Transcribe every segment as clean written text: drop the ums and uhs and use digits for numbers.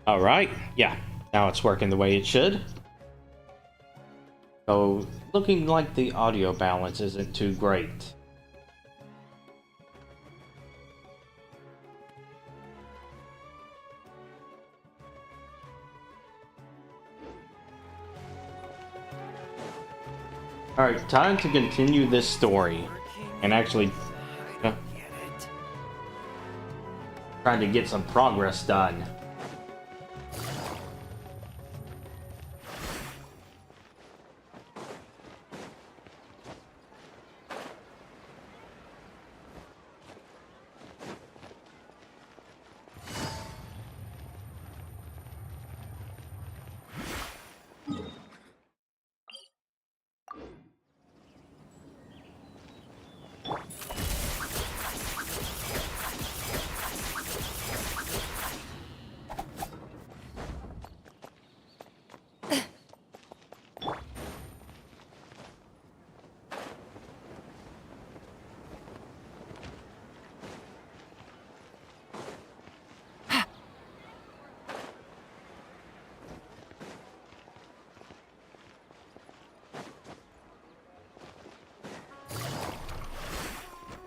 Alright, yeah. Now it's working the way it should. So, looking like the audio balance isn't too great. Alright, time to continue this story. And actually trying to get some progress done.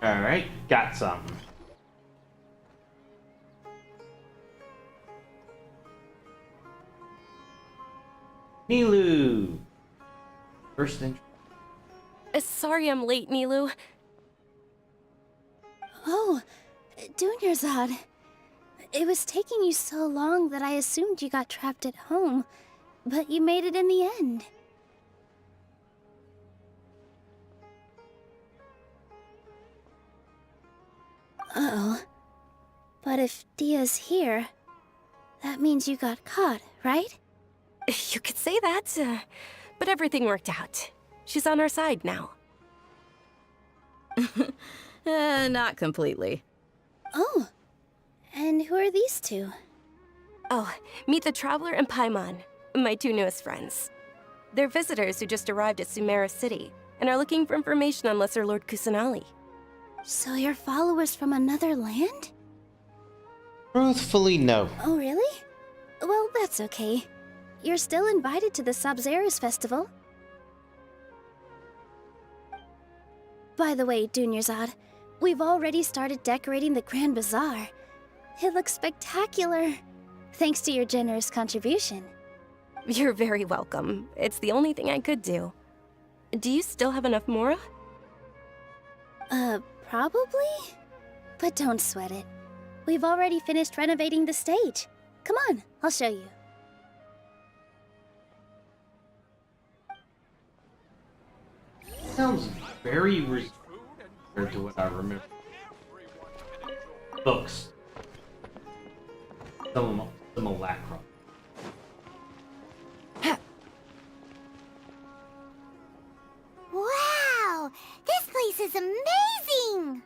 Alright, got something. Nilu! First entry. Sorry I'm late, Nilu. Oh, Dunyarzad. It was taking you so long that I assumed you got trapped at home, but you made it in the end. Uh-oh. But if Dia's here, that means you got caught, right? You could say that, but everything worked out. She's on our side now. Not completely. Oh, and who are these two? Oh, meet the Traveler and Paimon, my two newest friends. They're visitors who just arrived at Sumeru City and are looking for information on Lesser Lord Kusanali. So you're followers from another land? Truthfully, no. Oh, really? Well, that's okay. You're still invited to the Sabzeruz Festival. By the way, Dunyarzad, we've already started decorating the Grand Bazaar. It looks spectacular, thanks to your generous contribution. You're very welcome. It's the only thing I could do. Do you still have enough Mora? Probably? But don't sweat it. We've already finished renovating the stage. Come on, I'll show you. Sounds very compared to what I remember. Books. Simulacrum. Wow! This place is amazing!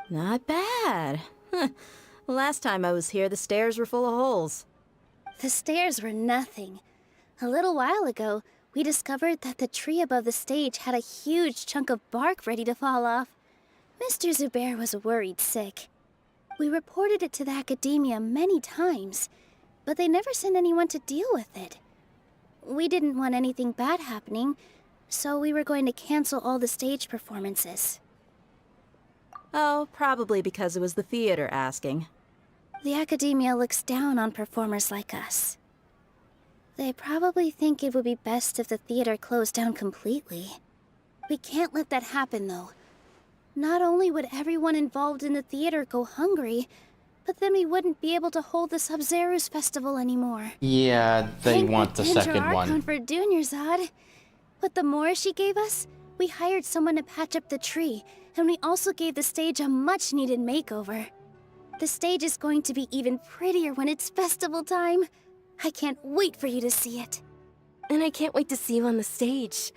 Not bad. Last time I was here, the stairs were full of holes. The stairs were nothing. A little while ago, we discovered that the tree above the stage had a huge chunk of bark ready to fall off. Mr. Zubair was worried sick. We reported it to the academia many times, but they never sent anyone to deal with it. We didn't want anything bad happening, so we were going to cancel all the stage performances. Oh, probably because it was the theater asking. The academia looks down on performers like us. They probably think it would be best if the theater closed down completely. We can't let that happen, though. Not only would everyone involved in the theater go hungry, but then we wouldn't be able to hold the Sabzeruz Festival anymore. Yeah, they want the second one. For Dunyarzad. With the Mora she gave us, we hired someone to patch up the tree, and we also gave the stage a much-needed makeover. The stage is going to be even prettier when it's festival time. I can't wait for you to see it. And I can't wait to see you on the stage.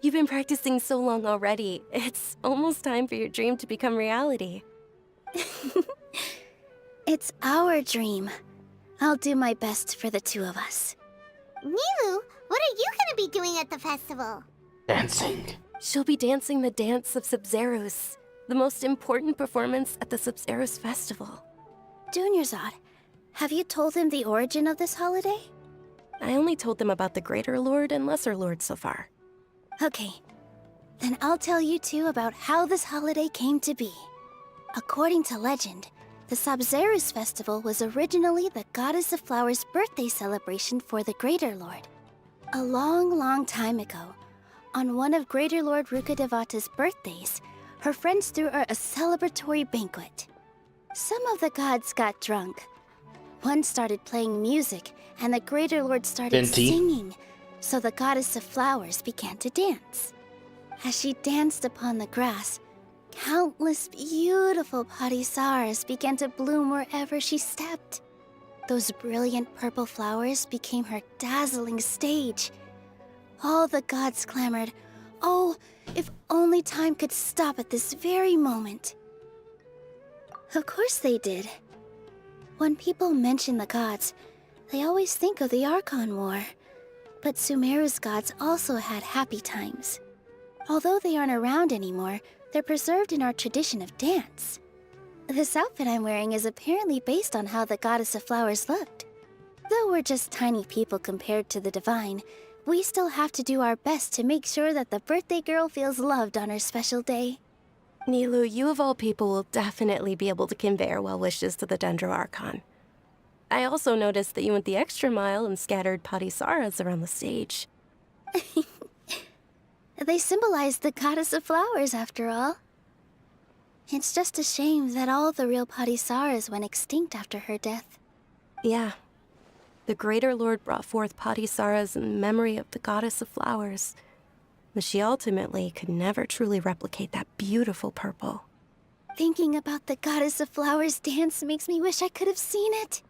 You've been practicing so long already. It's almost time for your dream to become reality. It's our dream. I'll do my best for the two of us. Nilu, what are you gonna be doing at the festival? Dancing. She'll be dancing the dance of Sabzeruz, the most important performance at the Sabzeruz Festival. Dunyarzad, Have you told him the origin of this holiday? I only told them about the Greater Lord and Lesser Lord so far. Okay. Then I'll tell you two about how this holiday came to be. According to legend, the Sabzeruz festival was originally the Goddess of Flowers' birthday celebration for the Greater Lord. A long, long time ago, on one of Greater Lord Rukkhadevata's birthdays, her friends threw her a celebratory banquet. Some of the gods got drunk. One started playing music, and the Greater Lord started Venti. singing, so the Goddess of Flowers began to dance. As she danced upon the grass, countless beautiful Parisaras began to bloom wherever she stepped. Those brilliant purple flowers became her dazzling stage. All the gods clamored, "Oh, if only time could stop at this very moment." Of course they did. When people mention the gods, they always think of the Archon War. But Sumeru's gods also had happy times. Although they aren't around anymore, they're preserved in our tradition of dance. This outfit I'm wearing is apparently based on how the Goddess of Flowers looked. Though we're just tiny people compared to the Divine, we still have to do our best to make sure that the birthday girl feels loved on her special day. Nilu, you of all people will definitely be able to convey our well wishes to the Dendro Archon. I also noticed that you went the extra mile and scattered Padisaras around the stage. They symbolize the Goddess of Flowers, after all. It's just a shame that all the real Padisaras went extinct after her death. Yeah. The Greater Lord brought forth Padisaras in memory of the Goddess of Flowers, but she ultimately could never truly replicate that beautiful purple. Thinking about the Goddess of Flowers dance makes me wish I could have seen it.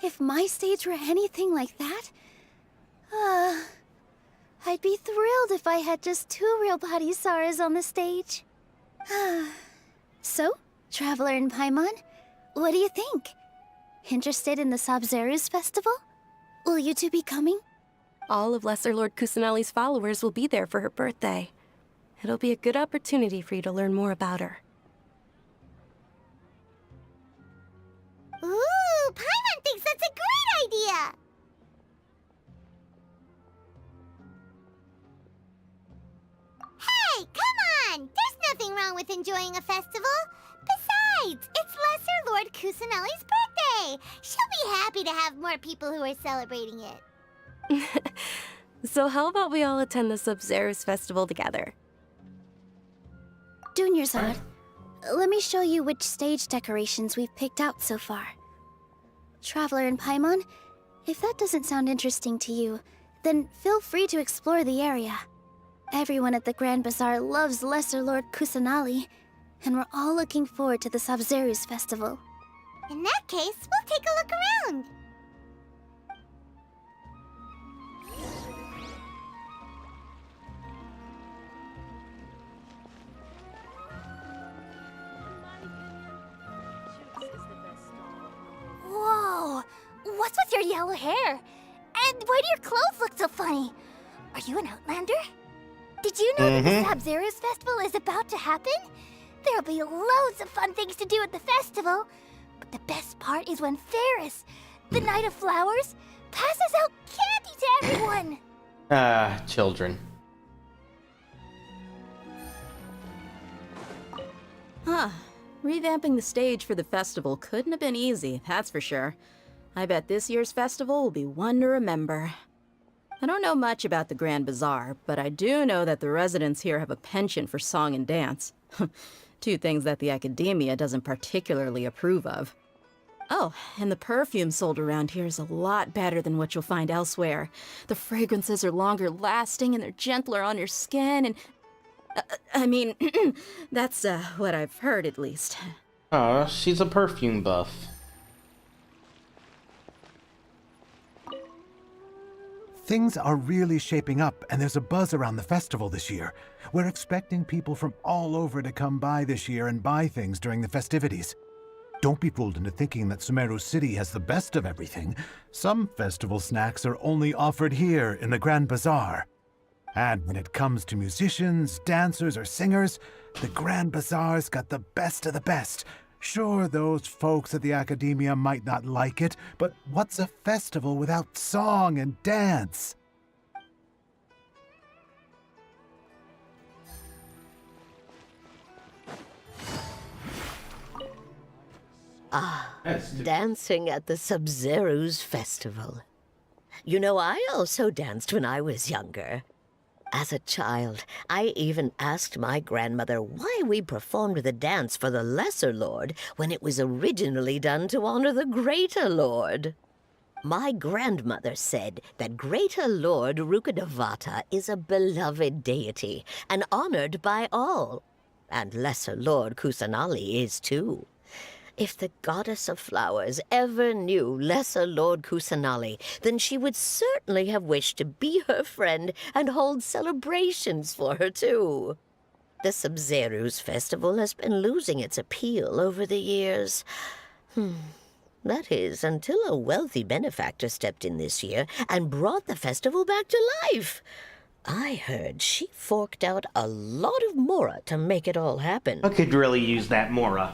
If my stage were anything like that, I'd be thrilled if I had just two real Padisaras on the stage. So, Traveler and Paimon, what do you think? Interested in the Sabzeruz festival? Will you two be coming? All of Lesser Lord Kusanali's followers will be there for her birthday. It'll be a good opportunity for you to learn more about her. Ooh, Paimon thinks that's a great idea! Hey, come on! There's nothing wrong with enjoying a festival. Besides, it's Lesser Lord Kusanali's birthday. She'll be happy to have more people who are celebrating it. So how about we all attend the Sabzeruz festival together? Dunyarzad, let me show you which stage decorations we've picked out so far. Traveler and Paimon, if that doesn't sound interesting to you, then feel free to explore the area. Everyone at the Grand Bazaar loves Lesser Lord Kusanali, and we're all looking forward to the Sabzeruz festival. In that case, we'll take a look around. Whoa! What's with your yellow hair? And why do your clothes look so funny? Are you an Outlander? Did you know that the Sabzeruz festival is about to happen? There'll be loads of fun things to do at the festival. But the best part is when Ferris, the Knight of Flowers, passes out candy to everyone. Children. Huh. Revamping the stage for the festival couldn't have been easy, that's for sure. I bet this year's festival will be one to remember. I don't know much about the Grand Bazaar, but I do know that the residents here have a penchant for song and dance. Two things that the academia doesn't particularly approve of. Oh, and the perfume sold around here is a lot better than what you'll find elsewhere. The fragrances are longer lasting and they're gentler on your skin and... I mean, that's what I've heard at least. Aw, she's a perfume buff. Things are really shaping up, and there's a buzz around the festival this year. We're expecting people from all over to come by this year and buy things during the festivities. Don't be fooled into thinking that Sumeru City has the best of everything. Some festival snacks are only offered here in the Grand Bazaar. And when it comes to musicians, dancers, or singers, the Grand Bazaar's got the best of the best. Sure, those folks at the Academia might not like it, but what's a festival without song and dance? That's Dancing at the Sub-Zero's festival. You know, I also danced when I was younger. As a child, I even asked my grandmother why we performed the dance for the Lesser Lord when it was originally done to honor the Greater Lord. My grandmother said that Greater Lord Rukkhadevata is a beloved deity and honored by all. And Lesser Lord Kusanali is too. If the goddess of flowers ever knew Lesser Lord Kusanali, then she would certainly have wished to be her friend and hold celebrations for her, too. The Sub-Zero's festival has been losing its appeal over the years. That is, until a wealthy benefactor stepped in this year and brought the festival back to life. I heard she forked out a lot of mora to make it all happen. I could really use that Mora.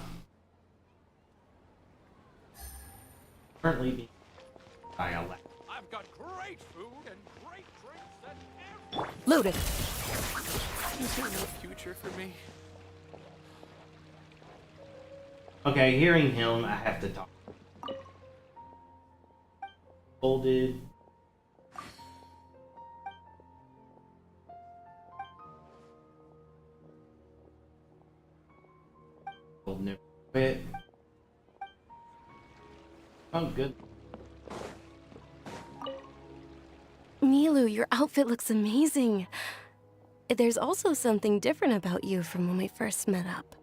Currently being dialect. I've got great food and great drinks and Looted. Is there no future for me? Okay, hearing him, I have to talk. Folded. Hold never quit. Oh, good. Milu, your outfit looks amazing. There's also something different about you from when we first met up.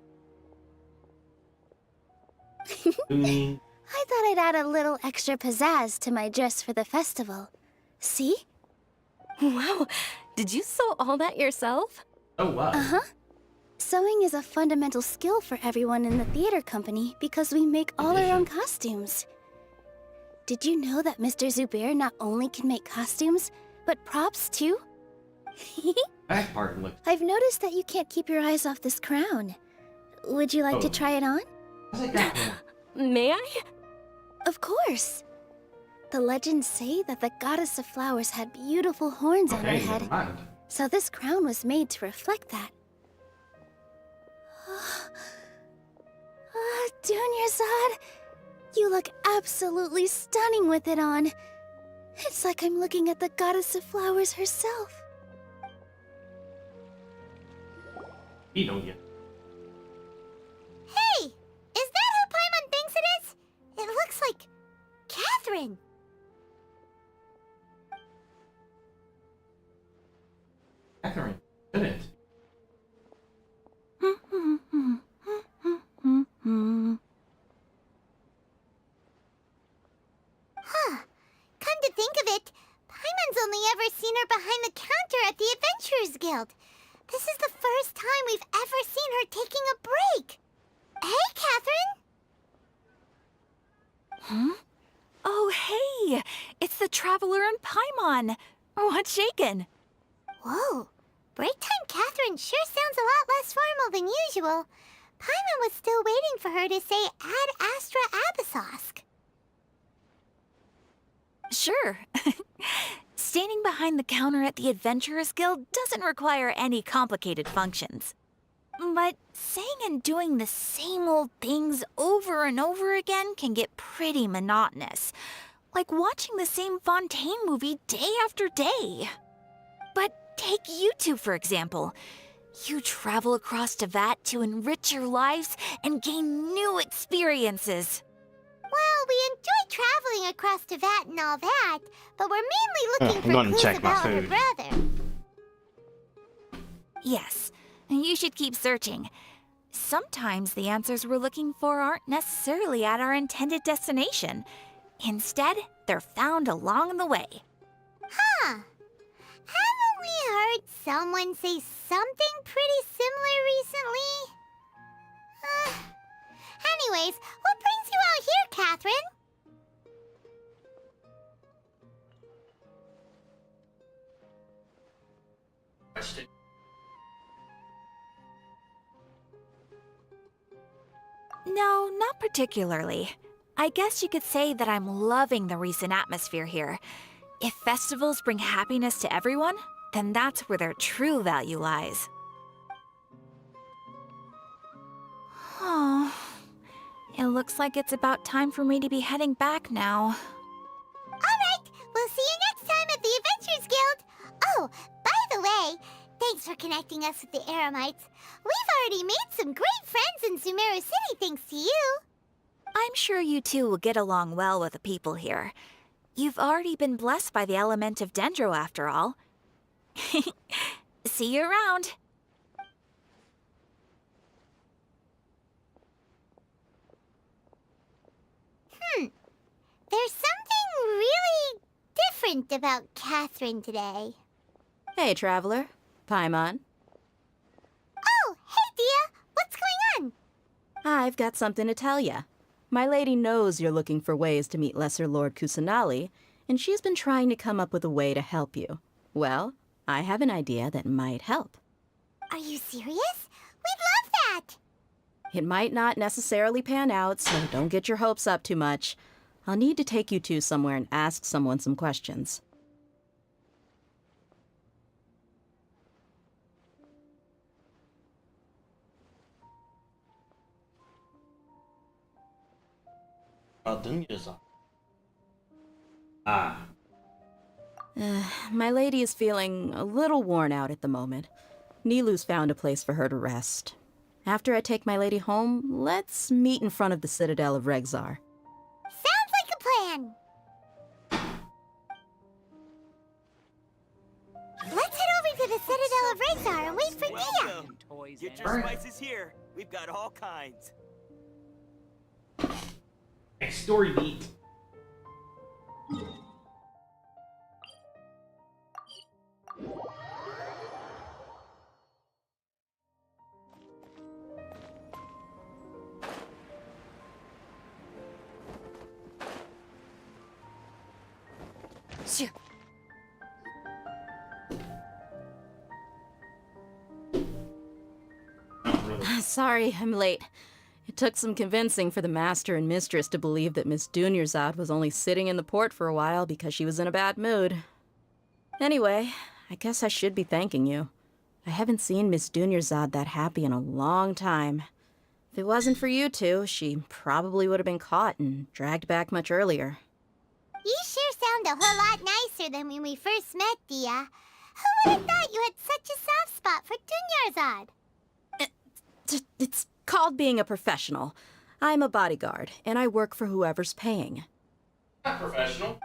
Doing. I thought I'd add a little extra pizzazz to my dress for the festival. See? Wow, did you sew all that yourself? Oh, wow. Sewing is a fundamental skill for everyone in the theater company because we make all our own costumes. Did you know that Mr. Zubair not only can make costumes, but props too? Back part looks. I've noticed that you can't keep your eyes off this crown. Would you like to Oh. try it on? How's it got one? May I? Of course. The legends say that the goddess of flowers had beautiful horns on her Okay, head, never mind. so this crown was made to reflect that. Dunyarzad, you look absolutely stunning with it on. It's like I'm looking at the goddess of flowers herself. You don't get. Hey! Is that who Paimon thinks it is? It looks like Catherine. Catherine, couldn't. Huh. Come to think of it, Paimon's only ever seen her behind the counter at the Adventurers Guild. This is the first time we've ever seen her taking a break. Hey, Catherine! Oh, hey! It's the Traveler and Paimon! What's shaken? Whoa. Break time Catherine sure sounds a lot less formal than usual. Paimon was still waiting for her to say Ad Astra Abyssosque. Sure. Standing behind the counter at the Adventurers Guild doesn't require any complicated functions. But saying and doing the same old things over and over again can get pretty monotonous. Like watching the same Fontaine movie day after day. But take you two, for example. You travel across Teyvat to enrich your lives and gain new experiences. Well, we enjoy traveling across Teyvat and all that, but we're mainly looking I'm for gonna clues check my about her food. brother. Yes, you should keep searching. Sometimes the answers we're looking for aren't necessarily at our intended destination. Instead, they're found along the way. Huh. Haven't we heard someone say something pretty similar recently? Anyways, what brings you out here, Catherine? No, not particularly. I guess you could say that I'm loving the recent atmosphere here. If festivals bring happiness to everyone, then that's where their true value lies. Oh, it looks like it's about time for me to be heading back now. Alright, we'll see you next time at the Adventurers Guild! Oh, by the way, thanks for connecting us with the Eremites. We've already made some great friends in Sumeru City thanks to you. I'm sure you two will get along well with the people here. You've already been blessed by the element of Dendro after all. See you around. There's something really different about Catherine today. Hey, Traveler. Paimon. Oh, hey, Dia! What's going on? I've got something to tell ya. My lady knows you're looking for ways to meet Lesser Lord Kusanali, and she's been trying to come up with a way to help you. Well, I have an idea that might help. Are you serious? We'd love that! It might not necessarily pan out, so don't get your hopes up too much. I'll need to take you two somewhere and ask someone some questions. My lady is feeling a little worn out at the moment. Nilu's found a place for her to rest. After I take my lady home, let's meet in front of the Citadel of Regzar. Sounds like a plan! Let's head over to the Citadel of Regzar and wait for Dia! Welcome. Get your spices here. We've got all kinds. Next story beat. Shoo. Sorry, I'm late. It took some convincing for the master and mistress to believe that Miss Dunyarzad was only sitting in the port for a while because she was in a bad mood. Anyway, I guess I should be thanking you. I haven't seen Miss Dunyarzad that happy in a long time. If it wasn't for you two, she probably would have been caught and dragged back much earlier. You sure sound a whole lot nicer than when we first met, Dia. Who would have thought you had such a soft spot for Dunyarzad? It's called being a professional. I'm a bodyguard, and I work for whoever's paying. Not professional.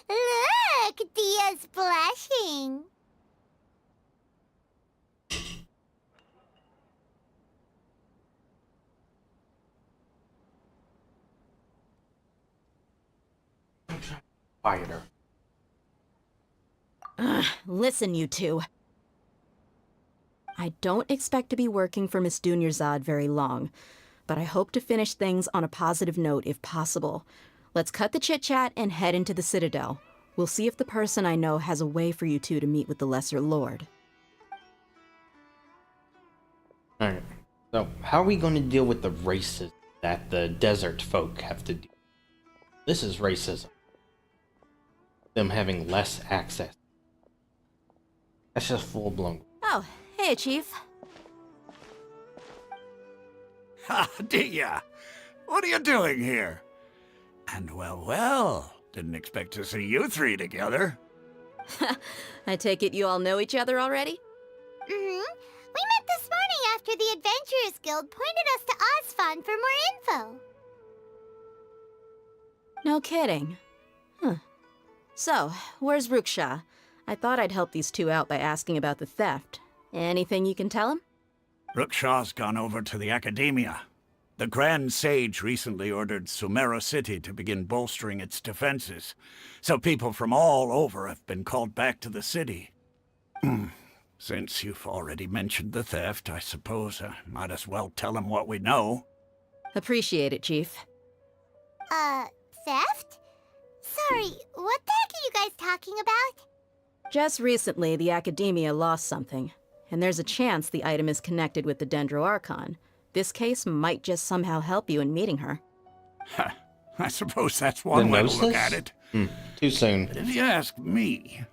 Look, Dia's blushing. Quieter. Listen, you two. I don't expect to be working for Miss Dunyarzad very long, but I hope to finish things on a positive note if possible. Let's cut the chit-chat and head into the Citadel. We'll see if the person I know has a way for you two to meet with the Lesser Lord. Alright. So, how are we going to deal with the racism that the desert folk have to deal with? This is racism. Them having less access. That's just full-blown. Oh, hey, Chief. Ha, Dia! What are you doing here? And well, didn't expect to see you three together. I take it you all know each other already? We met this morning after the Adventurers Guild pointed us to Osfon for more info. No kidding. Huh. So, where's Ruksha? I thought I'd help these two out by asking about the theft. Anything you can tell him? Rukshaw's gone over to the Academia. The Grand Sage recently ordered Sumeru City to begin bolstering its defenses, so people from all over have been called back to the city. Since you've already mentioned the theft, I suppose I might as well tell him what we know. Appreciate it, Chief. Theft? Sorry, what the heck are you guys talking about? Just recently, the Academia lost something, and there's a chance the item is connected with the Dendro Archon. This case might just somehow help you in meeting her. I suppose that's one way to look at it. Too soon. But if you ask me,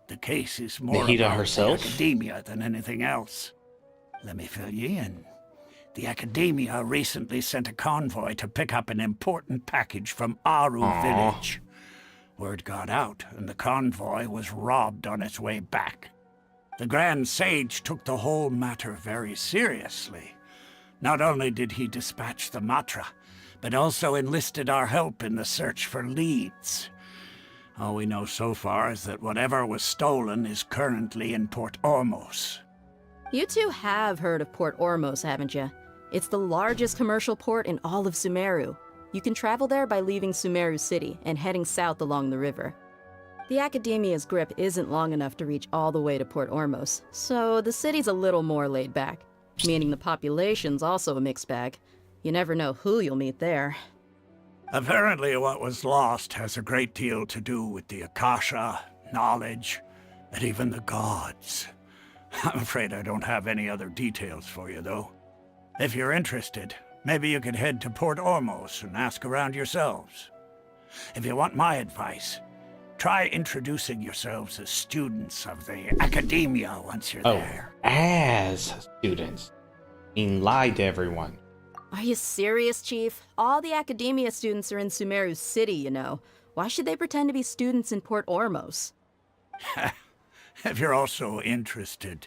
the case is more Nahida about herself? the Academia than anything else. Let me fill you in. The Academia recently sent a convoy to pick up an important package from Aru village. Word got out, and the convoy was robbed on its way back. The Grand Sage took the whole matter very seriously. Not only did he dispatch the Matra, but also enlisted our help in the search for leads. All we know so far is that whatever was stolen is currently in Port Ormos. You two have heard of Port Ormos, haven't you? It's the largest commercial port in all of Sumeru. You can travel there by leaving Sumeru City and heading south along the river. The Academia's grip isn't long enough to reach all the way to Port Ormos, so the city's a little more laid back, meaning the population's also a mixed bag. You never know who you'll meet there. Apparently what was lost has a great deal to do with the Akasha, knowledge, and even the gods. I'm afraid I don't have any other details for you, though. If you're interested, maybe you could head to Port Ormos and ask around yourselves. If you want my advice, try introducing yourselves as students of the Academia once you're there. As students. I mean, lie to everyone. Are you serious, Chief? All the Academia students are in Sumeru City, you know. Why should they pretend to be students in Port Ormos? If you're also interested,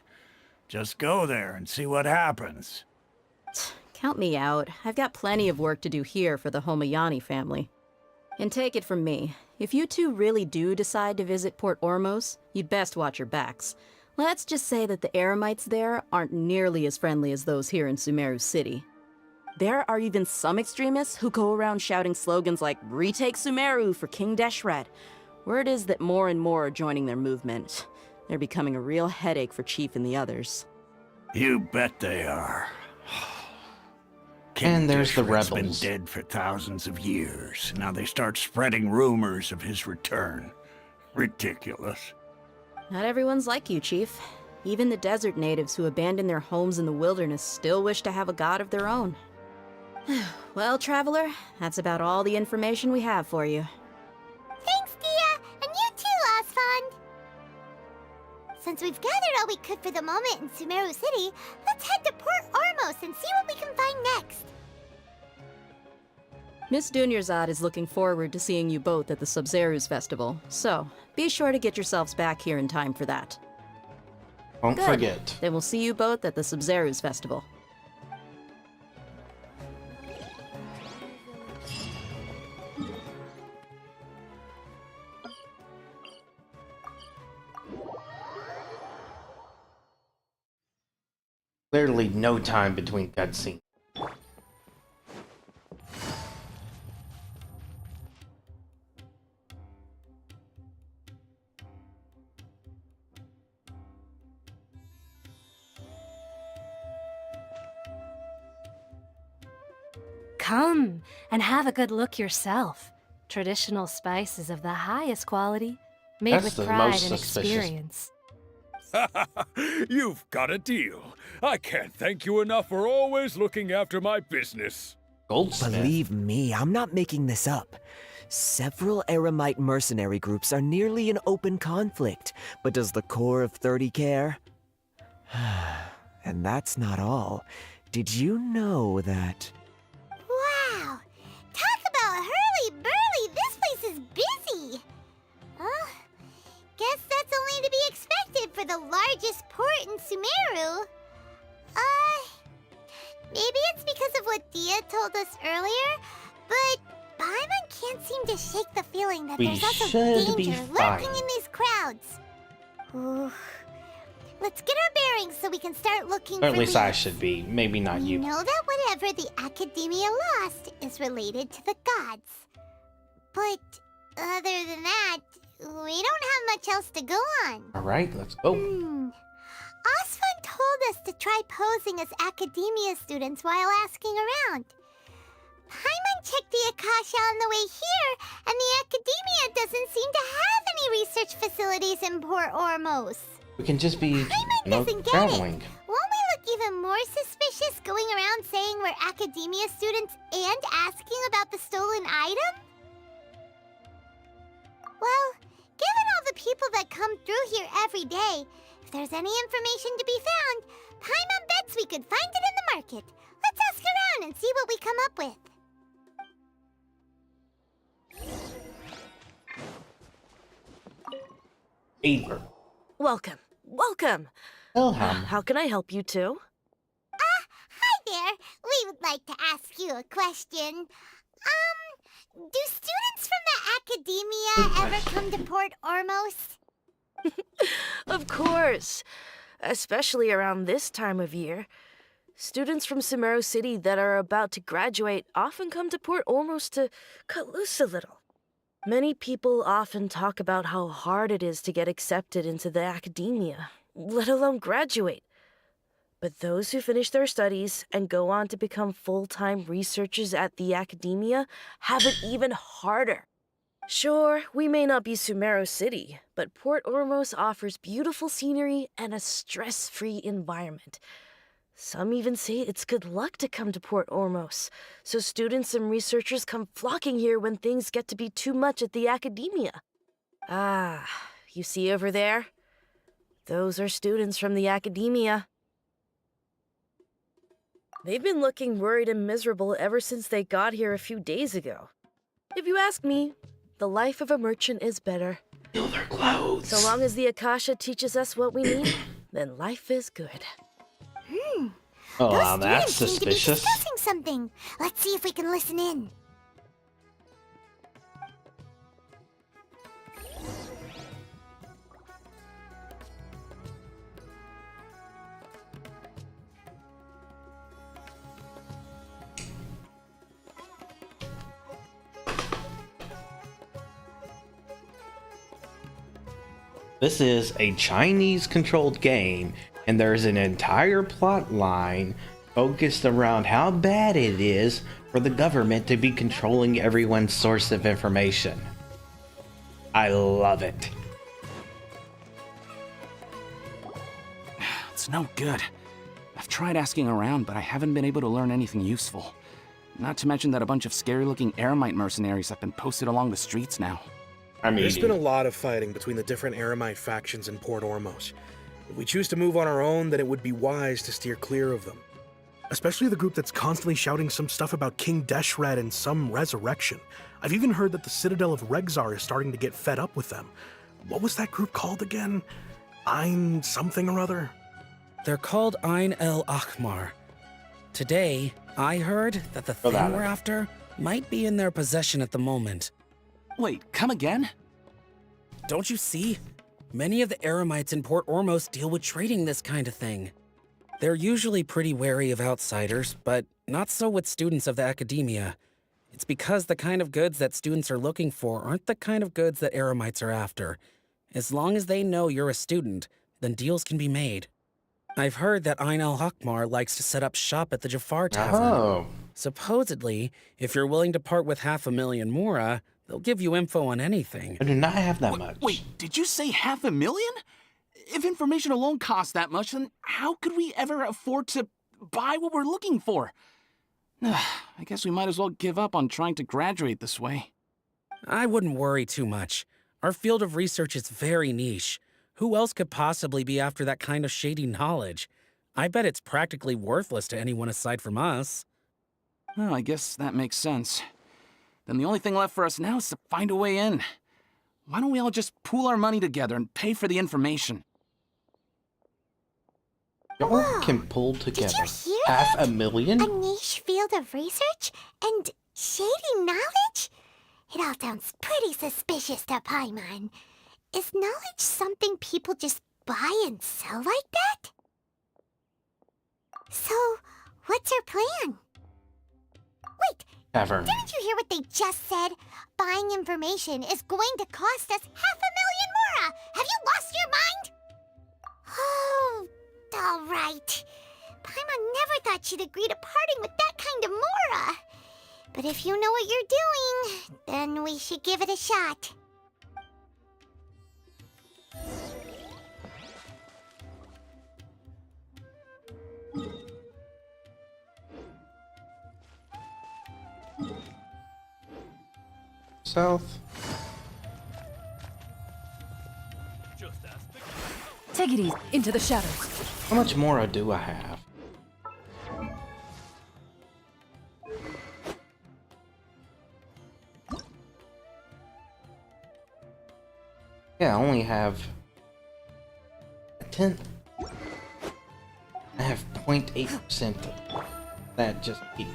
just go there and see what happens. Count me out. I've got plenty of work to do here for the Homayani family. And take it from me, if you two really do decide to visit Port Ormos, you'd best watch your backs. Let's just say that the Eremites there aren't nearly as friendly as those here in Sumeru City. There are even some extremists who go around shouting slogans like, "Retake Sumeru for King Deshret." Word is that more and more are joining their movement. They're becoming a real headache for Chief and the others. You bet they are. King And there's the Deshret's rebels. been dead for thousands of years. Now they start spreading rumors of his return. Ridiculous. Not everyone's like you, Chief. Even the desert natives who abandoned their homes in the wilderness still wish to have a god of their own. Well, Traveler, that's about all the information we have for you. Thanks, Dia! And you too, Osfond! Since we've gathered all we could for the moment in Sumeru City, let's head to Port Ormos and see what we can find next. Miss Dunyarzad is looking forward to seeing you both at the Sub-Zerus Festival, so be sure to get yourselves back here in time for that. Won't Good. forget. Then we'll see you both at the Sub-Zerus Festival. Clearly no time between cutscenes. Come and have a good look yourself. Traditional spices of the highest quality, made That's with the pride most and suspicious. experience. You've got a deal. I can't thank you enough for always looking after my business. Goldsmith. Believe me, I'm not making this up. Several Eremite mercenary groups are nearly in open conflict, but does the core of 30 care? And that's not all. Did you know that... Wow! Talk about hurly-burly! This place is busy! Guess that's only to be expected for the largest port in Sumeru. Maybe it's because of what Dia told us earlier, but Paimon can't seem to shake the feeling that We there's also should be danger fine. lurking in these crowds. Ooh. Let's get our bearings so we can start looking Or for at least I leads. should be. Maybe not We you. know that whatever the Academia lost is related to the gods. But other than that, we don't have much else to go on. Alright, let's go. Osfond told us to try posing as Academia students while asking around. Paimon checked the Akasha on the way here, and the Academia doesn't seem to have any research facilities in Port Ormos. We can just be, Paimon doesn't get traveling. it. Won't we look even more suspicious going around saying we're academia students and asking about the stolen item? Well, given all the people that come through here every day, if there's any information to be found, Paimon bets we could find it in the market. Let's ask around and see what we come up with. Ava. Welcome. Welcome. Elham. How can I help you two? Hi there. We would like to ask you a question. Do students from the academia ever come to Port Ormos? Of course. Especially around this time of year. Students from Sumeru City that are about to graduate often come to Port Ormos to cut loose a little. Many people often talk about how hard it is to get accepted into the academia, let alone graduate. But those who finish their studies and go on to become full-time researchers at the academia have it even harder. Sure, we may not be Sumeru City, but Port Ormos offers beautiful scenery and a stress-free environment. Some even say it's good luck to come to Port Ormos, so students and researchers come flocking here when things get to be too much at the academia. Ah, you see over there? Those are students from the academia. They've been looking worried and miserable ever since they got here a few days ago. If you ask me, the life of a merchant is better. Steal their clothes. So long as the Akasha teaches us what we need, then life is good. Oh, Those wow, that's students seem to be suspicious. discussing something. Let's see if we can listen in. This is a Chinese-controlled game, and there's an entire plot line focused around how bad it is for the government to be controlling everyone's source of information. I love it. It's no good. I've tried asking around, but I haven't been able to learn anything useful. Not to mention that a bunch of scary-looking Eremite mercenaries have been posted along the streets now. There's been a lot of fighting between the different Eremite factions in Port Ormos. If we choose to move on our own, then it would be wise to steer clear of them. Especially the group that's constantly shouting some stuff about King Deshret and some resurrection. I've even heard that the Citadel of Regzar is starting to get fed up with them. What was that group called again? Ein something or other? They're called Ein El Akhmar. Today, I heard that the thing we're after might be in their possession at the moment. Wait, come again? Don't you see? Many of the Eremites in Port Ormos deal with trading this kind of thing. They're usually pretty wary of outsiders, but not so with students of the academia. It's because the kind of goods that students are looking for aren't the kind of goods that Eremites are after. As long as they know you're a student, then deals can be made. I've heard that Ein El Akhmar likes to set up shop at the Jafar Tavern. Oh. Supposedly, if you're willing to part with 500,000 Mora, they'll give you info on anything. I do not have that much. Wait, did you say 500,000? If information alone costs that much, then how could we ever afford to buy what we're looking for? I guess we might as well give up on trying to graduate this way. I wouldn't worry too much. Our field of research is very niche. Who else could possibly be after that kind of shady knowledge? I bet it's practically worthless to anyone aside from us. Well, I guess that makes sense. Then the only thing left for us now is to find a way in. Why don't we all just pool our money together and pay for the information? Y'all can pull together Hear 500,000? A niche field of research and shady knowledge? It all sounds pretty suspicious to Paimon. Is knowledge something people just buy and sell like that? So, what's your plan? Wait, Tavern. didn't you hear what they just said? Buying information is going to cost us 500,000 Mora! Have you lost your mind? Oh, all right. Paimon never thought she'd agree to parting with that kind of Mora. But if you know what you're doing, then we should give it a shot. south. Take it easy. Into the shadows. How much more do I have? Yeah, I only have a 10. I have 0.8% of that, just 8%.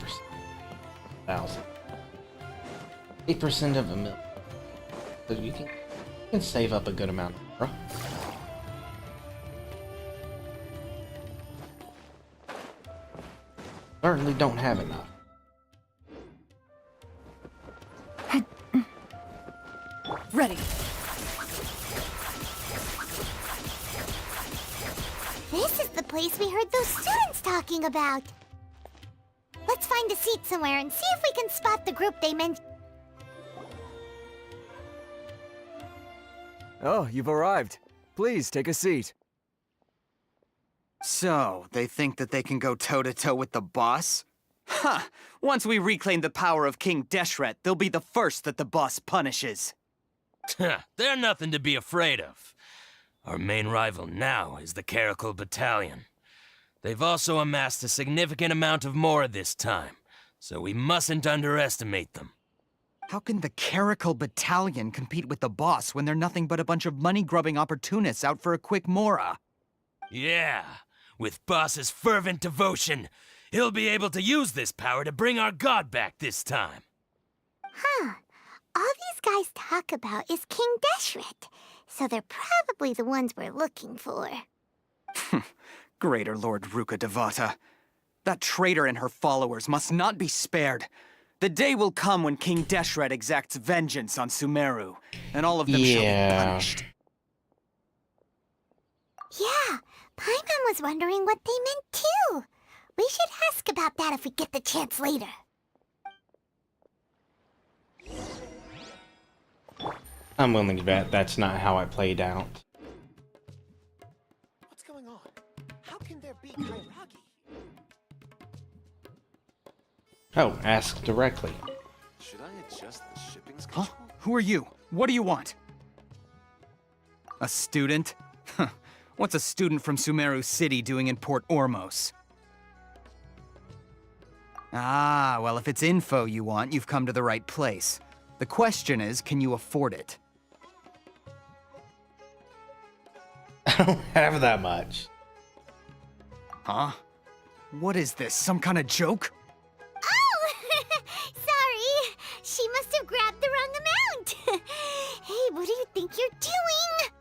1,000. 8% of a million. So you can save up a good amount, bro. Certainly don't have enough. Ready. This is the place we heard those students talking about. Let's find a seat somewhere and see if we can spot the group they mentioned. Oh, you've arrived. Please, take a seat. So, they think that they can go toe-to-toe with the boss? Huh! Once we reclaim the power of King Deshret, they'll be the first that the boss punishes. They're nothing to be afraid of. Our main rival now is the Caracal Battalion. They've also amassed a significant amount of Mora this time, so we mustn't underestimate them. How can the Caracal Battalion compete with the boss when they're nothing but a bunch of money-grubbing opportunists out for a quick Mora? Yeah, with Boss's fervent devotion, he'll be able to use this power to bring our god back this time. Huh. All these guys talk about is King Deshret, so they're probably the ones we're looking for. Greater Lord Ruka Devata. That traitor and her followers must not be spared. The day will come when King Deshret exacts vengeance on Sumeru, and all of them shall be punished. Yeah, Paimon was wondering what they meant too. We should ask about that if we get the chance later. I'm willing to bet that's not how I played out. What's going on? How can there be Kairagi? Oh, ask directly. Should I adjust the shipping schedule? Huh? Who are you? What do you want? A student? Huh. What's a student from Sumeru City doing in Port Ormos? Ah, well, if it's info you want, you've come to the right place. The question is, can you afford it? I don't have that much. Huh? What is this, some kind of joke? Oh! Sorry! She must have grabbed the wrong amount! Hey, what do you think you're doing?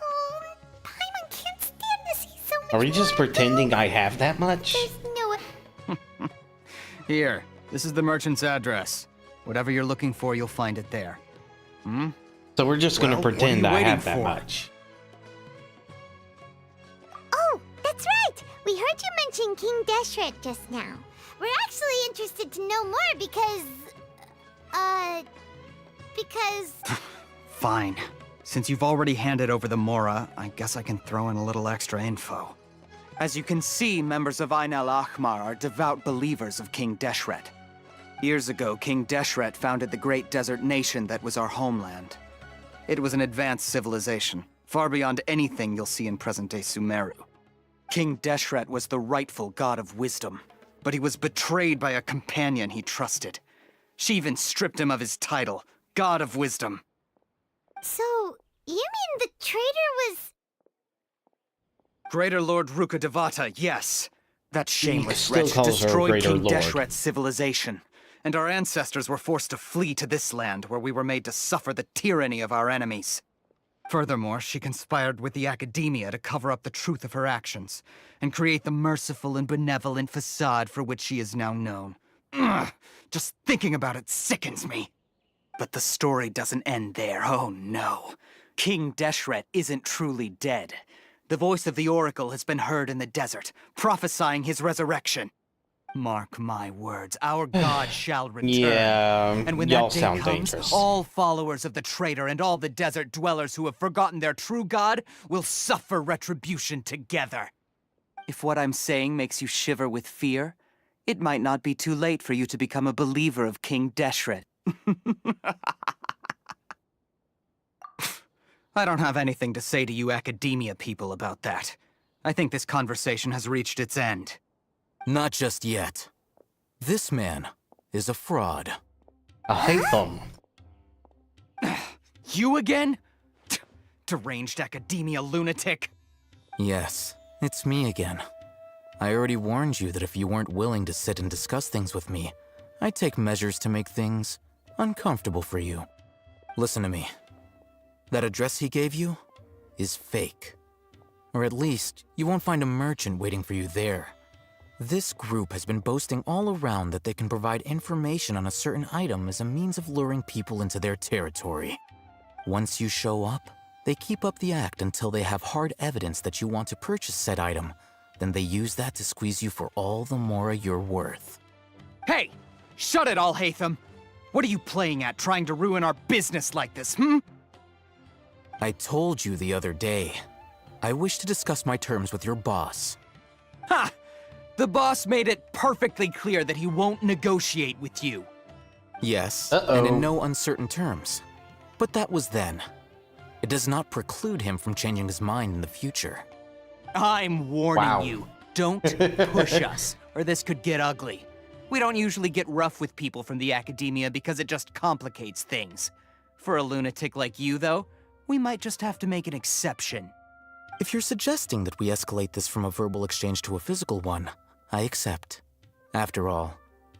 Oh, Paimon can't stand to see so much. Are we just pretending I have that much? There's no... Here, this is the merchant's address. Whatever you're looking for, you'll find it there. Hmm? So we're just gonna pretend I have that much. Oh, that's right! We heard you mention King Deshret just now. We're actually interested to know more because... Fine. Since you've already handed over the Mora, I guess I can throw in a little extra info. As you can see, members of Ain al-Ahmar are devout believers of King Deshret. Years ago, King Deshret founded the great desert nation that was our homeland. It was an advanced civilization, far beyond anything you'll see in present-day Sumeru. King Deshret was the rightful god of wisdom, but he was betrayed by a companion he trusted. She even stripped him of his title, God of Wisdom. So, you mean the traitor was... Greater Lord Ruka Devata, yes. That shameless still wretch calls her destroyed Greater King Lord. Deshret's civilization, and our ancestors were forced to flee to this land where we were made to suffer the tyranny of our enemies. Furthermore, she conspired with the Academia to cover up the truth of her actions, and create the merciful and benevolent facade for which she is now known. Ugh, just thinking about it sickens me. But the story doesn't end there, oh no. King Deshret isn't truly dead. The voice of the Oracle has been heard in the desert, prophesying his resurrection. Mark my words, our god shall return. Yeah, and when y'all that day sound comes, dangerous. all followers of the traitor and all the desert dwellers who have forgotten their true god will suffer retribution together. If what I'm saying makes you shiver with fear, it might not be too late for you to become a believer of King Deshret I don't have anything to say to you academia people about that. I think this conversation has reached its end. Not just yet. This man is a fraud. I hate them. You again? Deranged academia lunatic. Yes, it's me again. I already warned you that if you weren't willing to sit and discuss things with me, I'd take measures to make things uncomfortable for you. Listen to me. That address he gave you is fake. Or at least, you won't find a merchant waiting for you there. This group has been boasting all around that they can provide information on a certain item as a means of luring people into their territory. Once you show up, they keep up the act until they have hard evidence that you want to purchase said item. Then they use that to squeeze you for all the mora you're worth. Hey! Shut it all, Hatham! What are you playing at, trying to ruin our business like this, hmm? I told you the other day. I wish to discuss my terms with your boss. Ha! The boss made it perfectly clear that he won't negotiate with you. Yes, and in no uncertain terms. But that was then. It does not preclude him from changing his mind in the future. I'm warning you, don't push us, or this could get ugly. We don't usually get rough with people from the academia because it just complicates things. For a lunatic like you, though, we might just have to make an exception. If you're suggesting that we escalate this from a verbal exchange to a physical one, I accept. After all,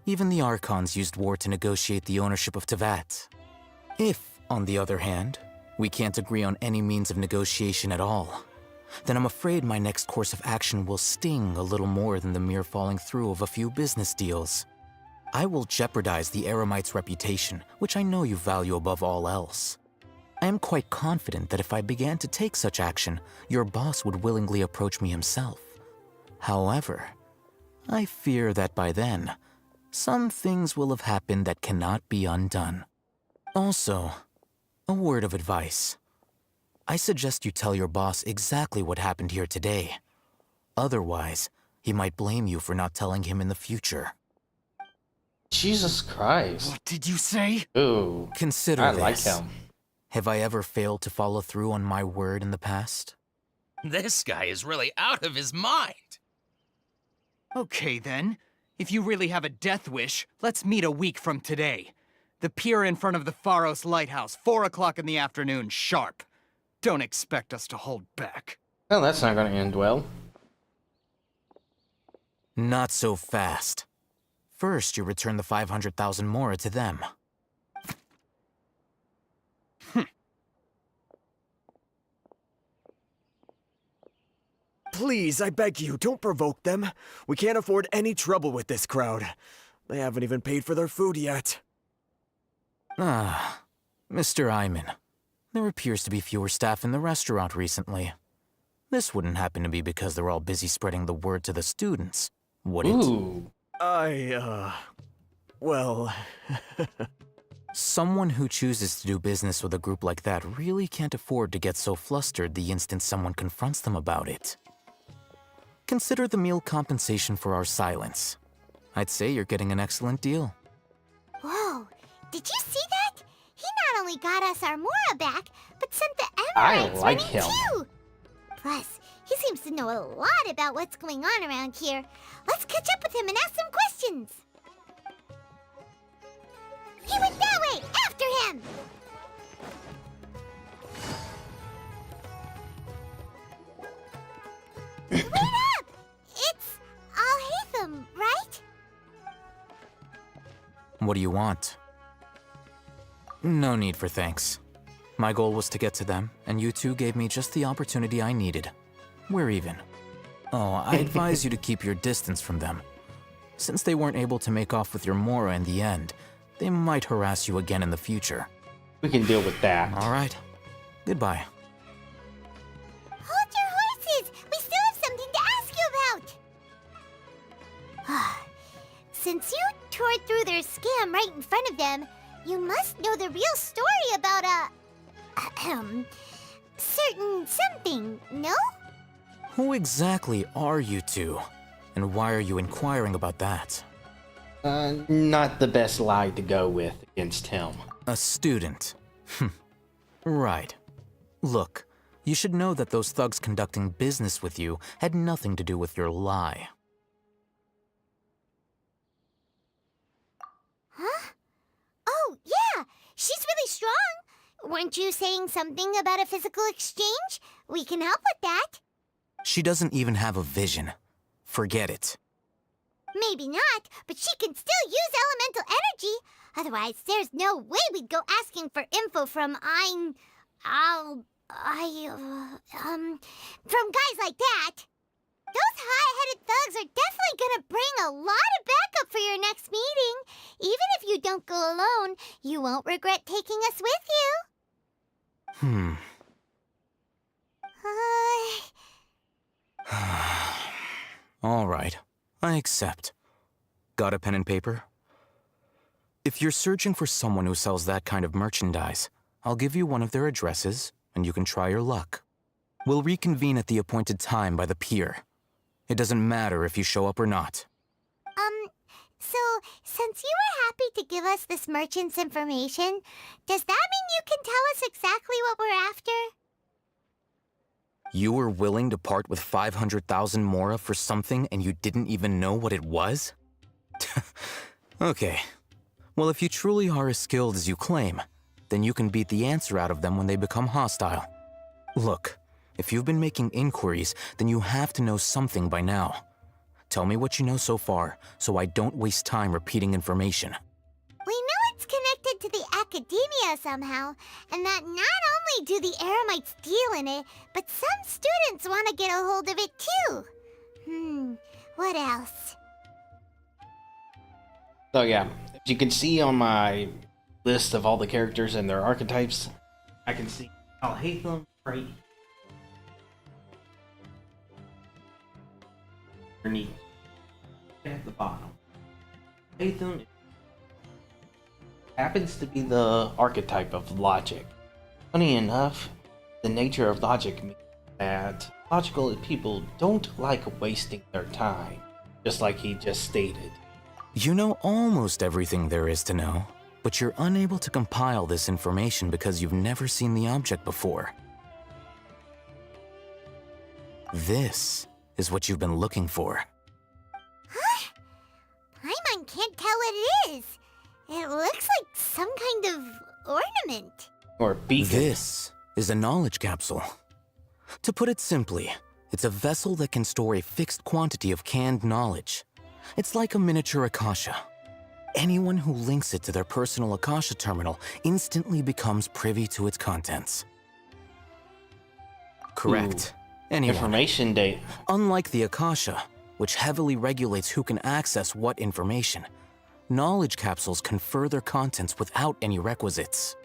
even the Archons used war to negotiate the ownership of Teyvat. If, on the other hand, we can't agree on any means of negotiation at all, then I'm afraid my next course of action will sting a little more than the mere falling through of a few business deals. I will jeopardize the Eremites' reputation, which I know you value above all else. I am quite confident that if I began to take such action, your boss would willingly approach me himself. However, I fear that by then, some things will have happened that cannot be undone. Also, a word of advice. I suggest you tell your boss exactly what happened here today. Otherwise, he might blame you for not telling him in the future. Jesus Christ. What did you say? Ooh. Consider I this. like him. Have I ever failed to follow through on my word in the past? This guy is really out of his mind. Okay then. If you really have a death wish, let's meet a week from today. The pier in front of the Pharos Lighthouse, 4 o'clock in the afternoon, sharp. Don't expect us to hold back. Well, that's not going to end well. Not so fast. First, you return the 500,000 mora to them. Please, I beg you, don't provoke them. We can't afford any trouble with this crowd. They haven't even paid for their food yet. Ah, Mr. Iman. There appears to be fewer staff in the restaurant recently. This wouldn't happen to be because they're all busy spreading the word to the students, would it? Ooh. Well... Someone who chooses to do business with a group like that really can't afford to get so flustered the instant someone confronts them about it. Consider the meal compensation for our silence. I'd say you're getting an excellent deal. Whoa, did you see that? He not only got us our Mora back, but sent the I Emirites like running him. too. Plus, he seems to know a lot about what's going on around here. Let's catch up with him and ask some questions. He went that way! After him! Wait up! It's Al-Hatham, right? What do you want? No need for thanks. My goal was to get to them, and you two gave me just the opportunity I needed. We're even. Oh, I advise you to keep your distance from them. Since they weren't able to make off with your Mora in the end, they might harass you again in the future. We can deal with that. All right. Goodbye. Hold your horses! We still have something to ask you about! Since you tore through their scam right in front of them, you must know the real story about certain something, no? Who exactly are you two? And why are you inquiring about that? Not the best lie to go with against him. A student. Right. Look, you should know that those thugs conducting business with you had nothing to do with your lie. Huh? Oh, yeah! She's really strong! Weren't you saying something about a physical exchange? We can help with that. She doesn't even have a vision. Forget it. Maybe not, but she can still use elemental energy. Otherwise, there's no way we'd go asking for info from from guys like that. Those high-headed thugs are definitely gonna bring a lot of backup for your next meeting. Even if you don't go alone, you won't regret taking us with you. All right, I accept. Got a pen and paper? If you're searching for someone who sells that kind of merchandise, I'll give you one of their addresses, and you can try your luck. We'll reconvene at the appointed time by the pier. It doesn't matter if you show up or not. So, since you were happy to give us this merchant's information, does that mean you can tell us exactly what we're after? You were willing to part with 500,000 mora for something and you didn't even know what it was? Okay. Well, if you truly are as skilled as you claim, then you can beat the answer out of them when they become hostile. Look, if you've been making inquiries, then you have to know something by now. Tell me what you know so far, so I don't waste time repeating information. We know it's connected to the academia somehow, and that not only do the Eremites deal in it, but some students want to get a hold of it too. What else? So yeah, as you can see on my list of all the characters and their archetypes, I can see Alhaitham right underneath at the bottom. Alhaitham happens to be the archetype of logic. Funny enough, the nature of logic means that logical people don't like wasting their time, just like he just stated. You know almost everything there is to know, but you're unable to compile this information because you've never seen the object before. This is what you've been looking for. Huh? Paimon can't tell what it is. It looks like some kind of ornament. Or beacon. This is a knowledge capsule. To put it simply, it's a vessel that can store a fixed quantity of canned knowledge. It's like a miniature Akasha. Anyone who links it to their personal Akasha terminal instantly becomes privy to its contents. Correct. Anyone. Information data. Unlike the Akasha, which heavily regulates who can access what information, knowledge capsules confer their contents without any requisites.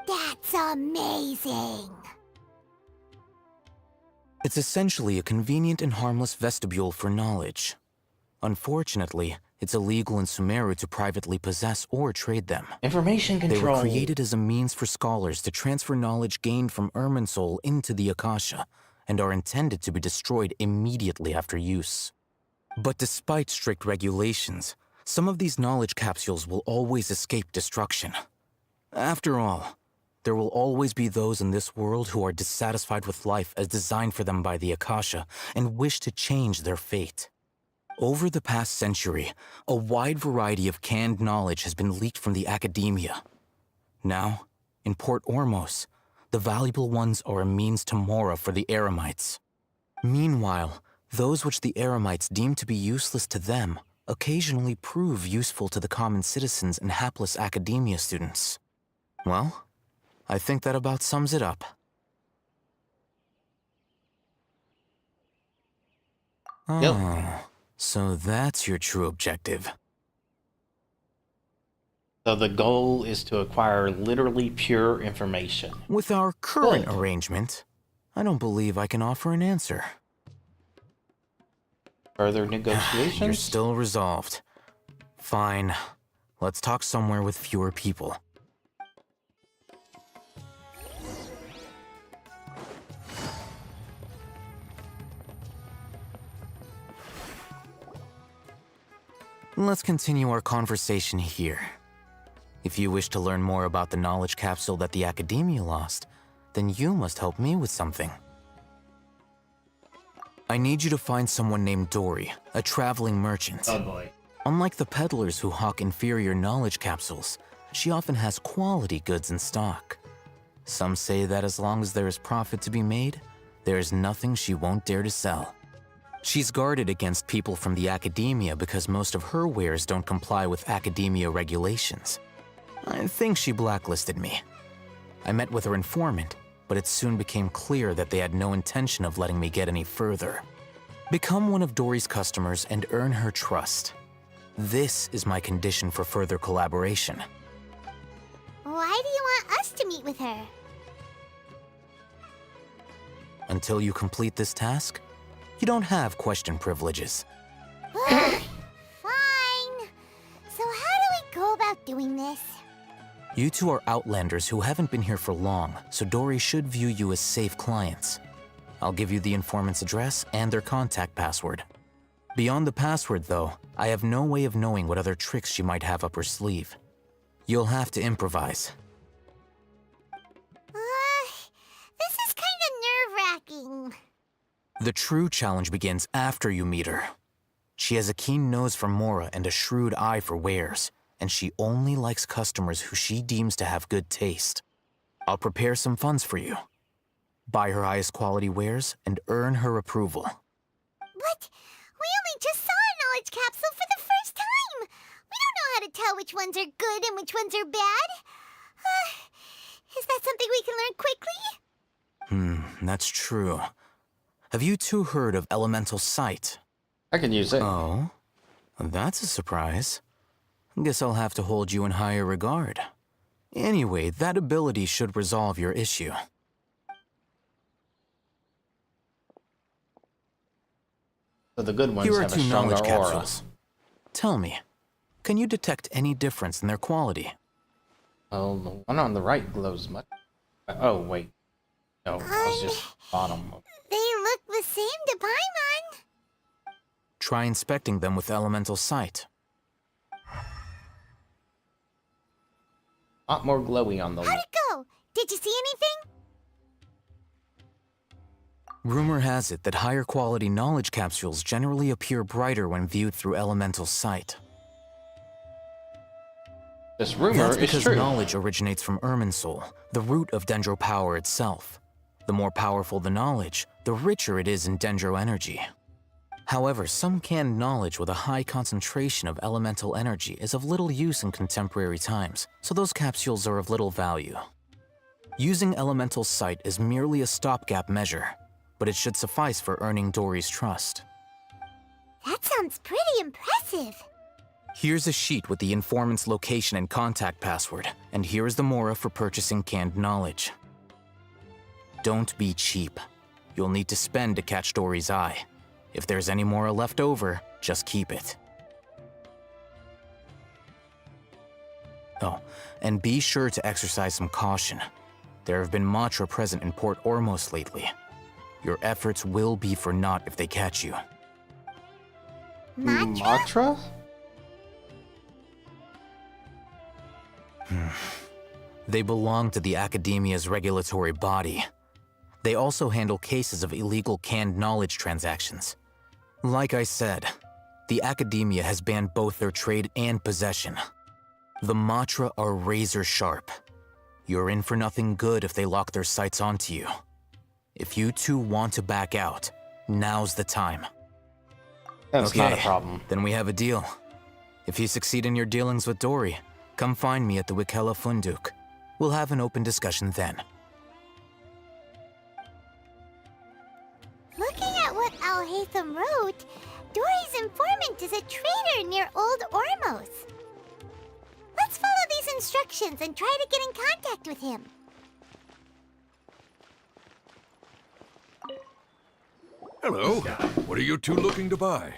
That's amazing. It's essentially a convenient and harmless vestibule for knowledge. Unfortunately, it's illegal in Sumeru to privately possess or trade them. Information control. They were created as a means for scholars to transfer knowledge gained from Irminsul into the Akasha, and are intended to be destroyed immediately after use. But despite strict regulations, some of these knowledge capsules will always escape destruction. After all, there will always be those in this world who are dissatisfied with life as designed for them by the Akasha and wish to change their fate. Over the past century, a wide variety of canned knowledge has been leaked from the academia. Now, in Port Ormos, the valuable ones are a means to mora for the Eremites. Meanwhile, those which the Eremites deem to be useless to them occasionally prove useful to the common citizens and hapless academia students. Well, I think that about sums it up. Yep. Oh, so that's your true objective. So the goal is to acquire literally pure information. With our current arrangement, I don't believe I can offer an answer. Further negotiations? You're still resolved. Fine. Let's talk somewhere with fewer people. Let's continue our conversation here. If you wish to learn more about the knowledge capsule that the Academia lost, then you must help me with something. I need you to find someone named Dory, a traveling merchant. Oh boy. Unlike the peddlers who hawk inferior knowledge capsules, she often has quality goods in stock. Some say that as long as there is profit to be made, there is nothing she won't dare to sell. She's guarded against people from the Academia because most of her wares don't comply with Academia regulations. I think she blacklisted me. I met with her informant, but it soon became clear that they had no intention of letting me get any further. Become one of Dory's customers and earn her trust. This is my condition for further collaboration. Why do you want us to meet with her? Until you complete this task, you don't have question privileges. Fine. So how do we go about doing this? You two are outlanders who haven't been here for long, so Dory should view you as safe clients. I'll give you the informant's address and their contact password. Beyond the password, though, I have no way of knowing what other tricks she might have up her sleeve. You'll have to improvise. This is kind of nerve-wracking. The true challenge begins after you meet her. She has a keen nose for Mora and a shrewd eye for wares, and she only likes customers who she deems to have good taste. I'll prepare some funds for you. Buy her highest quality wares and earn her approval. But we only just saw a knowledge capsule for the first time. We don't know how to tell which ones are good and which ones are bad. Is that something we can learn quickly? That's true. Have you two heard of Elemental Sight? I can use it. Oh? That's a surprise. Guess I'll have to hold you in higher regard. Anyway, that ability should resolve your issue. So the good ones Here are have a two stronger knowledge aura. capsules. Tell me, can you detect any difference in their quality? Well, the one on the right glows much. Oh, wait. No, it was just bottom. They look the same to Paimon. Try inspecting them with Elemental Sight. A lot more glowy on the How'd it go? Did you see anything? Rumor has it that higher quality knowledge capsules generally appear brighter when viewed through Elemental Sight. This rumor That's is because true. knowledge originates from Irminsul, the root of Dendro power itself. The more powerful the knowledge, the richer it is in Dendro energy. However, some canned knowledge with a high concentration of elemental energy is of little use in contemporary times, so those capsules are of little value. Using Elemental Sight is merely a stopgap measure, but it should suffice for earning Dory's trust. That sounds pretty impressive. Here's a sheet with the informant's location and contact password, and here is the Mora for purchasing canned knowledge. Don't be cheap. You'll need to spend to catch Dory's eye. If there's any Mora left over, just keep it. Oh, and be sure to exercise some caution. There have been Matra present in Port Ormos lately. Your efforts will be for naught if they catch you. Matra? They belong to the Academia's regulatory body. They also handle cases of illegal canned knowledge transactions. Like I said, the Academia has banned both their trade and possession. The Matra are razor sharp. You're in for nothing good if they lock their sights onto you. If you two want to back out, now's the time. That's not a problem. Then we have a deal. If you succeed in your dealings with Dory, come find me at the Wikela Funduk. We'll have an open discussion then. Looking at what Al-Haytham wrote, Dory's informant is a trader near Old Ormos. Let's follow these instructions and try to get in contact with him. Hello. What are you two looking to buy?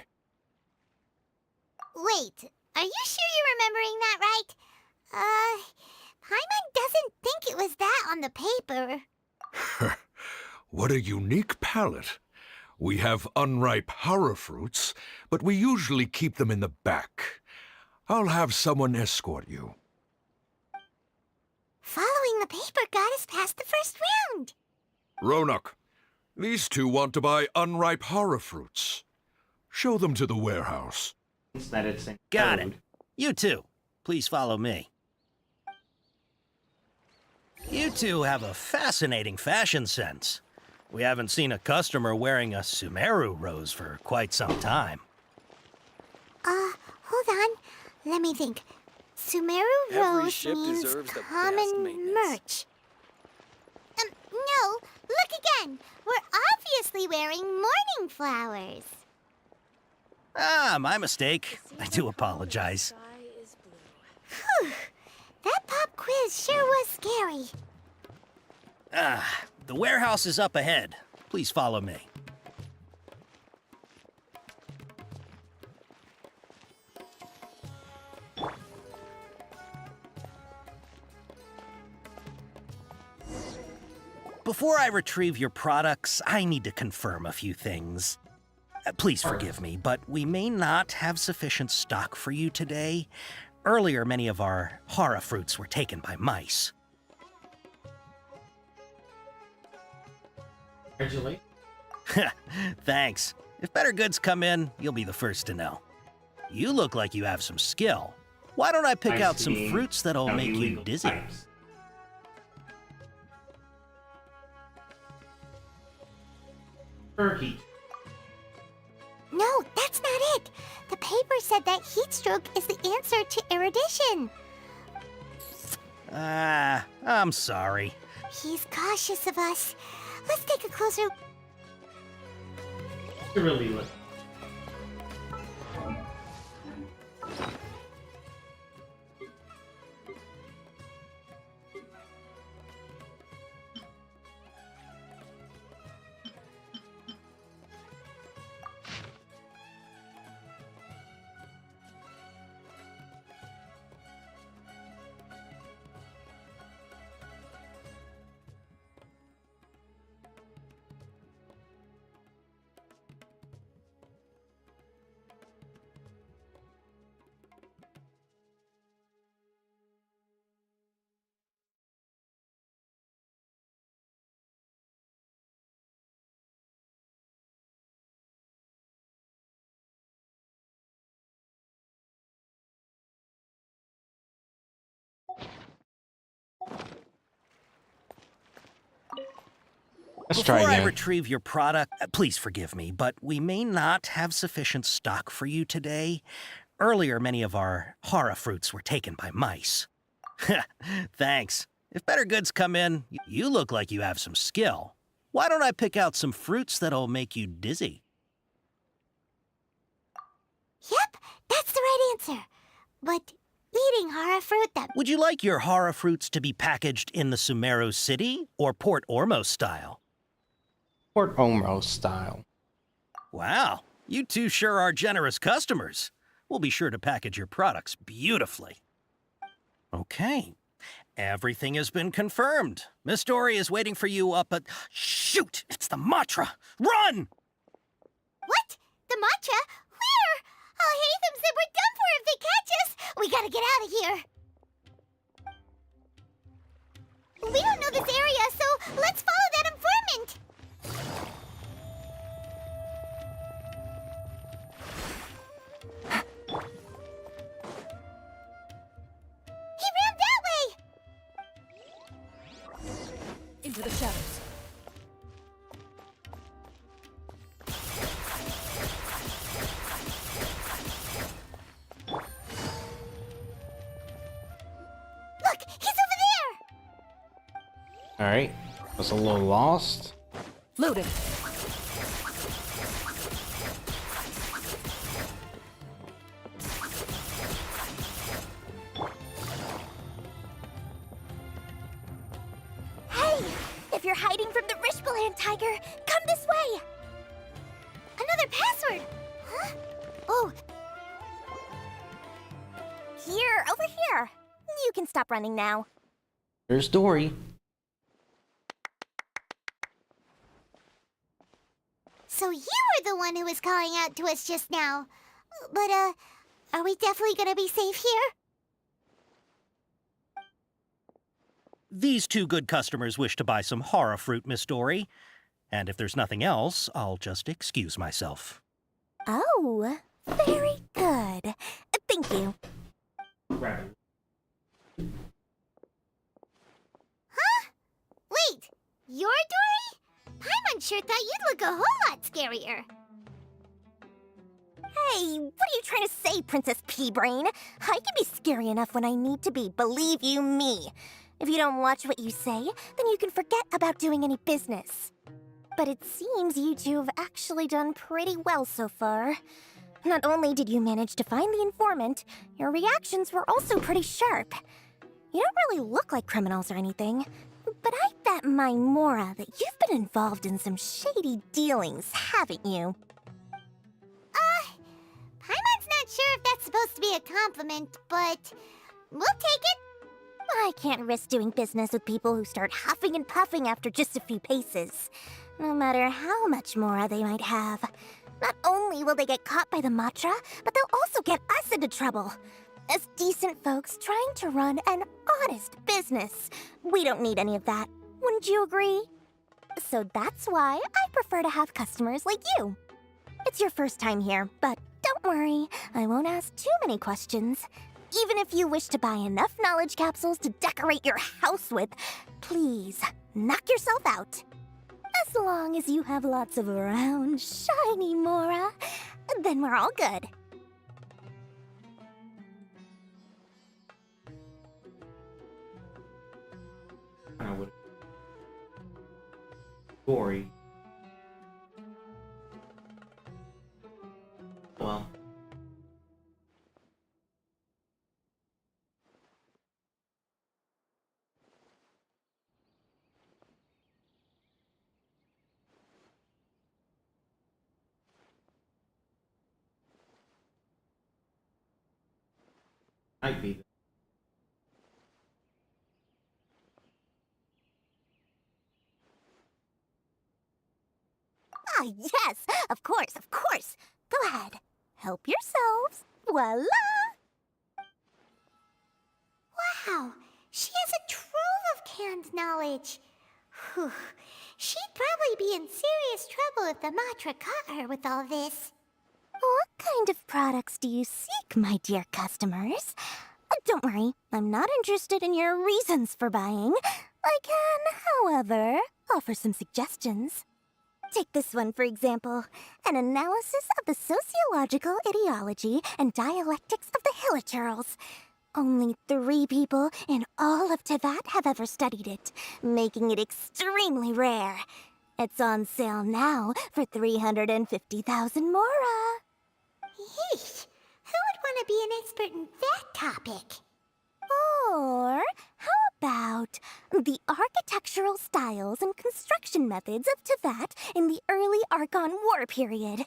Wait, are you sure you're remembering that right? Paimon doesn't think it was that on the paper. What a unique palate. We have unripe hara fruits, but we usually keep them in the back. I'll have someone escort you. Following the paper got us past the first round. Ronak, these two want to buy unripe horror fruits. Show them to the warehouse. That it's in Got code. it. You two, please follow me. You two have a fascinating fashion sense. We haven't seen a customer wearing a Sumeru rose for quite some time. Hold on. Let me think. Sumeru Every Rose ship means deserves the best common maintenance. merch. No, look again. We're obviously wearing morning flowers. Ah, my mistake. I do apologize. Whew. That pop quiz sure was scary. Ah, the warehouse is up ahead. Please follow me. Before I retrieve your products, I need to confirm a few things. Please forgive me, but we may not have sufficient stock for you today. Earlier, many of our hara fruits were taken by mice. Congratulations. Thanks. If better goods come in, you'll be the first to know. You look like you have some skill. Why don't I pick out some fruits that'll make you dizzy? Turkey. No, that's not it. The paper said that heat stroke is the answer to erudition. Ah, I'm sorry. He's cautious of us. Let's take a closer... Really look. Let's try Before I again. retrieve your product, please forgive me, but we may not have sufficient stock for you today. Earlier, many of our hara fruits were taken by mice. Thanks. If better goods come in, you look like you have some skill. Why don't I pick out some fruits that'll make you dizzy? Yep, that's the right answer. But eating hara fruit that... Would you like your hara fruits to be packaged in the Sumeru City or Port Ormos style? Port Ormos style. Wow, you two sure are generous customers. We'll be sure to package your products beautifully. Okay, everything has been confirmed. Miss Dory is waiting for you up at... Shoot, it's the Matra! Run! What? The matcha? Where? Al-Haytham said we're done for if they catch us. We gotta get out of here. We don't know this area, so let's follow that informant. He ran that way. Into the shadows. Look, he's over there. Alright. Was a little lost. Loaded. Hey, if you're hiding from the Rishbaland tiger, come this way. Another password. Huh? Oh. Here, over here. You can stop running now. There's Dory. So you were the one who was calling out to us just now. But, Are we definitely gonna be safe here? These two good customers wish to buy some horror fruit, Miss Dory. And if there's nothing else, I'll just excuse myself. Oh, very good. Thank you. Huh? Wait, you're Dory? Paimon sure thought you'd look a whole lot scarier. Hey, what are you trying to say, Princess P-Brain? I can be scary enough when I need to be, believe you me. If you don't watch what you say, then you can forget about doing any business. But it seems you two have actually done pretty well so far. Not only did you manage to find the informant, your reactions were also pretty sharp. You don't really look like criminals or anything, but I bet my Mora that you've been involved in some shady dealings, haven't you? Paimon's not sure if that's supposed to be a compliment, but we'll take it. I can't risk doing business with people who start huffing and puffing after just a few paces, no matter how much Mora they might have. Not only will they get caught by the Matra, but they'll also get us into trouble. As decent folks trying to run an honest business, we don't need any of that. Wouldn't you agree? So that's why I prefer to have customers like you. It's your first time here, but don't worry, I won't ask too many questions. Even if you wish to buy enough knowledge capsules to decorate your house with, please, knock yourself out. As long as you have lots of round, shiny Mora, then we're all good. I would. Dory. Well. Might be. Ah, yes, of course, of course. Go ahead. Help yourselves. Voila! Wow, she has a trove of canned knowledge. Whew. She'd probably be in serious trouble if the Matra caught her with all this. What kind of products do you seek, my dear customers? Don't worry, I'm not interested in your reasons for buying. I can, however, offer some suggestions. Take this one, for example. An analysis of the sociological ideology and dialectics of the Hilichurls. Only 3 people in all of Teyvat have ever studied it, making it extremely rare. It's on sale now for 350,000 Mora. Yeesh, who would want to be an expert in that topic? Or how about the architectural styles and construction methods of Teyvat in the early Archon War period?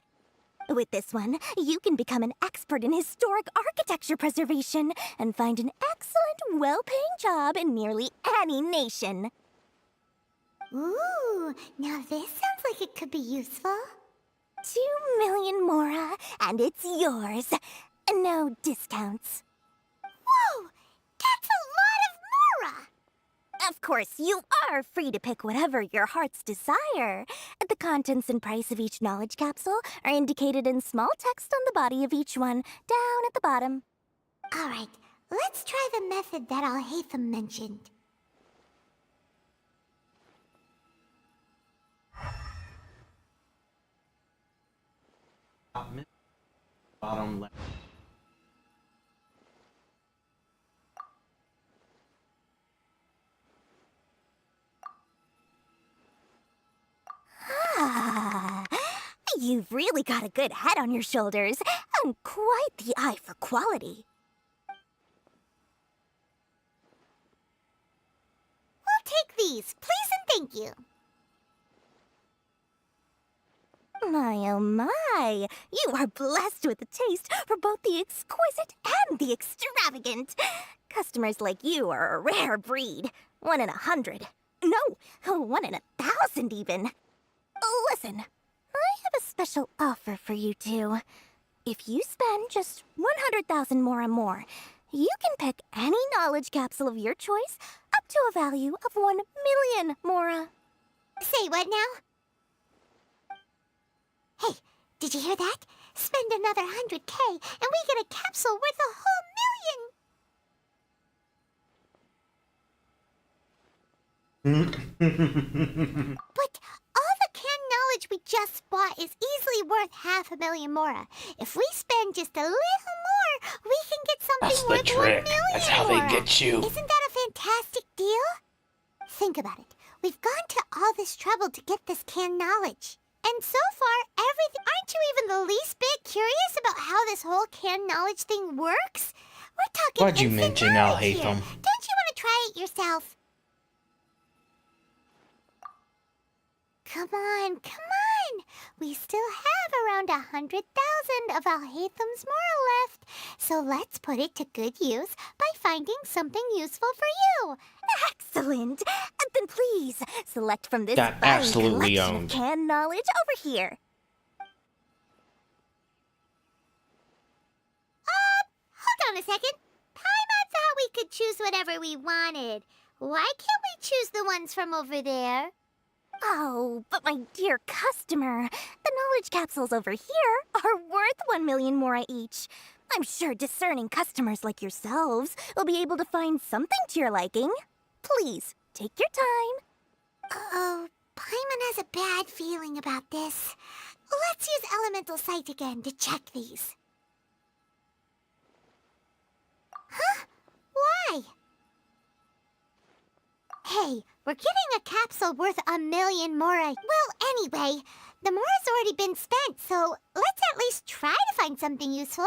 With this one, you can become an expert in historic architecture preservation and find an excellent, well-paying job in nearly any nation. Ooh, now this sounds like it could be useful. 2 million Mora, and it's yours. No discounts. Whoa! That's a lot of Mora! Of course, you are free to pick whatever your heart's desire. The contents and price of each knowledge capsule are indicated in small text on the body of each one, down at the bottom. Alright, let's try the method that Alhaitham mentioned. Bottom left. Ah, you've really got a good head on your shoulders, and quite the eye for quality. We'll take these, please and thank you. My oh my, you are blessed with a taste for both the exquisite and the extravagant. Customers like you are a rare breed. 1 in 100. No, 1 in 1,000 even. Listen, I have a special offer for you two. If you spend just 100,000 Mora more, you can pick any knowledge capsule of your choice up to a value of 1 million Mora. Say what now? Hey, did you hear that? Spend another 100K and we get a capsule worth a whole million! But all the canned knowledge we just bought is easily worth 500,000 Mora. If we spend just a little more, we can get something That's the worth trick. 1 million That's how they Mora. get you. Isn't that a fantastic deal? Think about it. We've gone to all this trouble to get this canned knowledge. And so far, everything... Aren't you even the least bit curious about how this whole canned knowledge thing works? We're talking Why'd you instant mention Al knowledge here. Hatham? Don't you want to try it yourself? Come on, come on! We still have around 100,000 of Al Hatham's Mora left, so let's put it to good use by finding something useful for you. Excellent! Then please, select from this Got fine absolutely collection owned. of canned knowledge over here. Hold on a second. Paimon thought we could choose whatever we wanted. Why can't we choose the ones from over there? Oh, but my dear customer, the knowledge capsules over here are worth 1 million Mora each. I'm sure discerning customers like yourselves will be able to find something to your liking. Please, take your time. Uh-oh, Paimon has a bad feeling about this. Let's use Elemental Sight again to check these. Huh? Why? Hey, we're getting a capsule worth 1 million Mora. Well, anyway, the Mora's already been spent, so let's at least try to find something useful.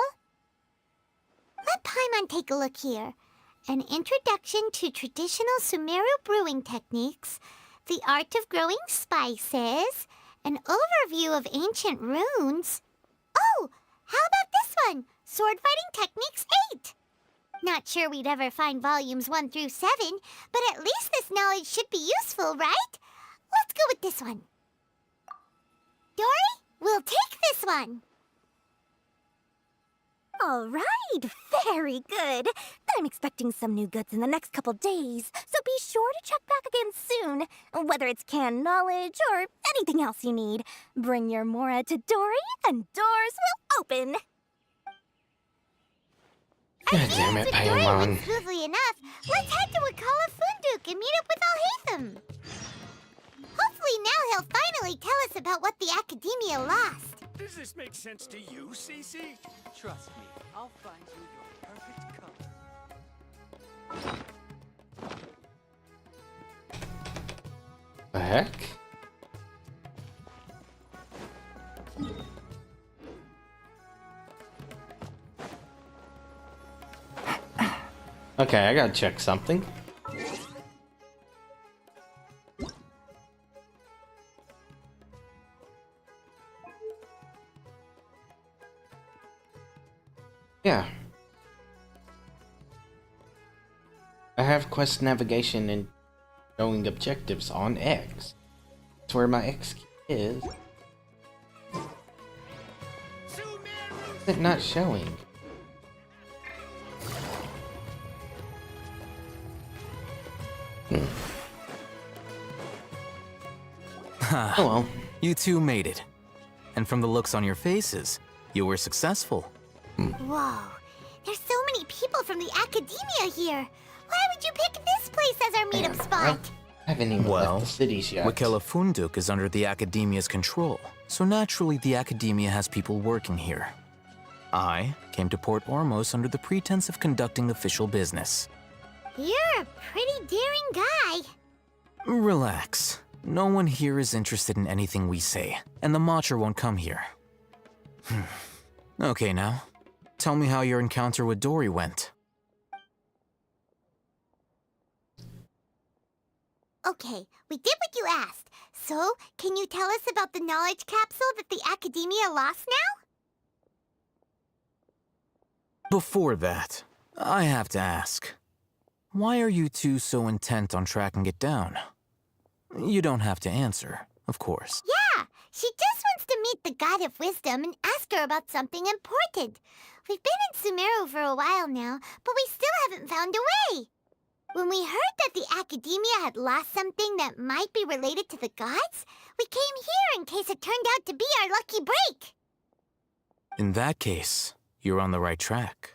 Let Paimon take a look here. An introduction to traditional Sumeru brewing techniques, the art of growing spices, an overview of ancient runes. Oh, how about this one? Sword Fighting Techniques 8. Not sure we'd ever find volumes 1 through 7, but at least this knowledge should be useful, right? Let's go with this one. Dory, we'll take this one. All right, very good. I'm expecting some new goods in the next couple days, so be sure to check back again soon. Whether it's canned knowledge or anything else you need, bring your Mora to Dory and doors will open. God damn it, Paimon. Smoothly enough, let's head to Wakala Funduk and meet up with Al Hatham. Hopefully now he'll finally tell us about what the Academia lost. Does this make sense to you, Cece? Trust me, I'll find you your perfect color. The heck? Okay, I gotta check something. Yeah. I have quest navigation and showing objectives on X. That's where my X key is. Is it not showing? Oh well. You two made it. And from the looks on your faces, you were successful. Whoa, there's so many people from the Academia here. Why would you pick this place as our meetup spot? I haven't even left the cities yet. Wakala Funduk is under the Academia's control, so naturally the Academia has people working here. I came to Port Ormos under the pretense of conducting official business. You're a pretty daring guy. Relax. No one here is interested in anything we say, and the Matcher won't come here. Okay now, tell me how your encounter with Dory went. Okay, we did what you asked. So, can you tell us about the knowledge capsule that the Academia lost now? Before that, I have to ask, why are you two so intent on tracking it down? You don't have to answer, of course. Yeah, She just wants to meet the God of Wisdom and ask her about something important. We've been in Sumeru for a while now, but we still haven't found a way. When we heard that the Academia had lost something that might be related to the gods, we came here in case it turned out to be our lucky break. In that case, you're on the right track.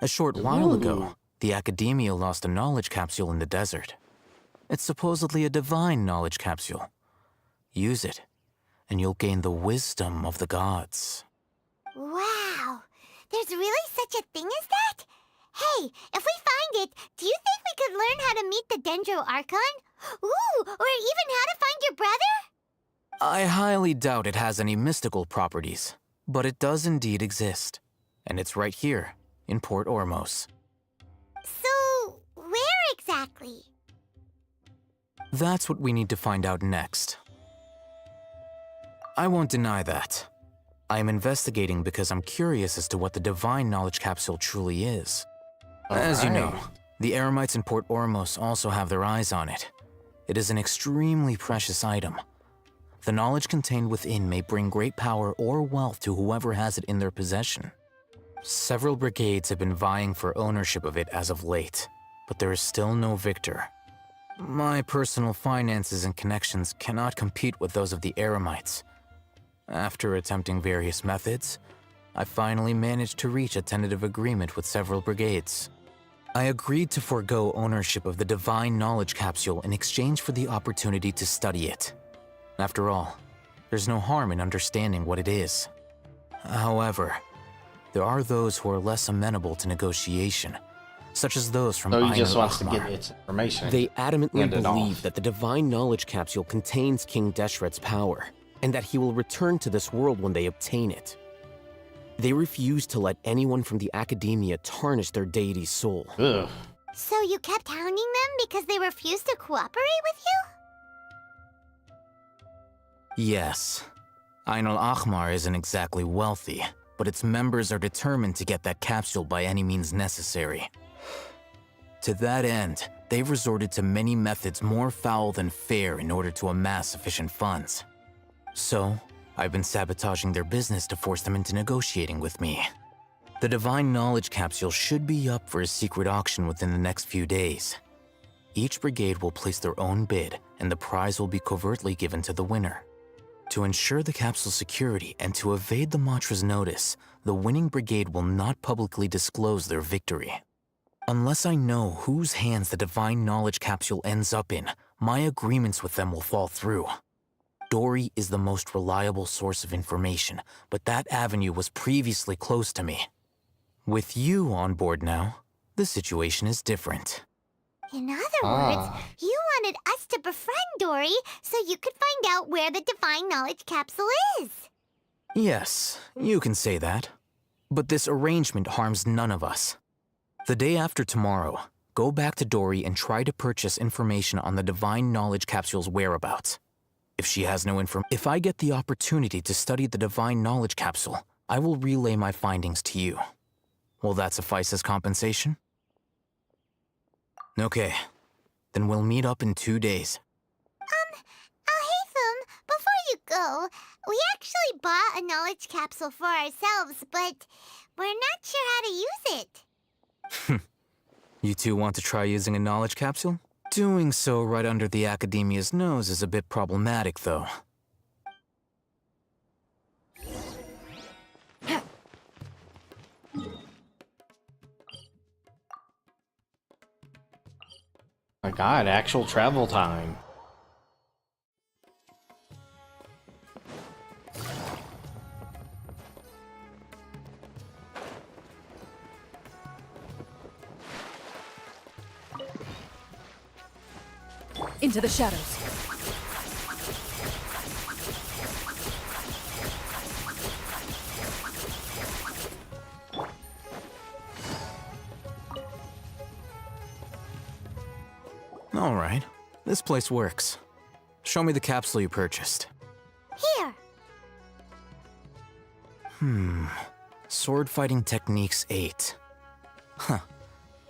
A short while ago, the Academia lost a knowledge capsule in the desert. It's supposedly a divine knowledge capsule. Use it, and you'll gain the wisdom of the gods. Wow! There's really such a thing as that? Hey, if we find it, do you think we could learn how to meet the Dendro Archon? Ooh, or even how to find your brother? I highly doubt it has any mystical properties, but it does indeed exist. And it's right here, in Port Ormos. So, where exactly? That's what we need to find out next. I won't deny that. I am investigating because I'm curious as to what the Divine Knowledge Capsule truly is. As you know, the Eremites in Port Ormos also have their eyes on it. It is an extremely precious item. The knowledge contained within may bring great power or wealth to whoever has it in their possession. Several brigades have been vying for ownership of it as of late, but there is still no victor. My personal finances and connections cannot compete with those of the Eremites. After attempting various methods, I finally managed to reach a tentative agreement with several brigades. I agreed to forego ownership of the Divine Knowledge Capsule in exchange for the opportunity to study it. After all, there's no harm in understanding what it is. However, there are those who are less amenable to negotiation, such as those from So he Ain just wants to al-Ahmar. get its information. They adamantly Hand it off. believe that the Divine Knowledge Capsule contains King Deshret's power, and that he will return to this world when they obtain it. They refuse to let anyone from the Academia tarnish their deity's soul. Ugh. So you kept hounding them because they refused to cooperate with you? Yes. Ain al-Ahmar isn't exactly wealthy, but its members are determined to get that capsule by any means necessary. To that end, they've resorted to many methods more foul than fair in order to amass sufficient funds. So, I've been sabotaging their business to force them into negotiating with me. The Divine Knowledge Capsule should be up for a secret auction within the next few days. Each brigade will place their own bid, and the prize will be covertly given to the winner. To ensure the capsule's security and to evade the Matra's notice, the winning brigade will not publicly disclose their victory. Unless I know whose hands the Divine Knowledge Capsule ends up in, my agreements with them will fall through. Dory is the most reliable source of information, but that avenue was previously closed to me. With you on board now, the situation is different. In other words, you wanted us to befriend Dory so you could find out where the Divine Knowledge Capsule is. Yes, you can say that. But this arrangement harms none of us. The day after tomorrow, go back to Dory and try to purchase information on the Divine Knowledge Capsule's whereabouts. If she has no if I get the opportunity to study the Divine Knowledge Capsule, I will relay my findings to you. Will that suffice as compensation? Okay, then we'll meet up in 2 days. Alhaitham, before you go, we actually bought a knowledge capsule for ourselves, but we're not sure how to use it. You two want to try using a knowledge capsule? Doing so right under the Academia's nose is a bit problematic, though. My god, actual travel time. Into the shadows. All right, this place works. Show me the capsule you purchased. Here. Sword Fighting Techniques 8. Huh.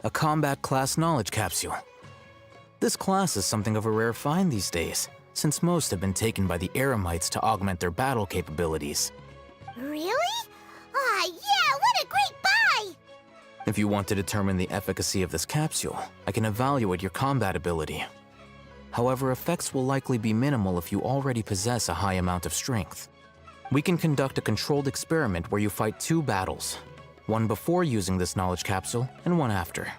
A combat class knowledge capsule. This class is something of a rare find these days, since most have been taken by the Eremites to augment their battle capabilities. Really? Aw, yeah, what a great buy! If you want to determine the efficacy of this capsule, I can evaluate your combat ability. However, effects will likely be minimal if you already possess a high amount of strength. We can conduct a controlled experiment where you fight 2 battles, one before using this knowledge capsule and one after.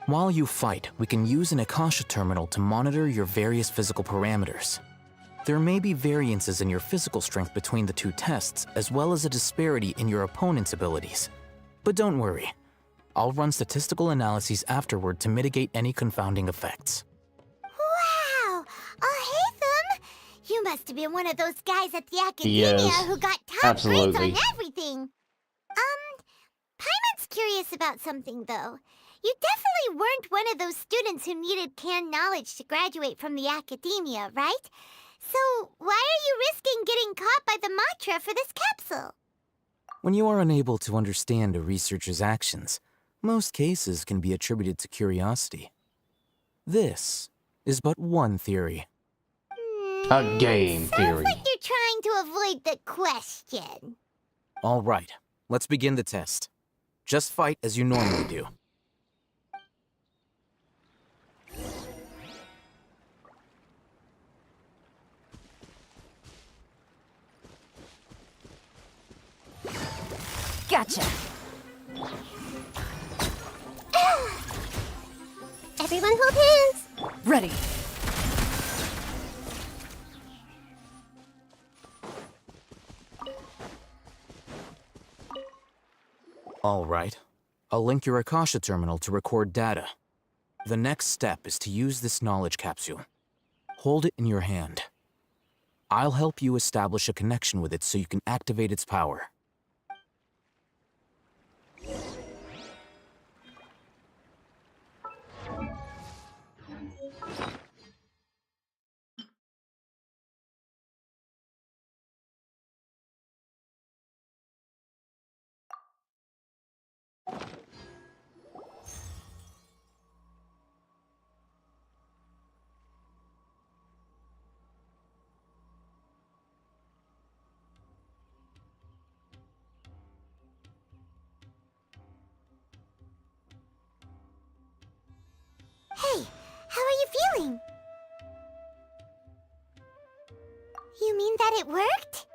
While you fight, we can use an Akasha terminal to monitor your various physical parameters. There may be variances in your physical strength between the 2 tests, as well as a disparity in your opponent's abilities. But don't worry, I'll run statistical analyses afterward to mitigate any confounding effects. Wow! Haytham! You must have been one of those guys at the He Academia is. who got top Absolutely. grades on everything. Paimon's curious about something, though. You definitely weren't one of those students who needed canned knowledge to graduate from the Academia, right? So why are you risking getting caught by the Matra for this capsule? When you are unable to understand a researcher's actions, most cases can be attributed to curiosity. This is but one theory. A game Sounds theory. like you're trying to avoid the question. All right, let's begin the test. Just fight as you normally do. Gotcha. Everyone hold hands. Ready. All right. I'll link your Akasha terminal to record data. The next step is to use this knowledge capsule. Hold it in your hand. I'll help you establish a connection with it so you can activate its power. Hey, how are you feeling? You mean that it worked?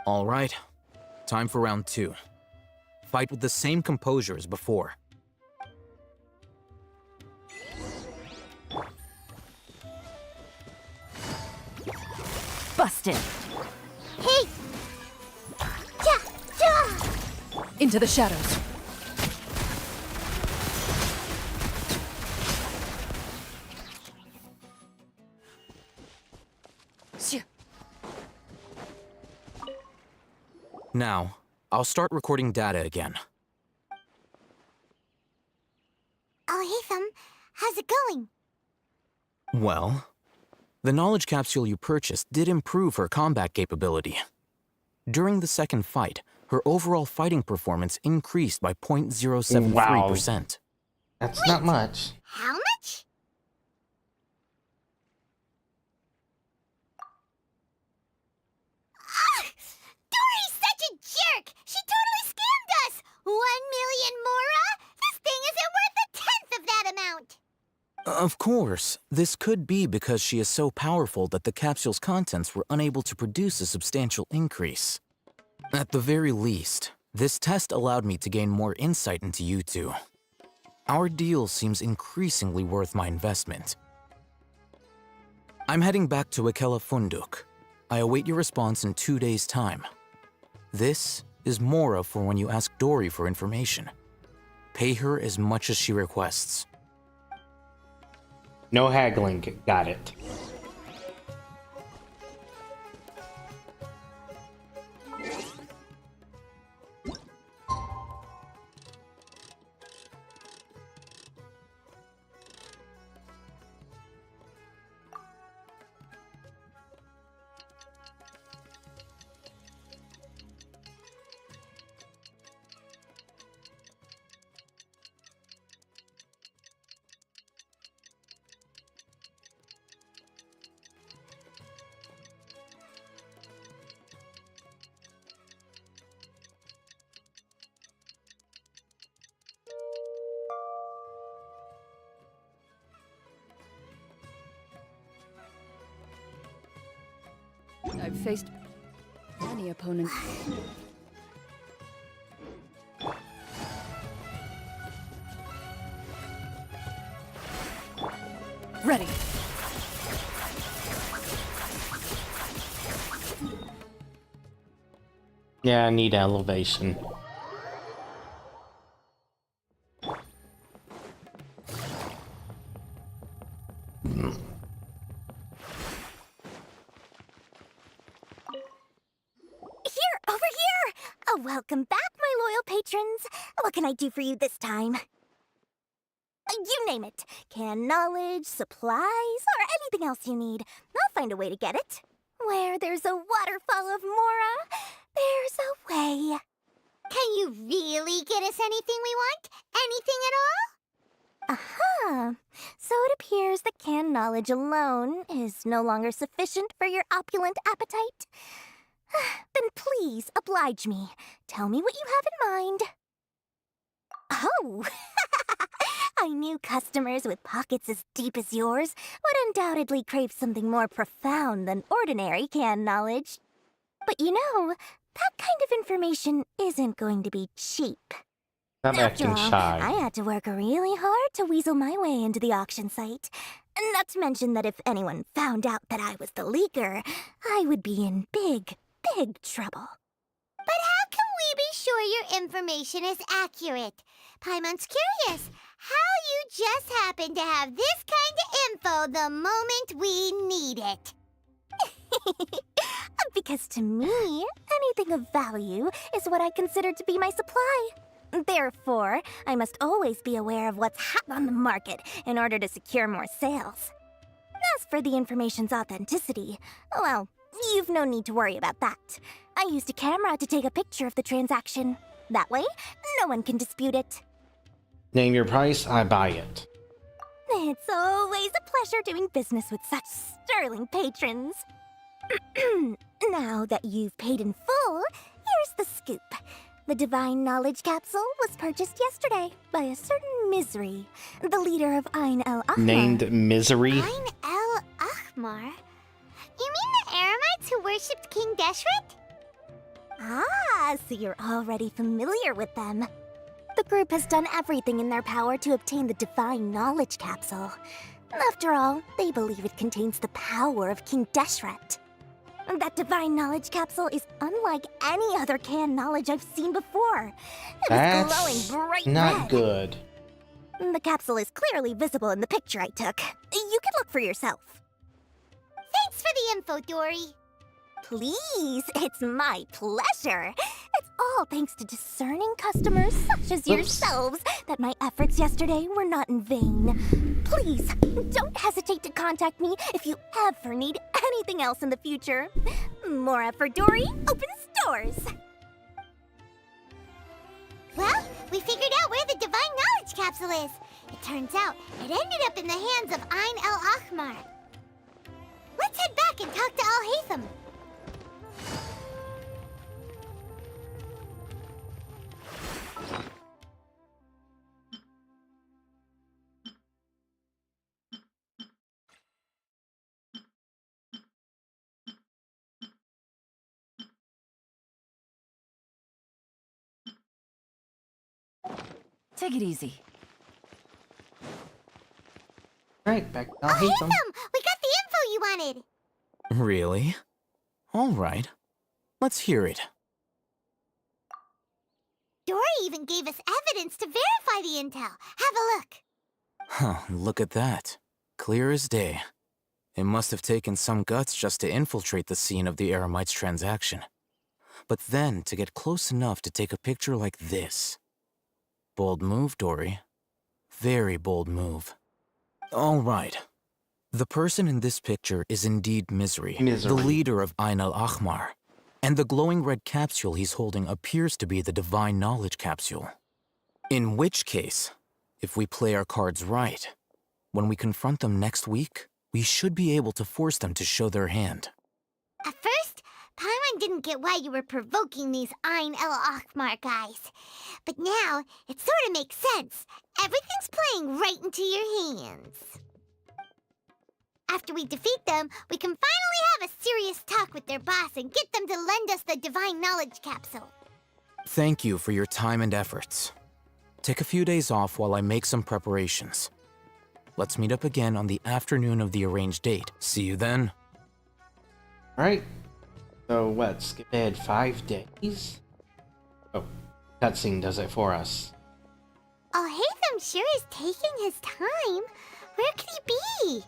All right. Time for round 2. Fight with the same composure as before. Busted. Hey! Ja! Ja! Into the shadows. Now, I'll start recording data again. Haytham, how's it going? Well, the knowledge capsule you purchased did improve her combat capability. During the second fight, her overall fighting performance increased by 0.073%. That's not much. How much? Dory's such a jerk! She totally scammed us! 1 million mora? This thing isn't worth a tenth of that amount! Of course, this could be because she is so powerful that the capsule's contents were unable to produce a substantial increase. At the very least, this test allowed me to gain more insight into you two. Our deal seems increasingly worth my investment. I'm heading back to Akela Funduk. I await your response in 2 days' time. This is Mora for when you ask Dory for information. Pay her as much as she requests. No haggling. Got it. faced many opponents. Ready. Yeah, I need elevation. Over here! Oh, welcome back, my loyal patrons. What can I do for you this time? You name it. Can knowledge, supplies, or anything else you need. I'll find a way to get it. Where there's a waterfall of Mora, there's a way. Can you really get us anything we want? Anything at all? Aha! So it appears that canned knowledge alone is no longer sufficient for your opulent appetite. Then please oblige me. Tell me what you have in mind. Oh! I knew customers with pockets as deep as yours would undoubtedly crave something more profound than ordinary canned knowledge. But you know, that kind of information isn't going to be cheap. I'm After acting all, shy. I had to work really hard to weasel my way into the auction site. Not to mention that if anyone found out that I was the leaker, I would be in big trouble. But how can we be sure your information is accurate? Paimon's curious how you just happen to have this kind of info the moment we need it. Because to me, anything of value is what I consider to be my supply. Therefore, I must always be aware of what's hot on the market in order to secure more sales. As for the information's authenticity, well, you've no need to worry about that. I used a camera to take a picture of the transaction. That way, no one can dispute it. Name your price, I buy it. It's always a pleasure doing business with such sterling patrons. Now that you've paid in full, here's the scoop. The Divine Knowledge Capsule was purchased yesterday by a certain Misery, the leader of Ain El Ahmar. Named Misery? Ain El Ahmar? You mean the Eremites who worshipped King Deshret? Ah, so you're already familiar with them. The group has done everything in their power to obtain the Divine Knowledge Capsule. After all, they believe it contains the power of King Deshret. That Divine Knowledge Capsule is unlike any other canned knowledge I've seen before. It was glowing bright not red. good. The capsule is clearly visible in the picture I took. You can look for yourself. Thanks for the info, Dory. Please, it's my pleasure. It's all thanks to discerning customers such as yourselves that my efforts yesterday were not in vain. Please, don't hesitate to contact me if you ever need anything else in the future. Mora for Dory opens doors. Well, we figured out where the Divine Knowledge Capsule is. It turns out it ended up in the hands of Ain El Ahmar. Let's head back and talk to Al Haytham. Take it easy. Right, back to Al Al Haytham. Haytham, we got the info you wanted. Really? All right. Let's hear it. Dory even gave us evidence to verify the intel. Have a look. Huh, look at that. Clear as day. It must have taken some guts just to infiltrate the scene of the Eremites transaction. But then to get close enough to take a picture like this. Bold move, Dory. Very bold move. All right. The person in this picture is indeed Misery, the leader of Ain El Ahmar. And the glowing red capsule he's holding appears to be the Divine Knowledge Capsule. In which case, if we play our cards right, when we confront them next week, we should be able to force them to show their hand. At first, Paimon didn't get why you were provoking these Ain El Ahmar guys. But now, it sort of makes sense. Everything's playing right into your hands. After we defeat them, we can finally have a serious talk with their boss and get them to lend us the Divine Knowledge Capsule. Thank you for your time and efforts. Take a few days off while I make some preparations. Let's meet up again on the afternoon of the arranged date. See you then. Alright. So what? Skip ahead 5 days? Oh, cutscene does it for us. Alhaitham sure is taking his time. Where could he be?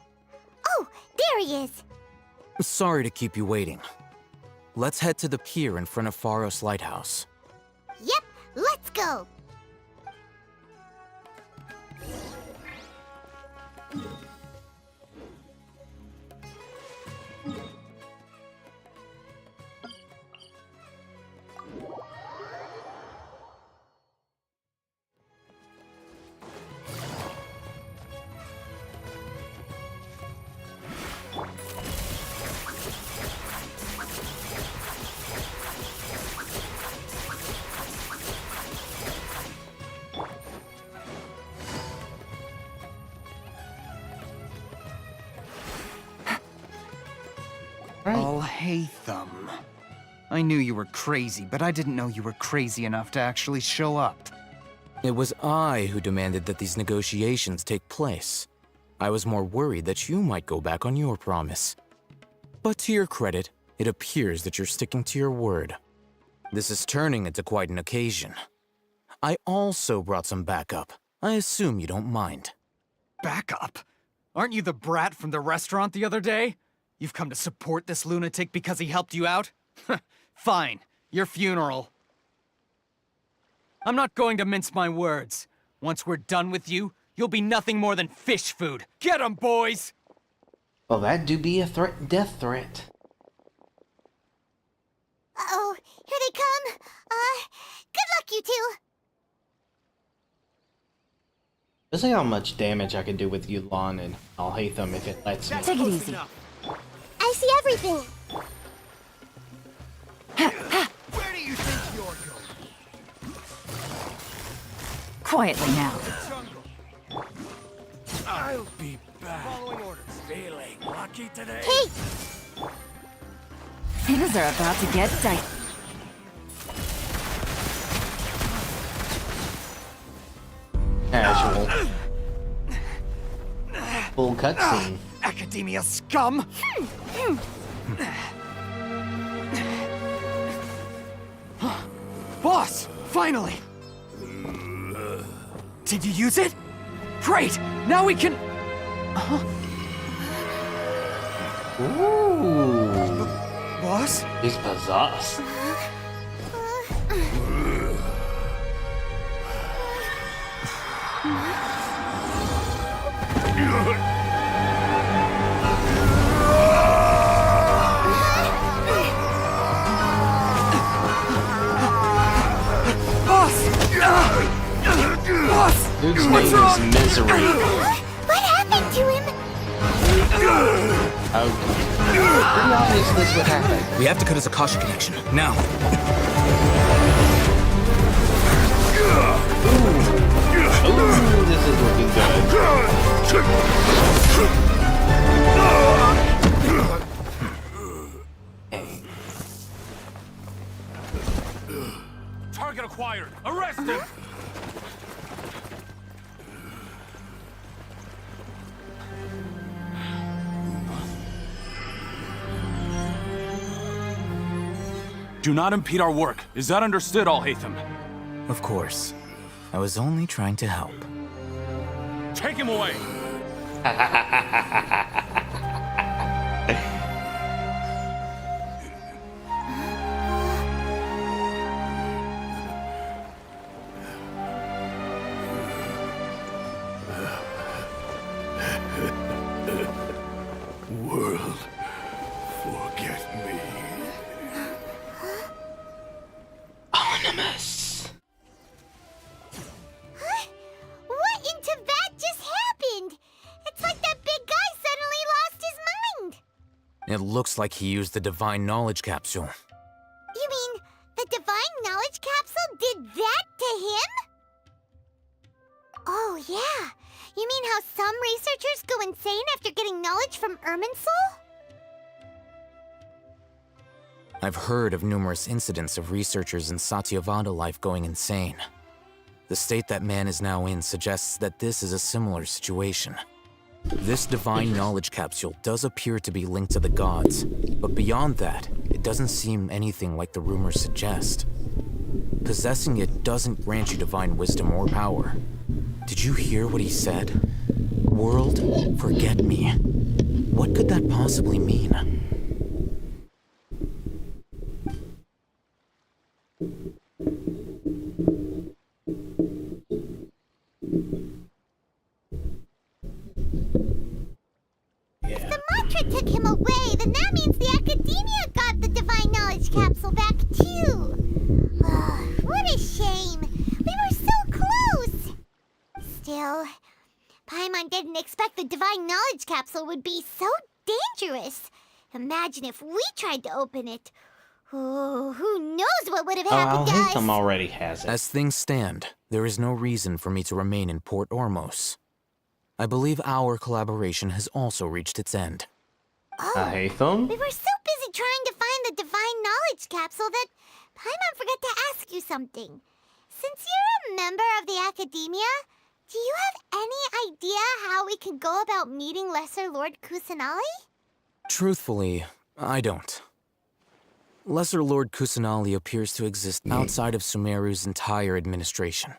Oh, there he is. Sorry to keep you waiting. Let's head to the pier in front of Pharos Lighthouse. Yep, let's go. Alhaitham. I knew you were crazy, but I didn't know you were crazy enough to actually show up. It was I who demanded that these negotiations take place. I was more worried that you might go back on your promise. But to your credit, it appears that you're sticking to your word. This is turning into quite an occasion. I also brought some backup. I assume you don't mind. Backup? Aren't you the brat from the restaurant the other day? You've come to support this lunatic because he helped you out? Fine, your funeral. I'm not going to mince my words. Once we're done with you, you'll be nothing more than fish food. Get 'em, boys! Well, that do be a death threat. Uh-oh, here they come. Good luck, you two. Let's see how much damage I can do with Yu'lon and Alhaitham if it lets me. Take it easy. I see everything. Where do you think you're going? Quietly now. I'll be back. Following orders. Feeling lucky today? Hey! Things are about to get dicey. Casual. Full cutscene. Academia scum! Boss! Finally! Did you use it? Great! Now we can... Ooh. Boss? He's possessed. Dude's name is Misery. What happened to him? Pretty obvious this would happen. We have to cut his Akasha connection. Now. Ooh, this is looking good. Target acquired. Arrest him. Do not impede our work. Is that understood, Alhaitham? Of course. I was only trying to help. Take him away. World, forget me. Anonymous. Huh? What in Teyvat just happened? It's like that big guy suddenly lost his mind. It looks like he used the Divine Knowledge Capsule. You mean the Divine Knowledge Capsule did that to him? Oh, yeah. You mean how some researchers go insane after getting knowledge from Irminsul? I've heard of numerous incidents of researchers in Satyavada life going insane. The state that man is now in suggests that this is a similar situation. This divine knowledge capsule does appear to be linked to the gods, but beyond that, it doesn't seem anything like the rumors suggest. Possessing it doesn't grant you divine wisdom or power. Did you hear what he said? World, forget me. What could that possibly mean? If the mantra took him away, then that means the Academia got the divine knowledge capsule back too. What a shame. We were so close. Still, Paimon didn't expect the divine knowledge capsule would be so dangerous. Imagine if we tried to open it. Oh, who knows what would have happened to us? Alhaitham already has it. As things stand, there is no reason for me to remain in Port Ormos. I believe our collaboration has also reached its end. Alhaitham? We were so busy trying to find the divine knowledge capsule that Paimon forgot to ask you something. Since you're a member of the Academia, do you have any idea how we can go about meeting Lesser Lord Kusanali? Truthfully, I don't. Lesser Lord Kusanali appears to exist outside of Sumeru's entire administration.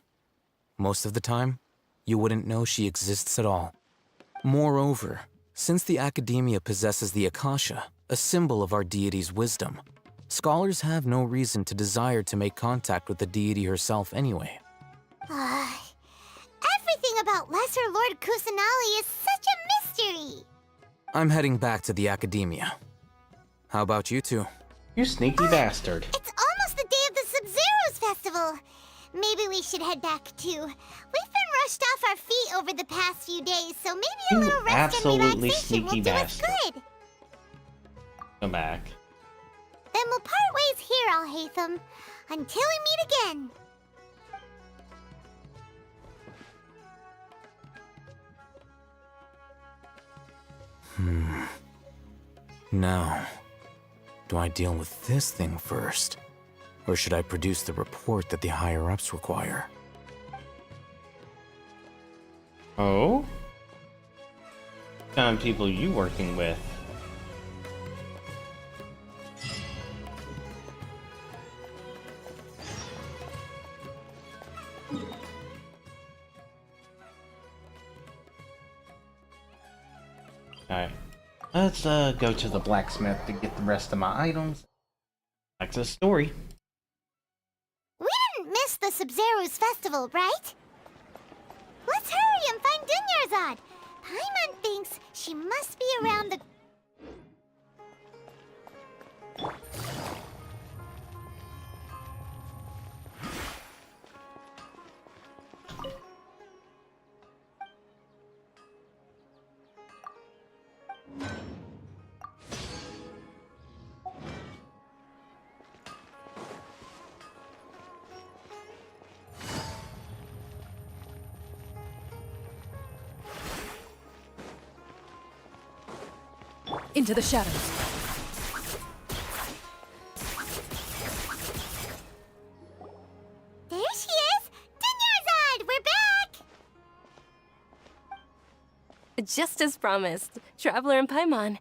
Most of the time, you wouldn't know she exists at all. Moreover, since the Academia possesses the Akasha, a symbol of our deity's wisdom, scholars have no reason to desire to make contact with the deity herself anyway. Everything about Lesser Lord Kusanali is such a mystery! I'm heading back to the Academia. How about you two? You sneaky bastard. It's almost the day of the Sub-Zero's festival. Maybe we should head back too. We've been rushed off our feet over the past few days, so maybe a little rest and Absolutely relaxation will sneaky do us bastard. good. Come back. Then we'll part ways here, Alhaitham, until we meet again. Now, do I deal with this thing first? Or should I produce the report that the higher-ups require? Oh? What kind of people you working with? Alright. Let's go to the blacksmith to get the rest of my items. Back to the story. We didn't miss the Sub-Zero's festival, right? Let's hurry and find Dunyarzad. Paimon thinks she must be around the... Into the shadows. There she is! Dunyarzad, we're back! Just as promised, Traveler and Paimon.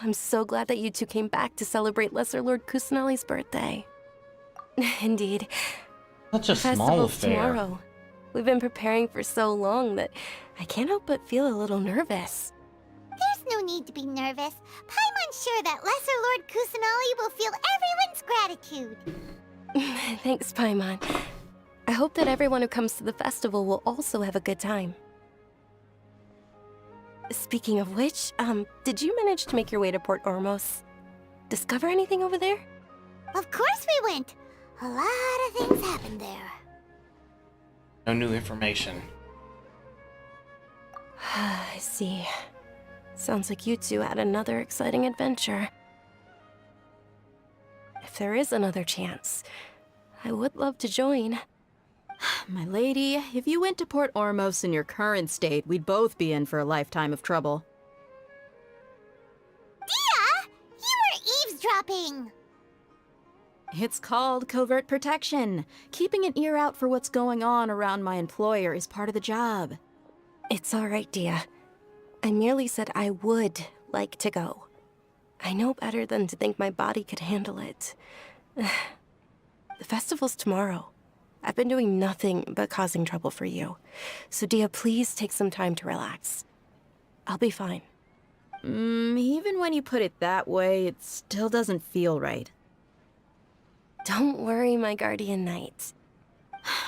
I'm so glad that you two came back to celebrate Lesser Lord Kusanali's birthday. Indeed. Such a small Festival's affair. tomorrow. We've been preparing for so long that I can't help but feel a little nervous. There's no need to be nervous. Paimon's sure that Lesser Lord Kusanali will feel everyone's gratitude. Thanks, Paimon. I hope that everyone who comes to the festival will also have a good time. Speaking of which, did you manage to make your way to Port Ormos? Discover anything over there? Of course we went. A lot of things happened there. No new information. I see. Sounds like you two had another exciting adventure. If there is another chance, I would love to join. My lady, if you went to Port Ormos in your current state, we'd both be in for a lifetime of trouble. Dia! You were eavesdropping! It's called covert protection. Keeping an ear out for what's going on around my employer is part of the job. It's all right, Dia. I merely said I would like to go. I know better than to think my body could handle it. The festival's tomorrow. I've been doing nothing but causing trouble for you. So, Dia, please take some time to relax. I'll be fine. Even when you put it that way, it still doesn't feel right. Don't worry, my guardian knight.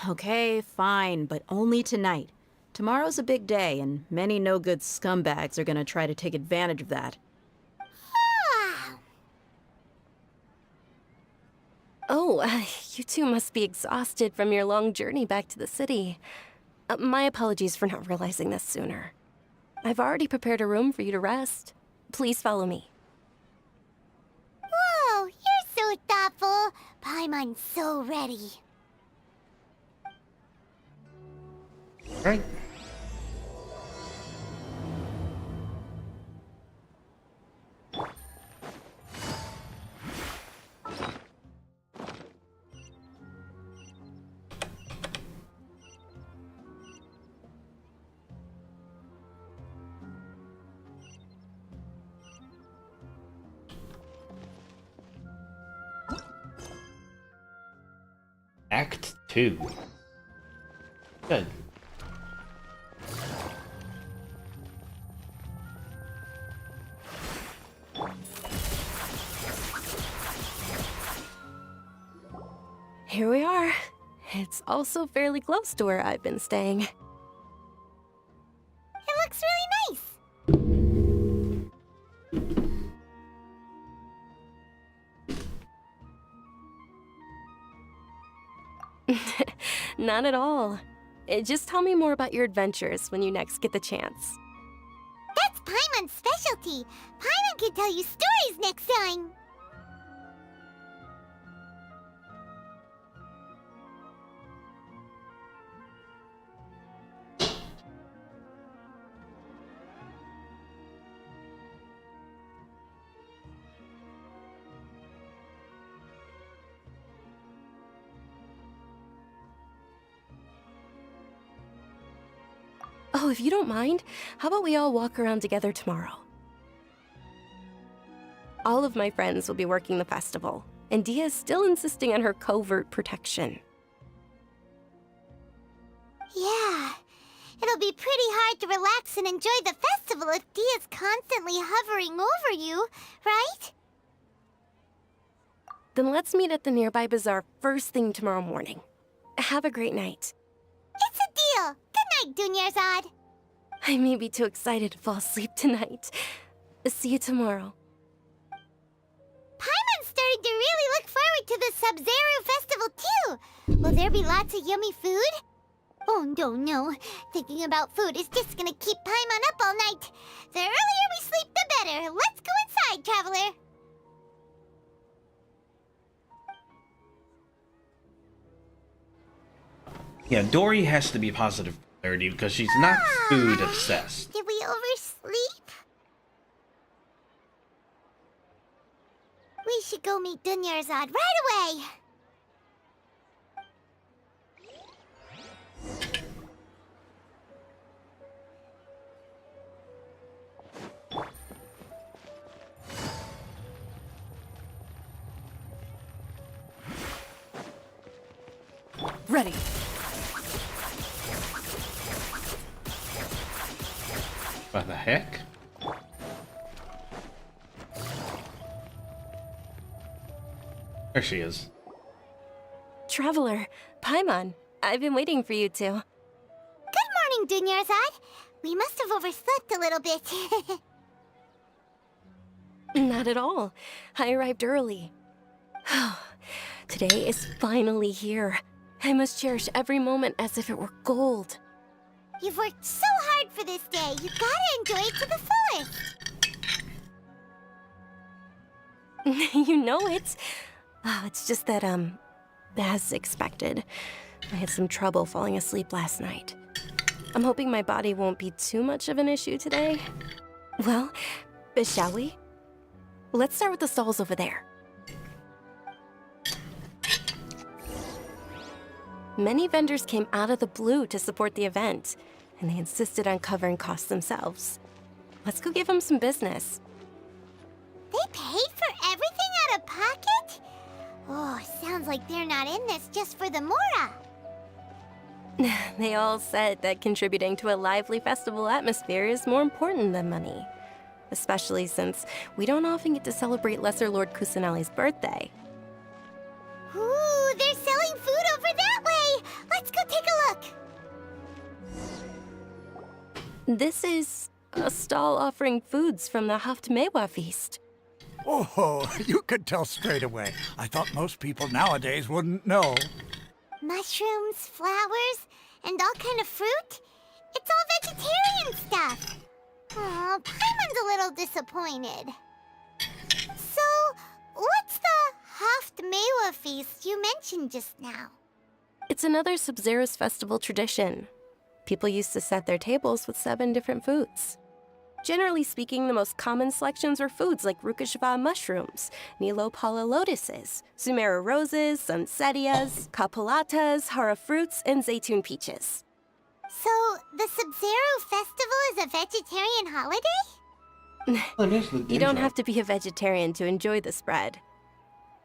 Okay, fine, but only tonight. Tomorrow's a big day, and many no-good scumbags are gonna try to take advantage of that. Oh, you two must be exhausted from your long journey back to the city. My apologies for not realizing this sooner. I've already prepared a room for you to rest. Please follow me. Whoa, you're so thoughtful. Paimon's so ready. Right. Act 2. Good. Here we are. It's also fairly close to where I've been staying. It looks really nice. Not at all. Just tell me more about your adventures when you next get the chance. That's Paimon's specialty. Paimon can tell you stories next time. Oh, if you don't mind, how about we all walk around together tomorrow? All of my friends will be working the festival, and Dia is still insisting on her covert protection. Yeah, it'll be pretty hard to relax and enjoy the festival if Dia's constantly hovering over you, right? Then let's meet at the nearby bazaar first thing tomorrow morning. Have a great night. It's a deal. Good night, Dunyarzad. I may be too excited to fall asleep tonight. See you tomorrow. Paimon's starting to really look forward to the Sub-Zero festival too. Will there be lots of yummy food? Oh, no. Thinking about food is just gonna keep Paimon up all night. The earlier we sleep, the better. Let's go inside, Traveler. Yeah, Dory has to be positive polarity because she's not food obsessed. Did we oversleep? We should go meet Dunyarzad right away. Ready. What the heck? There she is. Traveler, Paimon, I've been waiting for you two. Good morning, Dunyarzad. We must have overslept a little bit. Not at all. I arrived early. Today is finally here. I must cherish every moment as if it were gold. You've worked so hard for this day. You gotta enjoy it to the fullest. You know it. Oh, it's just that, as expected, I had some trouble falling asleep last night. I'm hoping my body won't be too much of an issue today. Well, shall we? Let's start with the stalls over there. Many vendors came out of the blue to support the event, and they insisted on covering costs themselves. Let's go give them some business. They paid for everything out of pocket? Oh, sounds like they're not in this just for the Mora. They all said that contributing to a lively festival atmosphere is more important than money. Especially since we don't often get to celebrate Lesser Lord Kusanali's birthday. Ooh, they're selling food over that way! Let's go take a look! This is a stall offering foods from the Haftmewa feast. Oh, you could tell straight away. I thought most people nowadays wouldn't know. Mushrooms, flowers, and all kind of fruit? It's all vegetarian stuff. Oh, Paimon's a little disappointed. So, what's the Haftmewa feast you mentioned just now? It's another Sub-Zero's festival tradition. People used to set their tables with 7 different foods. Generally speaking, the most common selections were foods like Rukashva mushrooms, Nilopala lotuses, Sumera roses, Sunsetias, Kapalatas, Hara fruits, and Zaytun peaches. So, the Sub-Zero festival is a vegetarian holiday? You don't have to be a vegetarian to enjoy the spread.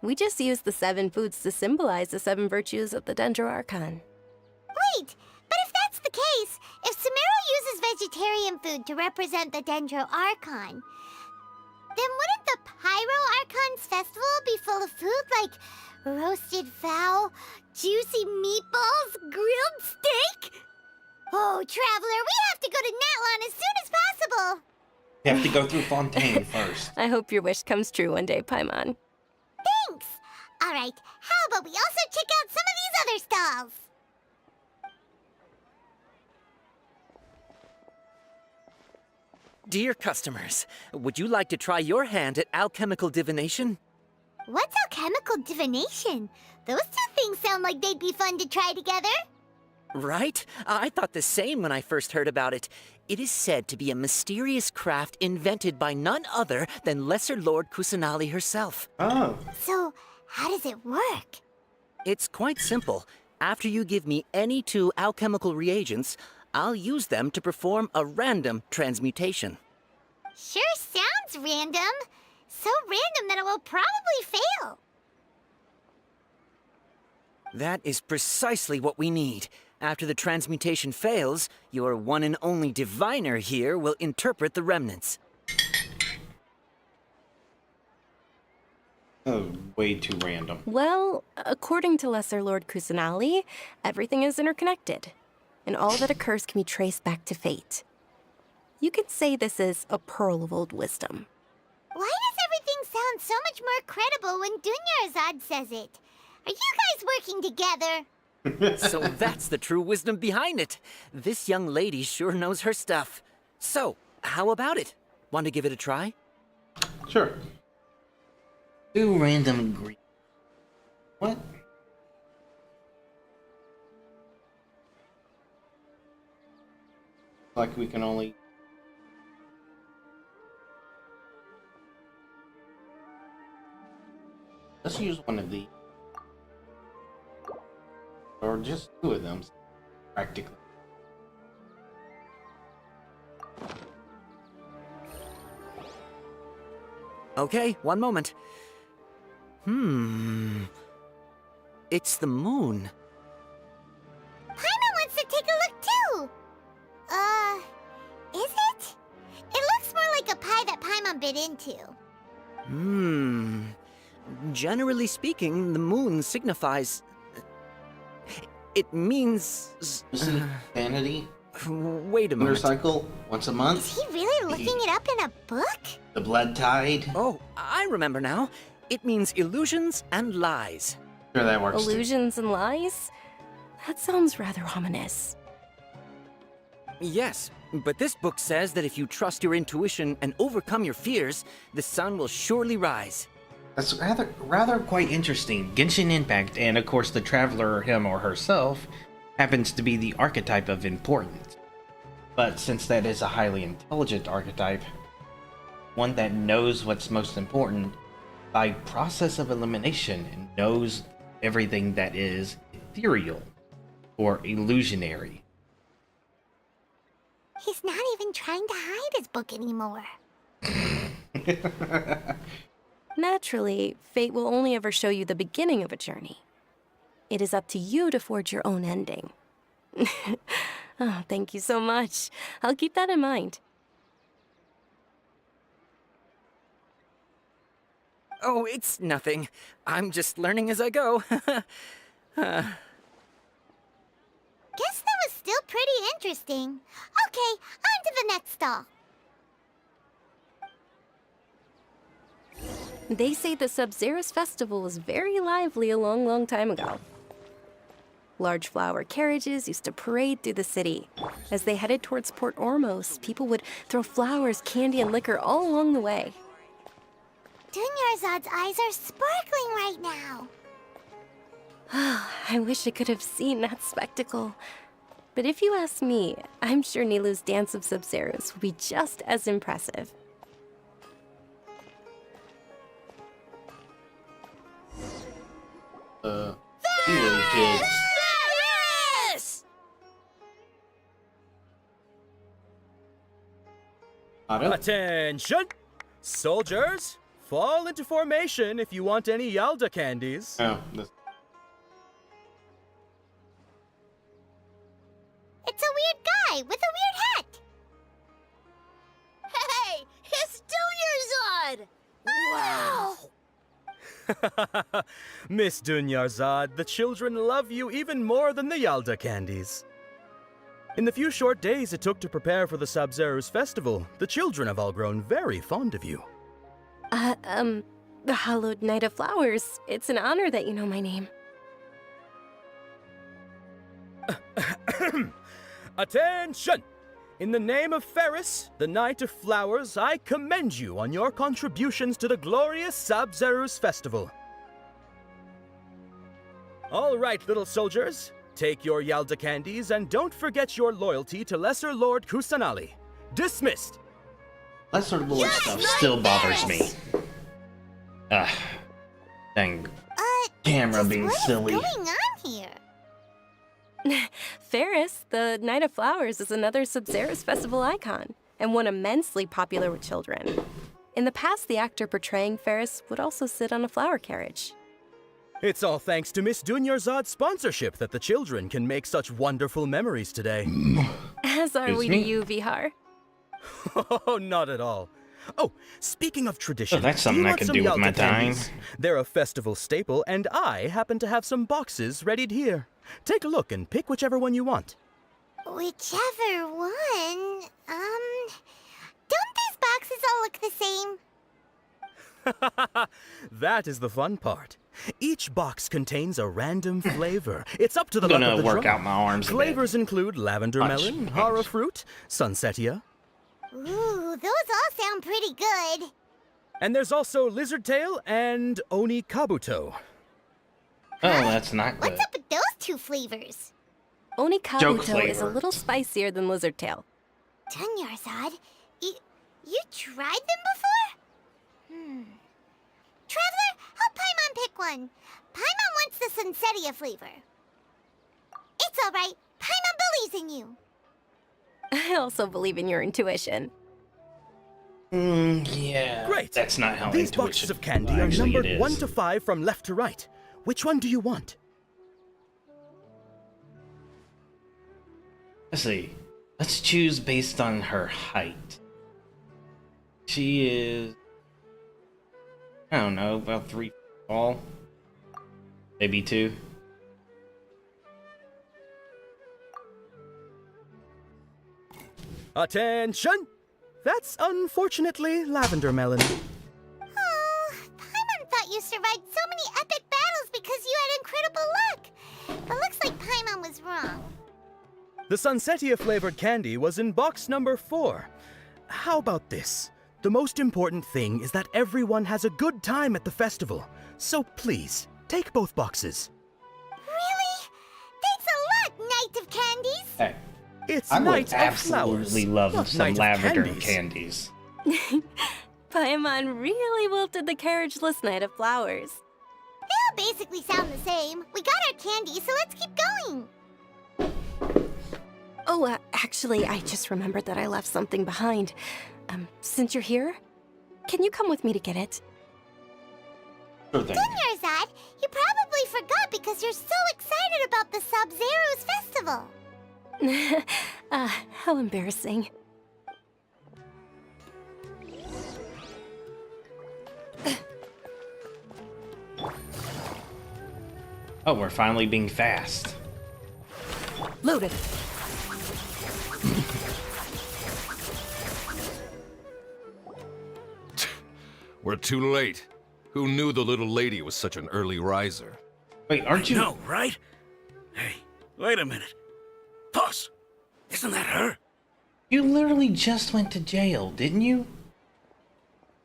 We just use the 7 foods to symbolize the 7 virtues of the Dendro Archon. Wait, but if that's the case, if Sumero uses vegetarian food to represent the Dendro Archon, then wouldn't the Pyro Archon's festival be full of food like roasted fowl, juicy meatballs, grilled steak? Oh, Traveler, we have to go to Natlan as soon as possible! You have to go through Fontaine first. I hope your wish comes true one day, Paimon. Thanks! Alright, how about we also check out some of these other stalls? Dear customers, would you like to try your hand at alchemical divination? What's alchemical divination? Those two things sound like they'd be fun to try together. Right? I thought the same when I first heard about it. It is said to be a mysterious craft invented by none other than Lesser Lord Kusanali herself. Oh. So, how does it work? It's quite simple. After you give me any 2 alchemical reagents, I'll use them to perform a random transmutation. Sure sounds random. So random that it will probably fail. That is precisely what we need. After the transmutation fails, your one and only diviner here will interpret the remnants. Oh, way too random. Well, according to Lesser Lord Kusanali, everything is interconnected, and all that occurs can be traced back to fate. You could say this is a pearl of old wisdom. Why does everything sound so much more credible when Dunyarzad says it? Are you guys working together? So that's the true wisdom behind it. This young lady sure knows her stuff. So, how about it? Want to give it a try? Sure. Do random ingredients. What? Like we can only... Let's use one of these. Or just 2 of them, practically. Okay, one moment. It's the moon. Paimon wants to take a look too! Is it? It looks more like a pie that Paimon bit into. Generally speaking, the moon signifies... It means... Vanity? Wait a moment. Motorcycle? Once a month? Is he really looking it up in a book? The blood tide? Oh, I remember now. It means illusions and lies. Sure, that works. Illusions and lies? That sounds rather ominous. Yes, but this book says that if you trust your intuition and overcome your fears, the sun will surely rise. That's rather quite interesting. Genshin Impact, and of course the Traveler, him or herself, happens to be the archetype of importance. But since that is a highly intelligent archetype, one that knows what's most important, by process of elimination, and knows everything that is ethereal or illusionary. He's not even trying to hide his book anymore. Naturally, fate will only ever show you the beginning of a journey. It is up to you to forge your own ending. Oh, thank you so much. I'll keep that in mind. Oh, it's nothing. I'm just learning as I go. Guess that was still pretty interesting. Okay, on to the next stall. They say the Sabzeruz festival was very lively a long, long time ago. Large flower carriages used to parade through the city. As they headed towards Port Ormos, people would throw flowers, candy, and liquor all along the way. Dunyarzad's eyes are sparkling right now. I wish I could have seen that spectacle. But if you ask me, I'm sure Nilou's Dance of Sabzeruz will be just as impressive. Really kids. Yes! Attention! Soldiers, fall into formation if you want any Yalda candies. Oh, It's a weird guy with a weird hat. Hey, it's Dunyarzad! Wow! Miss Dunyarzad, the children love you even more than the Yalda candies. In the few short days it took to prepare for the Sabzeruz festival, the children have all grown very fond of you. The Hallowed Knight of Flowers. It's an honor that you know my name. Attention! In the name of Ferris, the Knight of Flowers, I commend you on your contributions to the glorious Sabzeruz festival. All right, little soldiers, take your Yalda candies and don't forget your loyalty to Lesser Lord Kusanali. Dismissed! Lesser Lord stuff still bothers me. Dang. Camera being silly. What's going on here? Ferris, the Knight of Flowers, is another Sabzeruz festival icon, and one immensely popular with children. In the past, the actor portraying Ferris would also sit on a flower carriage. It's all thanks to Miss Dunyarzad's sponsorship that the children can make such wonderful memories today. As are we to you, Vihar. Oh, not at all. Oh, speaking of tradition, that's something I could do with my time. They're a festival staple, and I happen to have some boxes readied here. Take a look and pick whichever one you want. Whichever one? Don't these boxes all look the same? That is the fun part. Each box contains a random flavor. It's up to the luck Gonna of the work draw. out my arms a bit. Flavors include lavender Punch, melon, punch. hara fruit, sunsetia, Ooh, those all sound pretty good. and there's also lizard tail and oni kabuto. Oh, that's not good. What's up with those two flavors? Oni Joke Kabuto is a flavor. little spicier than Lizard Tail. Dunyarzad, you tried them before? Traveler, help Paimon pick one. Paimon wants the Sunsetia flavor. It's all right. Paimon believes in you. I also believe in your intuition. Yeah. Great. That's not how These intuition boxes of candy are actually numbered it is. 1 to 5 from left to right. Which one do you want? Let's see. Let's choose based on her height. She is, I don't know, about 3 feet tall. Maybe 2. Attention! That's unfortunately lavender melon. Oh, Paimon thought you survived so many epic battles because you had incredible luck. But looks like Paimon was wrong. The Sunsetia flavored candy was in box number 4. How about this? The most important thing is that everyone has a good time at the festival. So please, take both boxes. Really? Thanks a lot, Knight of Candies! Hey, It's I would Night of Flowers. absolutely love not some Night of lavender Candies. candies. Paimon really wilted the carriageless Night of Flowers. They all basically sound the same. We got our candy, so let's keep going. Oh, actually, I just remembered that I left something behind. Since you're here, can you come with me to get it? Sure thing. Dunyarzad, you probably forgot because you're so excited about the Sub-Zero's festival. How embarrassing. Oh, we're finally being fast. Loaded. We're too late. Who knew the little lady was such an early riser? Wait, aren't you? No, right? Hey, wait a minute. Pause. Isn't that her? You literally just went to jail, didn't you?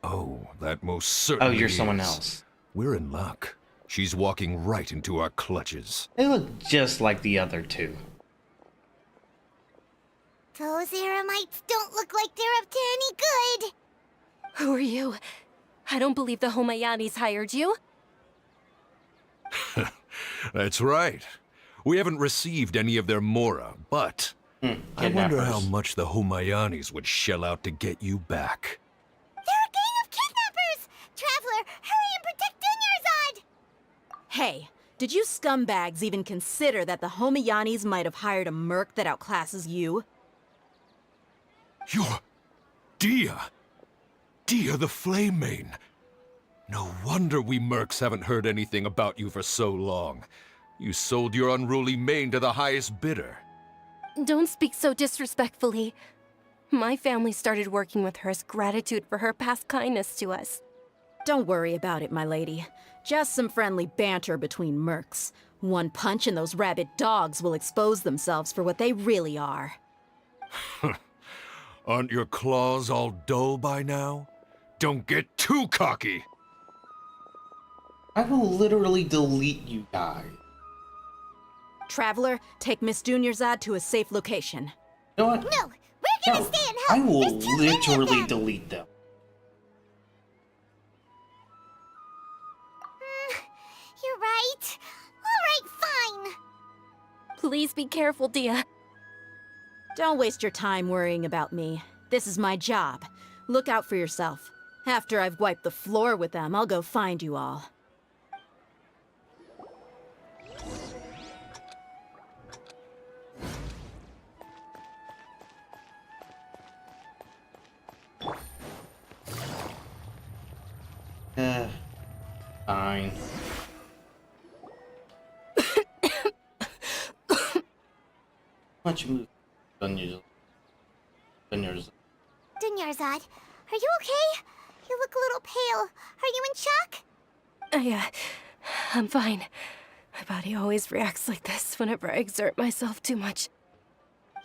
Oh, that most certainly Oh, you're someone is. else. We're in luck. She's walking right into our clutches. They look just like the other two. Those Eremites don't look like they're up to any good. Who are you? I don't believe the Homayanis hired you. That's right. We haven't received any of their mora, but I wonder how much the Humayanis would shell out to get you back. They're a gang of kidnappers! Traveler, hurry and protect Dunyarzad! Hey, did you scumbags even consider that the Homayanis might have hired a merc that outclasses you? You're... Dia! Dia the Flame Mane! No wonder we mercs haven't heard anything about you for so long. You sold your unruly mane to the highest bidder. Don't speak so disrespectfully. My family started working with her as gratitude for her past kindness to us. Don't worry about it, my lady. Just some friendly banter between mercs. One punch and those rabid dogs will expose themselves for what they really are. Aren't your claws all dull by now? Don't get too cocky! I will literally delete you guys. Traveler, take Miss Dunyarzad to a safe location. You know what? No, we're gonna stay and help. I will There's too many of literally them. delete them. You're right. All right, fine. Please be careful, Dia. Don't waste your time worrying about me. This is my job. Look out for yourself. After I've wiped the floor with them, I'll go find you all. Fine. Why don't you move? Dunyarzad. Dunyarzad, are you okay? You look a little pale. Are you in shock? I'm fine. My body always reacts like this whenever I exert myself too much.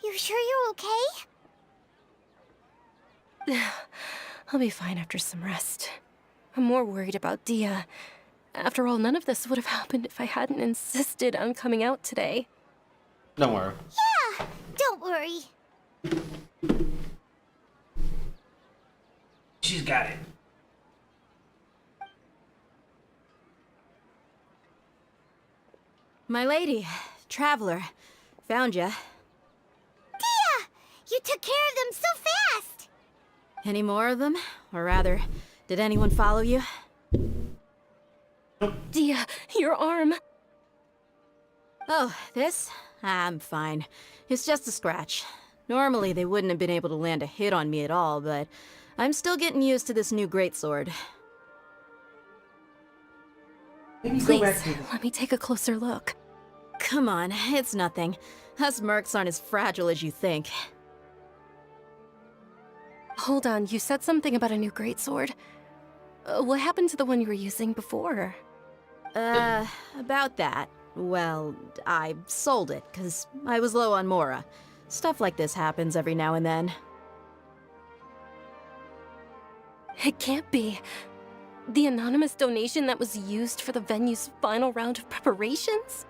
You sure you're okay? I'll be fine after some rest. I'm more worried about Dia. After all, none of this would have happened if I hadn't insisted on coming out today. Don't worry. Yeah, don't worry. She's got it. My lady, Traveler, found ya. Dia! You took care of them so fast! Any more of them? Or rather, did anyone follow you? Dia, your arm. Oh, this? I'm fine. It's just a scratch. Normally, they wouldn't have been able to land a hit on me at all, but I'm still getting used to this new greatsword. Please, let me take a closer look. Come on, it's nothing. Us mercs aren't as fragile as you think. Hold on, you said something about a new greatsword. What happened to the one you were using before? About that. Well, I sold it, 'cause I was low on Mora. Stuff like this happens every now and then. It can't be. The anonymous donation that was used for the venue's final round of preparations?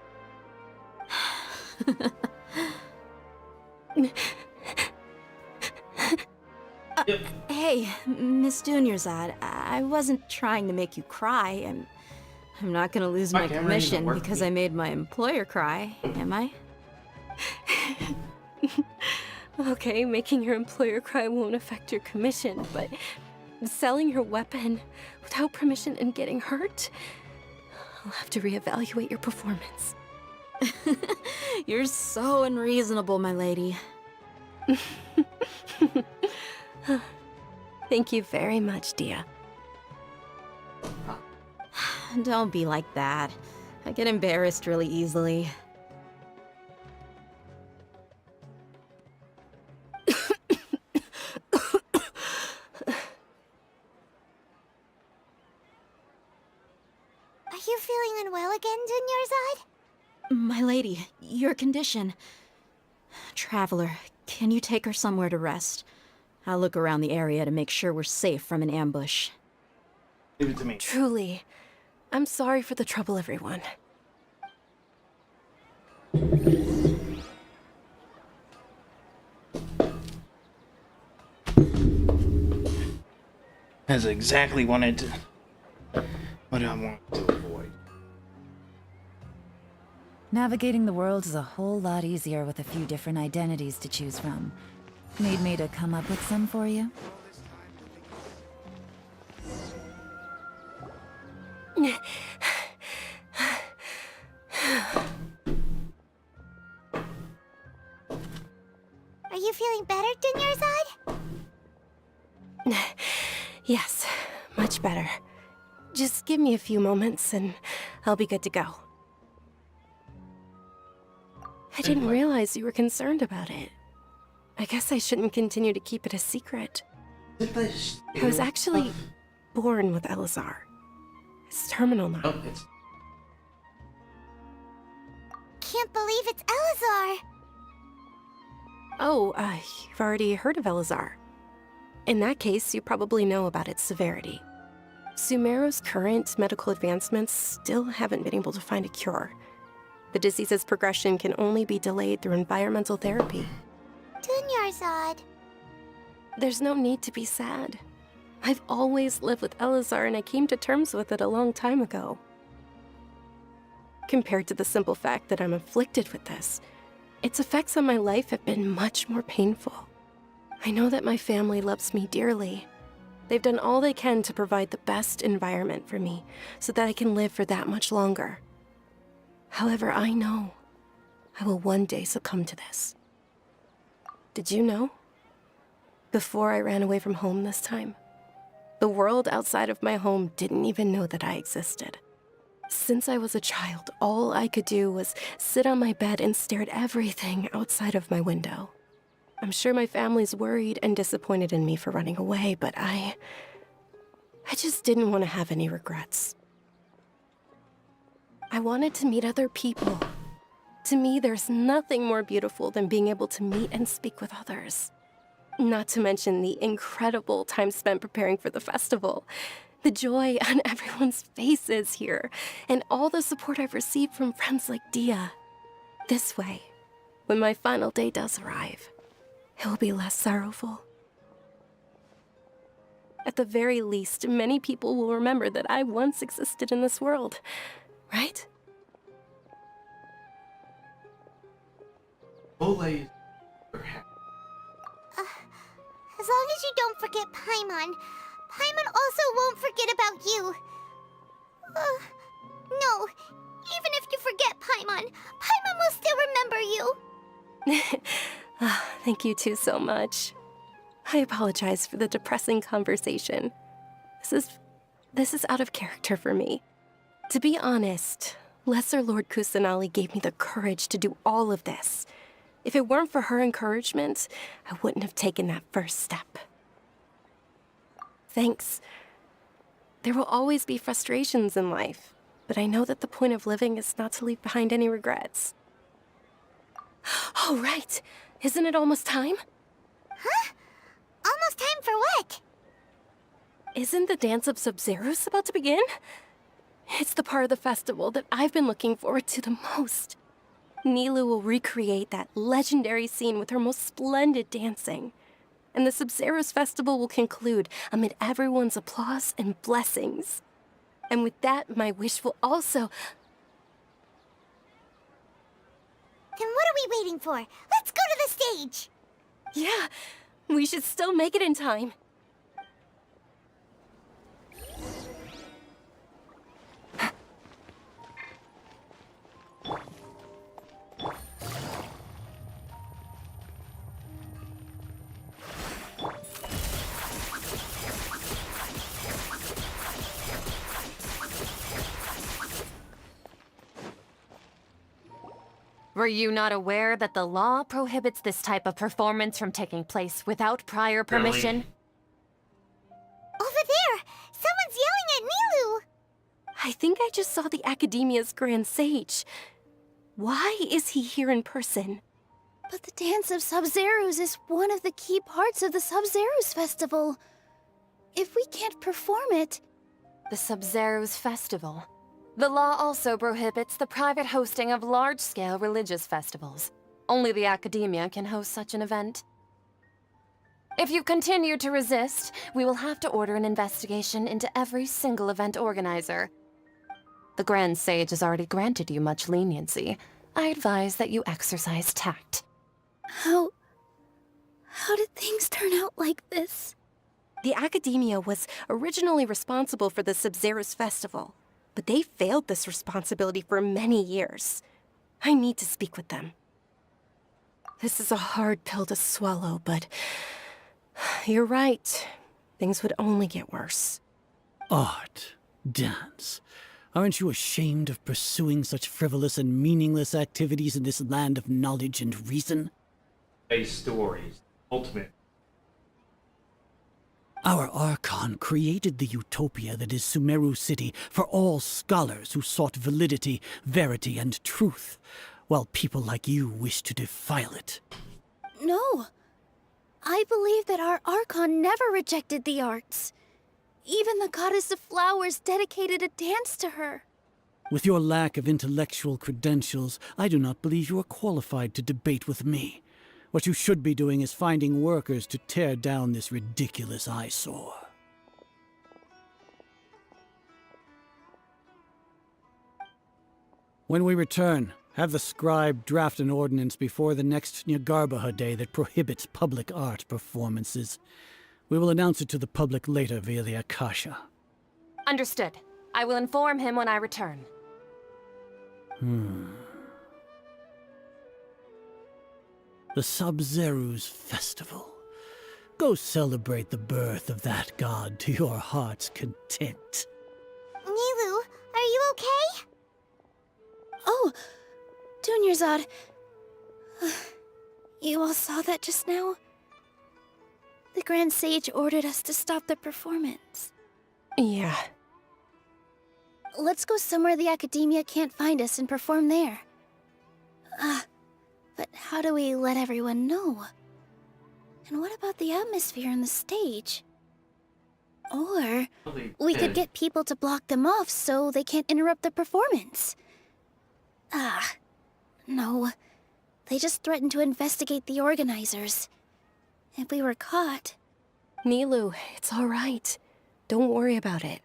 Hey, Miss Dunyarzad, I wasn't trying to make you cry. I'm not gonna lose my commission because I made my employer cry, am I? Okay, making your employer cry won't affect your commission, but selling your weapon without permission and getting hurt? I'll have to reevaluate your performance. You're so unreasonable, my lady. Thank you very much, Dia. Don't be like that. I get embarrassed really easily. Are you feeling unwell again, Dunyarzad? My lady, your condition. Traveler, can you take her somewhere to rest? I'll look around the area to make sure we're safe from an ambush. Leave it to me. Truly. I'm sorry for the trouble, everyone. That's exactly what I want to avoid. Navigating the world is a whole lot easier with a few different identities to choose from. Need me to come up with some for you? Are you feeling better, Dunyarzad? Yes, much better. Just give me a few moments and I'll be good to go. I didn't realize you were concerned about it. I guess I shouldn't continue to keep it a secret. I was actually born with Elazar. It's terminal now. Can't believe it's Elazar! Oh, you've already heard of Elazar. In that case, you probably know about its severity. Sumeru's current medical advancements still haven't been able to find a cure. The disease's progression can only be delayed through environmental therapy. Dunyarzad. There's no need to be sad. I've always lived with Elazar and I came to terms with it a long time ago. Compared to the simple fact that I'm afflicted with this, its effects on my life have been much more painful. I know that my family loves me dearly. They've done all they can to provide the best environment for me so that I can live for that much longer. However, I know I will one day succumb to this. Did you know? Before I ran away from home this time, the world outside of my home didn't even know that I existed. Since I was a child, all I could do was sit on my bed and stare at everything outside of my window. I'm sure my family's worried and disappointed in me for running away, but I just didn't want to have any regrets. I wanted to meet other people. To me, there's nothing more beautiful than being able to meet and speak with others. Not to mention the incredible time spent preparing for the festival, the joy on everyone's faces here, and all the support I've received from friends like Dia. This way, when my final day does arrive, it will be less sorrowful. At the very least, many people will remember that I once existed in this world, right? As long as you don't forget Paimon, Paimon also won't forget about you. No, even if you forget Paimon, Paimon will still remember you. Thank you two so much. I apologize for the depressing conversation. This is out of character for me. To be honest, Lesser Lord Kusanali gave me the courage to do all of this. If it weren't for her encouragement, I wouldn't have taken that first step. Thanks. There will always be frustrations in life, but I know that the point of living is not to leave behind any regrets. Oh, right. Isn't it almost time? Huh? Almost time for what? Isn't the Dance of Sub-Zerus about to begin? It's the part of the festival that I've been looking forward to the most. Nilou will recreate that legendary scene with her most splendid dancing. And the Sub-Zerus festival will conclude amid everyone's applause and blessings. And with that, my wish will also... Then what are we waiting for? Let's go to the stage! Yeah, we should still make it in time. Were you not aware that the law prohibits this type of performance from taking place without prior permission? Over there! Someone's yelling at Nilou! I think I just saw the Academia's Grand Sage. Why is he here in person? But the Dance of Sub-Zerus is one of the key parts of the Sub-Zerus Festival. If we can't perform it... The Sub-Zerus Festival. The law also prohibits the private hosting of large-scale religious festivals. Only the Academia can host such an event. If you continue to resist, we will have to order an investigation into every single event organizer. The Grand Sage has already granted you much leniency. I advise that you exercise tact. How did things turn out like this? The Academia was originally responsible for the Sub-Zerus Festival, but they failed this responsibility for many years. I need to speak with them. This is a hard pill to swallow, but you're right. Things would only get worse. Art, dance. Aren't you ashamed of pursuing such frivolous and meaningless activities in this land of knowledge and reason? Base stories. Ultimate. Our Archon created the utopia that is Sumeru City for all scholars who sought validity, verity, and truth, while people like you wish to defile it. No. I believe that our Archon never rejected the arts. Even the Goddess of Flowers dedicated a dance to her. With your lack of intellectual credentials, I do not believe you are qualified to debate with me. What you should be doing is finding workers to tear down this ridiculous eyesore. When we return, have the scribe draft an ordinance before the next Nyargarbaha Day that prohibits public art performances. We will announce it to the public later via the Akasha. Understood. I will inform him when I return. The Sub-Zerus Festival. Go celebrate the birth of that god to your heart's content. Nilou, are you okay? Oh, Dunyarzad. You all saw that just now? The Grand Sage ordered us to stop the performance. Yeah. Let's go somewhere the Academia can't find us and perform there. But how do we let everyone know? And what about the atmosphere on the stage? Or we could get people to block them off so they can't interrupt the performance. No. They just threatened to investigate the organizers. If we were caught... Nilou, it's all right. Don't worry about it.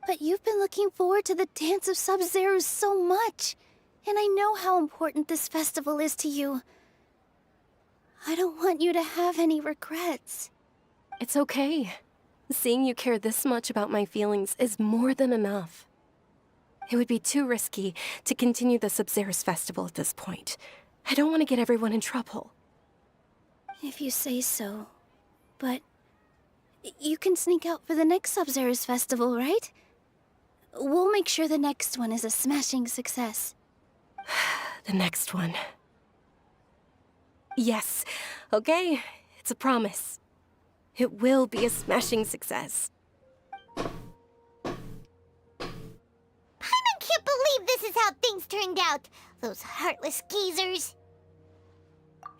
But you've been looking forward to the Dance of Sub-Zerus so much. And I know how important this festival is to you. I don't want you to have any regrets. It's okay. Seeing you care this much about my feelings is more than enough. It would be too risky to continue the Sub-Zerus Festival at this point. I don't want to get everyone in trouble. If you say so. But you can sneak out for the next Sub-Zerus Festival, right? We'll make sure the next one is a smashing success. The next one. Yes. Okay. It's a promise. It will be a smashing success. Paimon can't believe this is how things turned out. Those heartless geezers.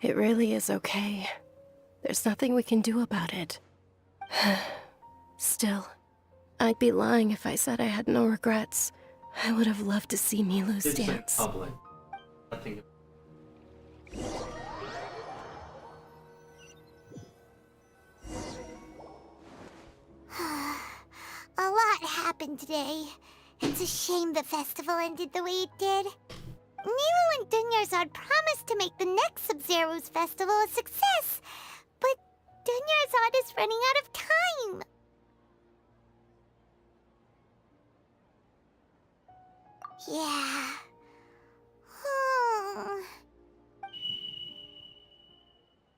It really is okay. There's nothing we can do about it. Still, I'd be lying if I said I had no regrets. I would have loved to see Milu's It's dance. public. Nothing. A lot happened today. It's a shame the festival ended the way it did. Nilo and Dunyarzad promised to make the next Sub-Zero's festival a success, but Dunyarzad is running out of time. Yeah.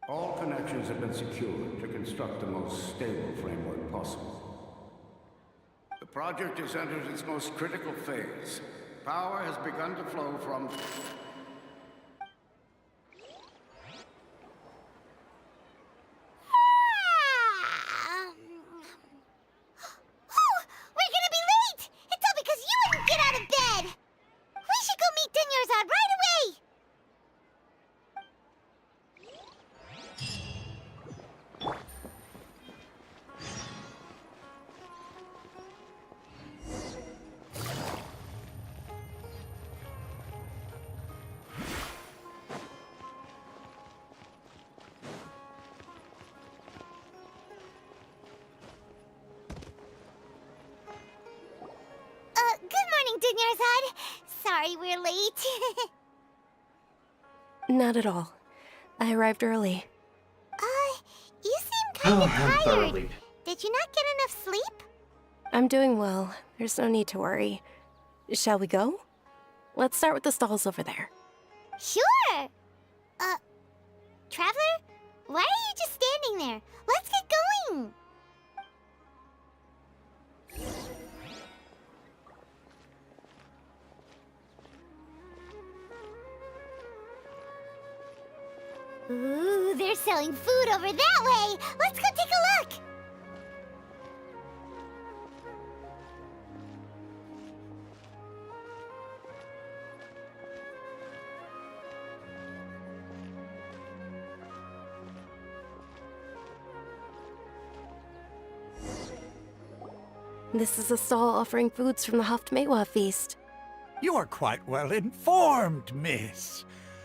All connections have been secured to construct the most stable framework possible. The project has entered its most critical phase. Power has begun to flow from... Oh, we're gonna be late! It's all because you wouldn't get out of bed! We should go meet Dunyarzad right away! Good morning, Dunyarzad. Sorry we're late. Not at all. I arrived early. You seem kind of I'm tired. thoroughly. Did you not get enough sleep? I'm doing well. There's no need to worry. Shall we go? Let's start with the stalls over there. Sure! Traveler? Why are you just standing there? Let's get going! Ooh, they're selling food over that way! Let's go take a look! This is a stall offering foods from the Haftmewa feast. You are quite well informed, miss.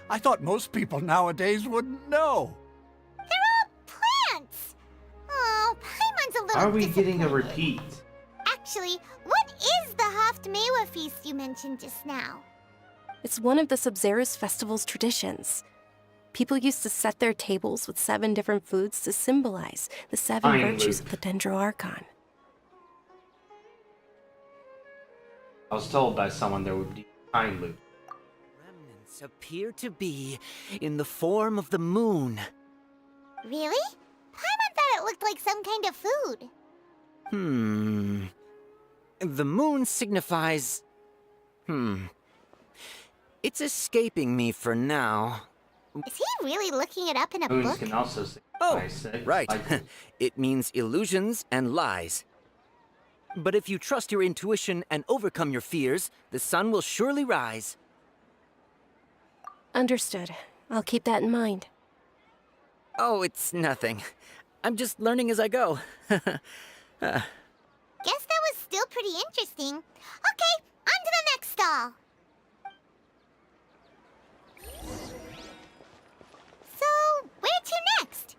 I thought most people nowadays wouldn't know. They're all plants! Oh, Paimon's a little Are we getting a disappointed. repeat? Actually, what is the Haftmewa feast you mentioned just now? It's one of the Sub-Zerus festival's traditions. People used to set their tables with 7 different foods to symbolize the 7 Fine, virtues Luke. of the Dendro Archon. I was told by someone there would be time loop. Remnants appear to be in the form of the moon. Really? Paimon thought it looked like some kind of food. The moon signifies... It's escaping me for now. Is he really looking it up in a Moons book? can also signify sex, Right. like- It means illusions and lies. But if you trust your intuition and overcome your fears, the sun will surely rise. Understood. I'll keep that in mind. Oh, it's nothing. I'm just learning as I go. Guess that was still pretty interesting. Okay, on to the next stall. So, where to next?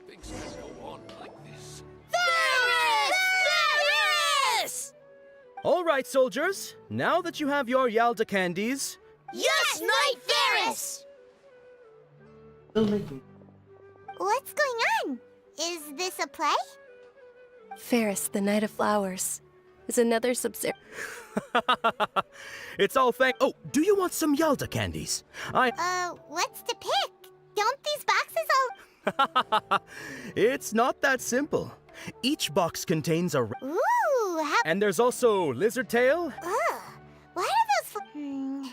Things can't go on like this. Varys! All right, soldiers. Now that you have your Yalda candies, Yes, Knight Varys! What's going on? Is this a play? Ferris, the Knight of Flowers, is another Sub-Zero. it's all thank. Oh, do you want some Yalda candies? What's to pick? Don't these boxes all... It's not that simple. Each box contains a. Ooh, how... And there's also lizard tail. Ugh, what are those...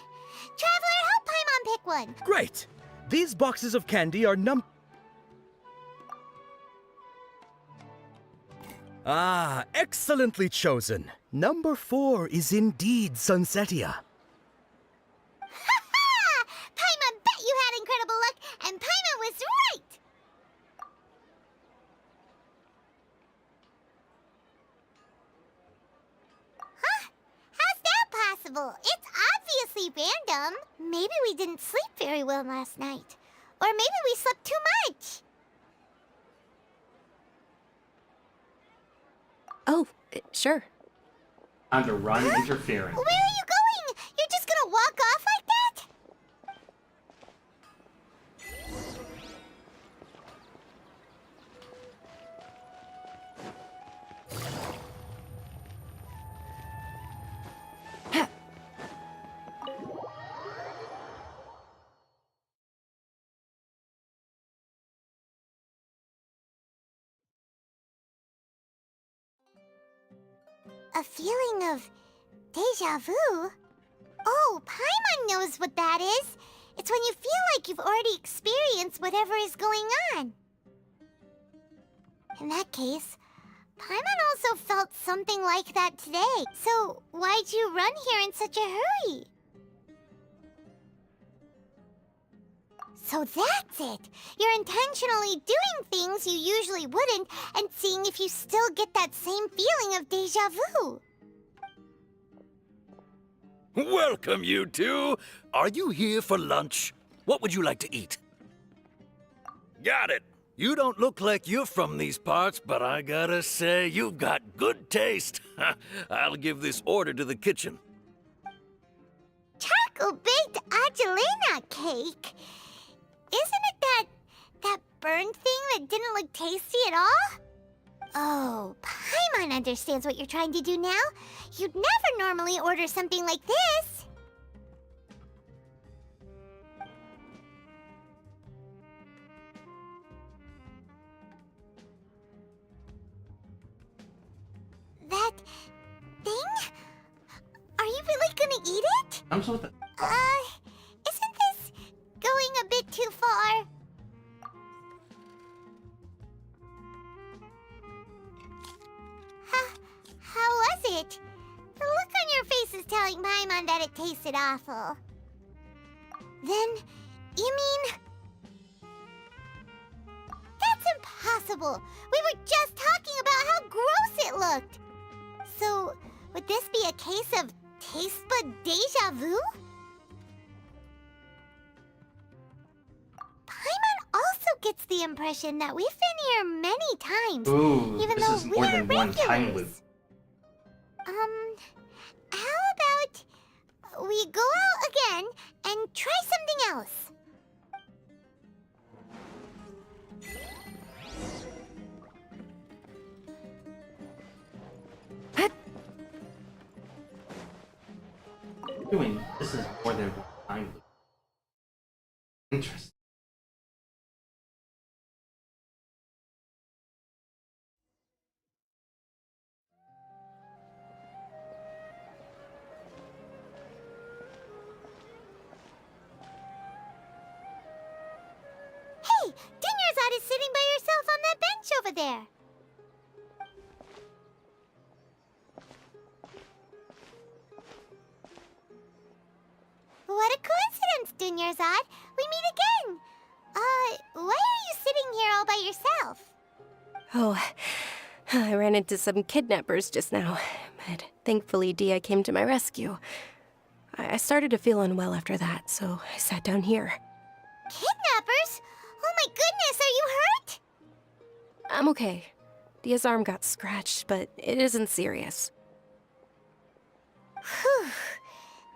one. Great! These boxes of candy are Ah, excellently chosen. Number 4 is indeed Sunsetia. Ha! Paimon bet you had incredible luck, and Paimon was right! Huh? How's that possible? It's obviously random. Maybe we didn't sleep very well last night. Or maybe we slept too much. Oh, sure. Time to run interference. Where are you going? You're just gonna walk off like that? A feeling of deja vu? Oh, Paimon knows what that is. It's when you feel like you've already experienced whatever is going on. In that case, Paimon also felt something like that today. So why'd you run here in such a hurry? So that's it. You're intentionally doing things you usually wouldn't and seeing if you still get that same feeling of deja vu. Welcome, you two. Are you here for lunch? What would you like to eat? Got it. You don't look like you're from these parts, but I gotta say, you've got good taste. I'll give this order to the kitchen. Charcoal-baked Angelina cake? Isn't it that burned thing that didn't look tasty at all? Oh, Paimon understands what you're trying to do now. You'd never normally order something like this. That thing? Are you really gonna eat it? I'm so th- Isn't this going a bit too far? How was it? The look on your face is telling Paimon that it tasted awful. Then, you mean... That's impossible! We were just talking about how gross it looked! So, would this be a case of taste bud deja vu? Paimon also gets the impression that we've been here many times, Ooh, even this though is more we're than one time regulars. loop. How about we go out again and try something else? Doing this is more than one time loop. Interesting. Hey, Dunyarzad is sitting by herself on that bench over there. What a coincidence, Dunyarzad. We meet again. Why are you sitting here all by yourself? Oh, I ran into some kidnappers just now, but thankfully Dia came to my rescue. I started to feel unwell after that, so I sat down here. Kidnappers? Oh my goodness, are you hurt? I'm okay. Dia's arm got scratched, but it isn't serious. Whew,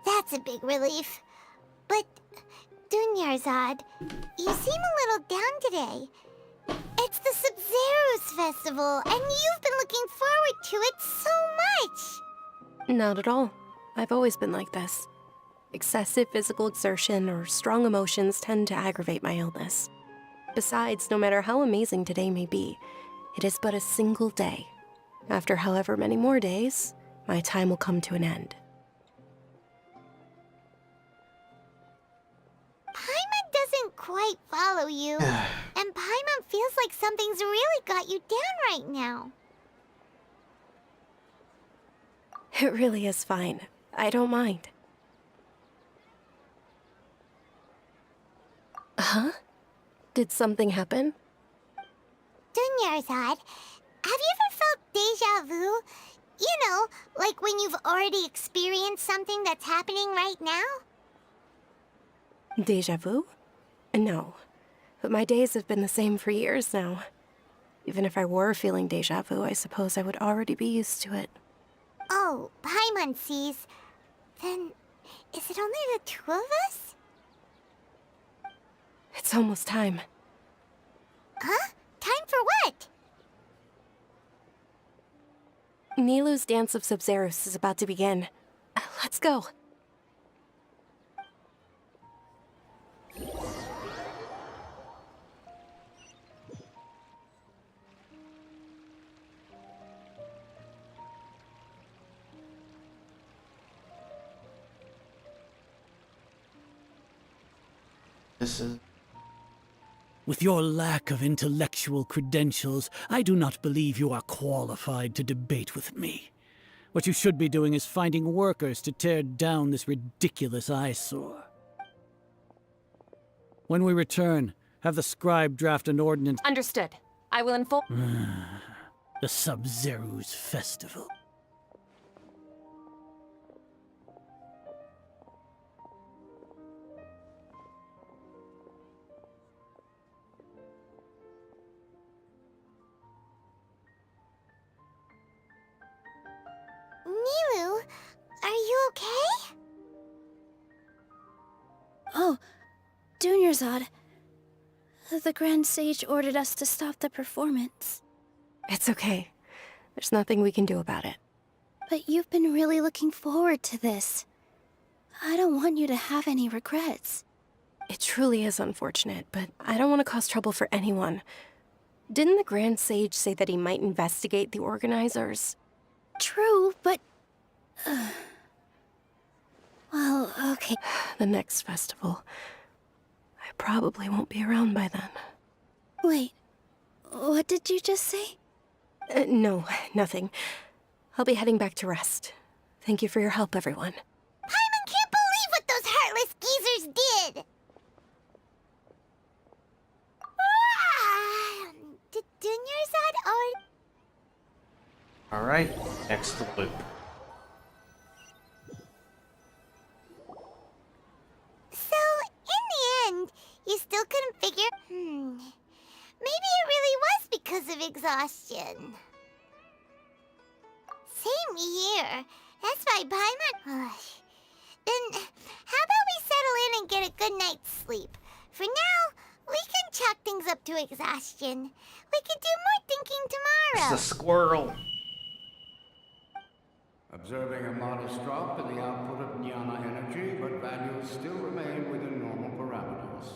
that's a big relief. But, Dunyarzad, you seem a little down today. It's the Sub-Zero's festival, and you've been looking forward to it so much. Not at all. I've always been like this. Excessive physical exertion or strong emotions tend to aggravate my illness. Besides, no matter how amazing today may be, it is but a single day. After however many more days, my time will come to an end. Paimon quite follow you. And Paimon feels like something's really got you down right now. It really is fine. I don't mind. Huh? Did something happen? Dunyarzad, have you ever felt deja vu? You know, like when you've already experienced something that's happening right now? Deja vu? No. But my days have been the same for years now. Even if I were feeling deja vu, I suppose I would already be used to it. Oh, Paimon sees. Then, is it only the two of us? It's almost time. Huh? Time for what? Nilou's Dance of Sabzeruz is about to begin. Let's go. This is... With your lack of intellectual credentials, I do not believe you are qualified to debate with me. What you should be doing is finding workers to tear down this ridiculous eyesore. When we return, have the scribe draft an ordinance. Understood. I will inform. The Sabzeruz Festival. Nilou, are you okay? Oh, Dunyarzad. The Grand Sage ordered us to stop the performance. It's okay. There's nothing we can do about it. But you've been really looking forward to this. I don't want you to have any regrets. It truly is unfortunate, but I don't want to cause trouble for anyone. Didn't the Grand Sage say that he might investigate the organizers? True, but... well, okay. The next festival. I probably won't be around by then. Wait, what did you just say? No, nothing. I'll be heading back to rest. Thank you for your help, everyone. Paimon can't believe what those heartless geezers did! Did Dunyarzad already... Alright, next loop. So, in the end, you still couldn't figure... Maybe it really was because of exhaustion. Same here. That's why Paimon... Then, how about we settle in and get a good night's sleep? For now, we can chalk things up to exhaustion. We can do more thinking tomorrow. It's a squirrel. Observing a modest drop in the output of Jnana energy, but values still remain within normal parameters.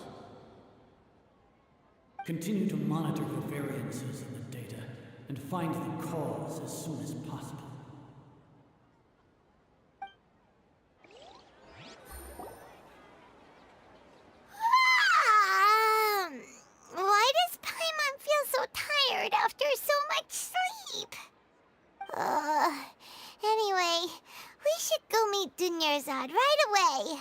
Continue to monitor for variances in the data and find the cause as soon as possible. Why does Paimon feel so tired after so much sleep? Anyway, we should go meet Dunyarzad right away.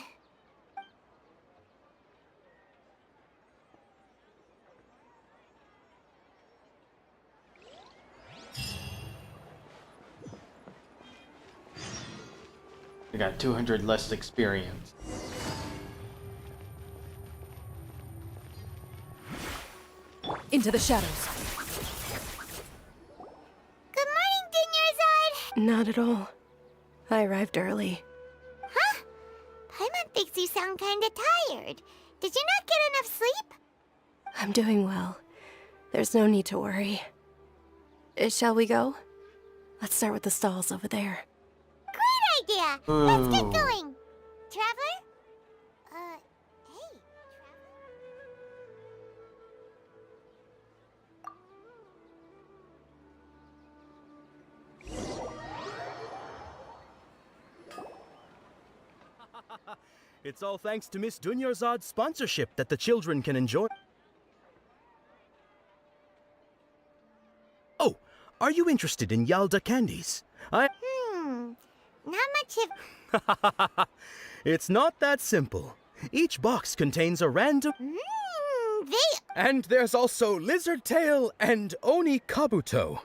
I got 200 less experience. Into the shadows. Good morning, Dunyarzad! Not at all. I arrived early. Huh? Paimon thinks you sound kinda tired. Did you not get enough sleep? I'm doing well. There's no need to worry. Shall we go? Let's start with the stalls over there. Great idea! Let's get going! Traveler? Hey. It's all thanks to Miss Dunyarzad's sponsorship that the children can enjoy. Oh, are you interested in Yalda candies? Not much of... It's not that simple. Each box contains a random... And there's also Lizard Tail and Oni Kabuto.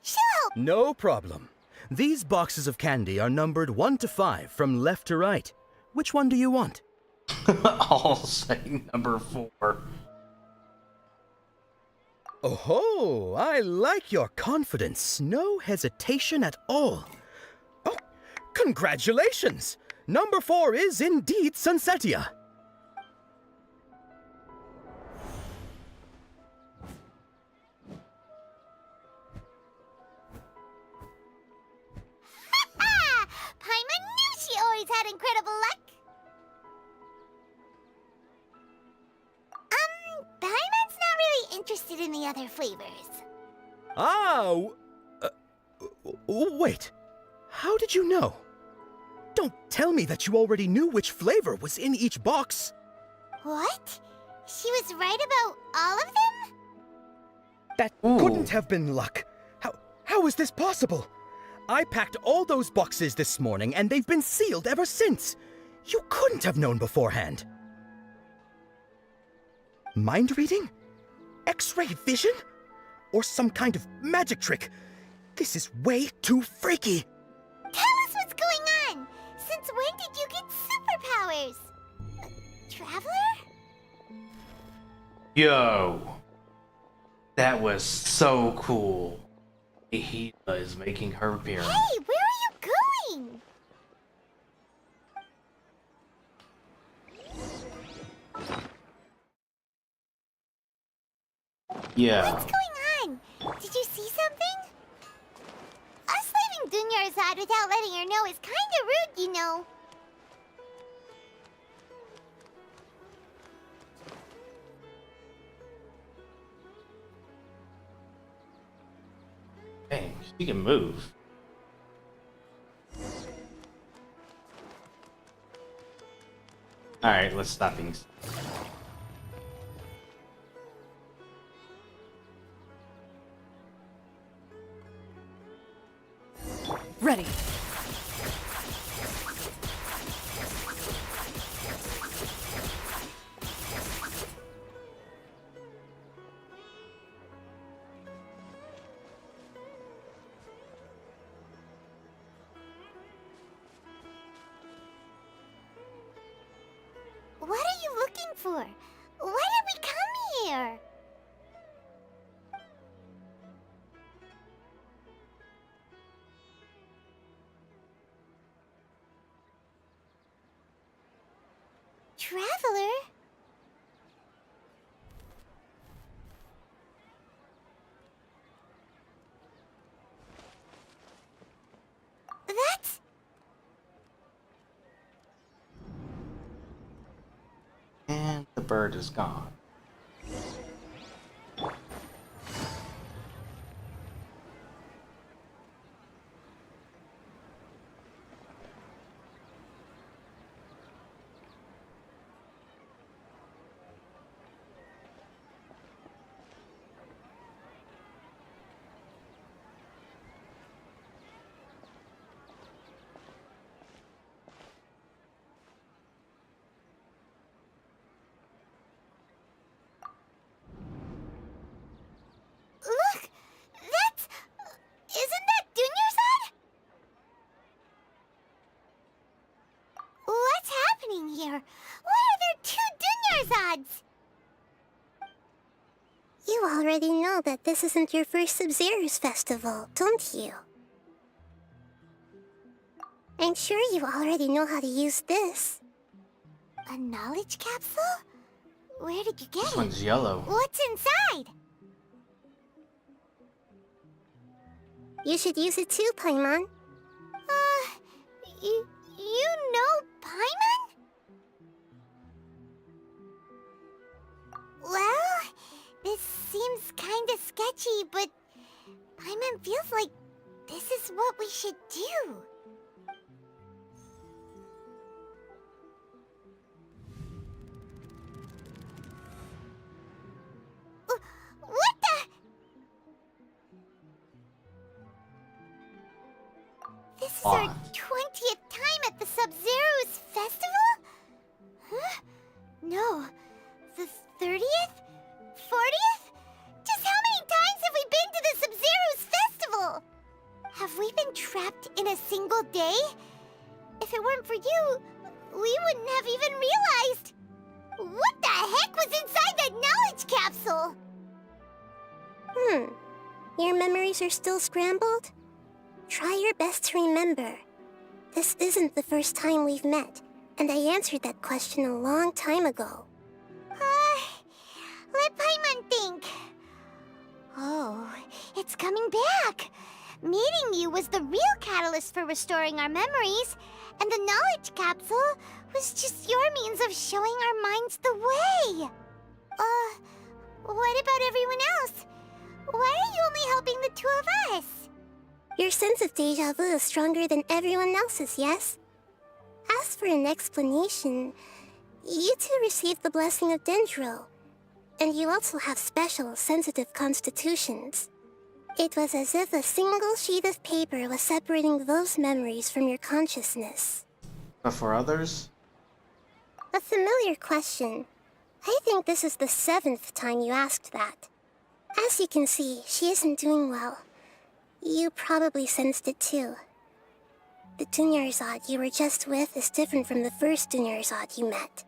Sure. No problem. These boxes of candy are numbered 1 to 5 from left to right. Which one do you want? I'll say number 4. Oh, I like your confidence. No hesitation at all. Oh, congratulations! Number 4 is indeed Sunsetia. Paimon knew she always had incredible luck. Paimon's not really interested in the other flavors. Wait. How did you know? Don't tell me that you already knew which flavor was in each box. What? She was right about all of them? That couldn't have been luck. How is this possible? I packed all those boxes this morning and they've been sealed ever since. You couldn't have known beforehand. Mind reading? X-ray vision? Or some kind of magic trick? This is way too freaky. Tell us what's going on. Since when did you get superpowers? Traveler? Yo. That was so cool. Hida is making her appearance. Hey, where are you going? Yeah. What's going on? Did you see something? Us leaving Dunyarzad without letting her know is kinda rude, you know. Dang, she can move. Alright, let's stop things. Ready. What are you looking for? Why did we come here? Traveler? That's... And the bird is gone. Look! That's... Isn't that Dunyarzad? What's happening here? Why are there 2 Dunyarzads? You already know that this isn't your first Sabzeruz festival, don't you? I'm sure you already know how to use this. A knowledge capsule? Where did you get This it? one's yellow. What's inside? You should use it too, Paimon. You know Paimon? Well, this seems kinda sketchy, but Paimon feels like this is what we should do. This is our 20th time at the Sub-Zero's festival? Huh? No. The 30th? 40th? Just how many times have we been to the Sub-Zero's festival? Have we been trapped in a single day? If it weren't for you, we wouldn't have even realized. What the heck was inside that knowledge capsule? Your memories are still scrambled? Try your best to remember. This isn't the first time we've met, and I answered that question a long time ago. Let Paimon think. Oh, it's coming back. Meeting you was the real catalyst for restoring our memories, and the knowledge capsule was just your means of showing our minds the way. What about everyone else? Why are you only helping the two of us? Your sense of deja vu is stronger than everyone else's, yes? As for an explanation, you two received the blessing of Dendro, and you also have special, sensitive constitutions. It was as if a single sheet of paper was separating those memories from your consciousness. But for others? A familiar question. I think this is the 7th time you asked that. As you can see, she isn't doing well. You probably sensed it too. The Dunyarzad you were just with is different from the first Dunyarzad you met.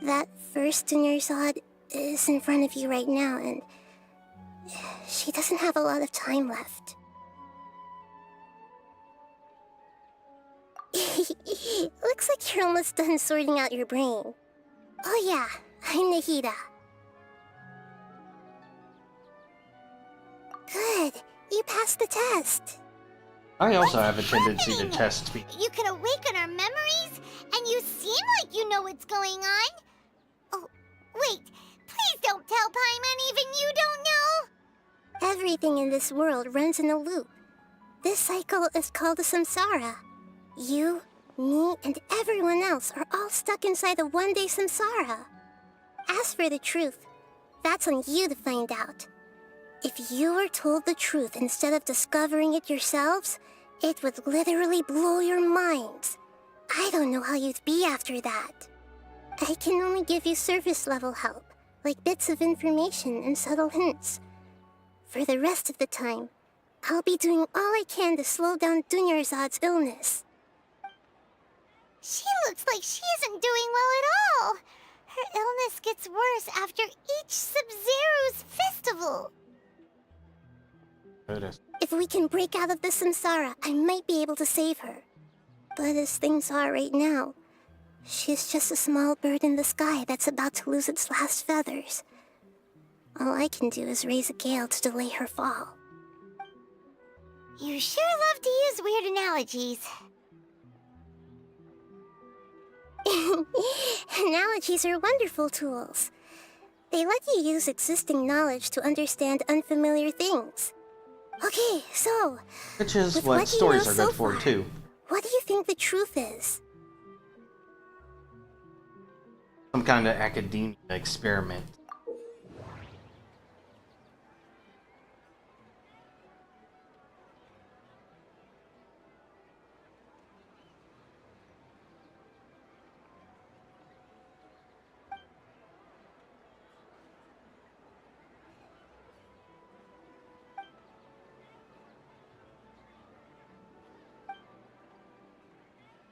That first Dunyarzad is in front of you right now, and she doesn't have a lot of time left. Looks like you're almost done sorting out your brain. Oh yeah, I'm Nahida. Good, you passed the test. I also have a tendency to test people. You can awaken our memories, and you seem like you know what's going on. Oh, wait, please don't tell Paimon even you don't know. Everything in this world runs in a loop. This cycle is called a samsara. You, me, and everyone else are all stuck inside a one-day samsara. As for the truth, that's on you to find out. If you were told the truth instead of discovering it yourselves, it would literally blow your minds. I don't know how you'd be after that. I can only give you surface-level help, like bits of information and subtle hints. For the rest of the time, I'll be doing all I can to slow down Dunyarzad's illness. She looks like she isn't doing well at all. Her illness gets worse after each Sub-Zero's festival. If we can break out of the samsara, I might be able to save her. But as things are right now, she's just a small bird in the sky that's about to lose its last feathers. All I can do is raise a gale to delay her fall. You sure love to use weird analogies. Analogies are wonderful tools. They let you use existing knowledge to understand unfamiliar things. Okay, so... Which is what stories are good for, too. What do you think the truth is? Some kind of academia experiment.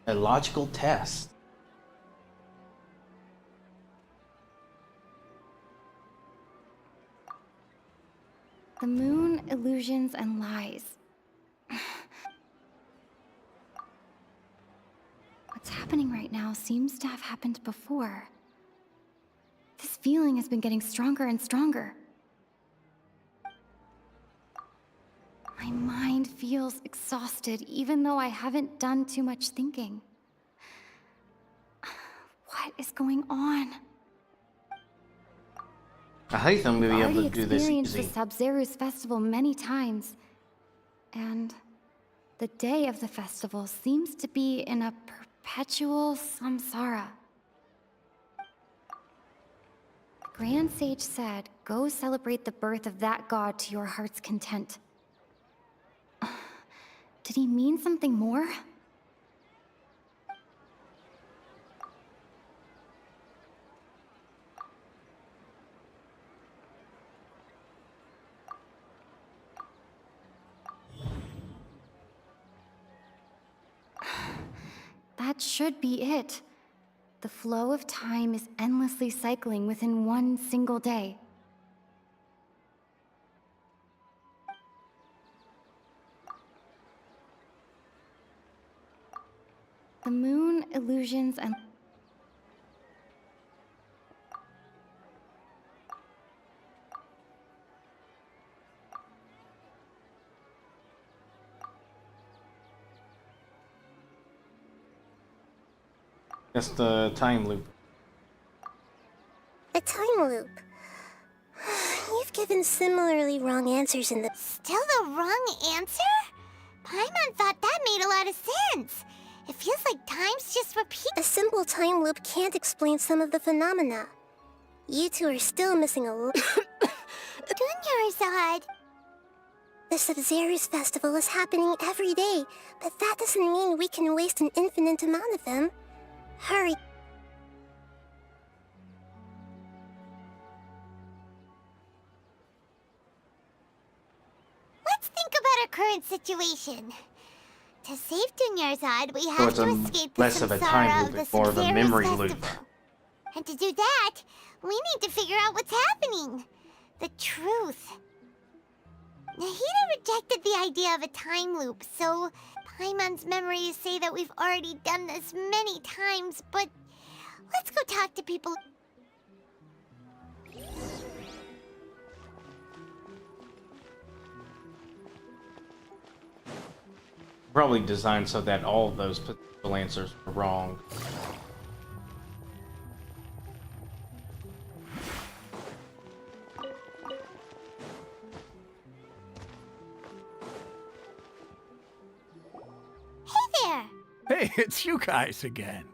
A logical test. The moon, illusions, and lies. What's happening right now seems to have happened before. This feeling has been getting stronger and stronger. My mind feels exhausted, even though I haven't done too much thinking. What is going on? Hytham will be able to do this I've experienced easy. the Sub-Zero's festival many times, and the day of the festival seems to be in a perpetual samsara. The Grand Sage said, "Go celebrate the birth of that god to your heart's content." Did he mean something more? That should be it. The flow of time is endlessly cycling within one single day. The moon, illusions, and... That's the time loop. A time loop. You've given similarly wrong answers in the... Still the wrong answer? Paimon thought that made a lot of sense. It feels like time's just repeat. A simple time loop can't explain some of the phenomena. You two are still missing a Dunyarzad. The Sabzeruz festival is happening every day, but that doesn't mean we can waste an infinite amount of them. Hurry. Let's think about our current situation. To save Dunyarzad, we So have it's to a escape the less of a samsara time of loop, the more of a Sabzeruz memory festival. loop. And to do that, we need to figure out what's happening. The truth. Nahida rejected the idea of a time loop, so Paimon's memories say that we've already done this many times, but let's go talk to people. Probably designed so that all of those potential answers were wrong. Hey there! Hey, it's you guys again.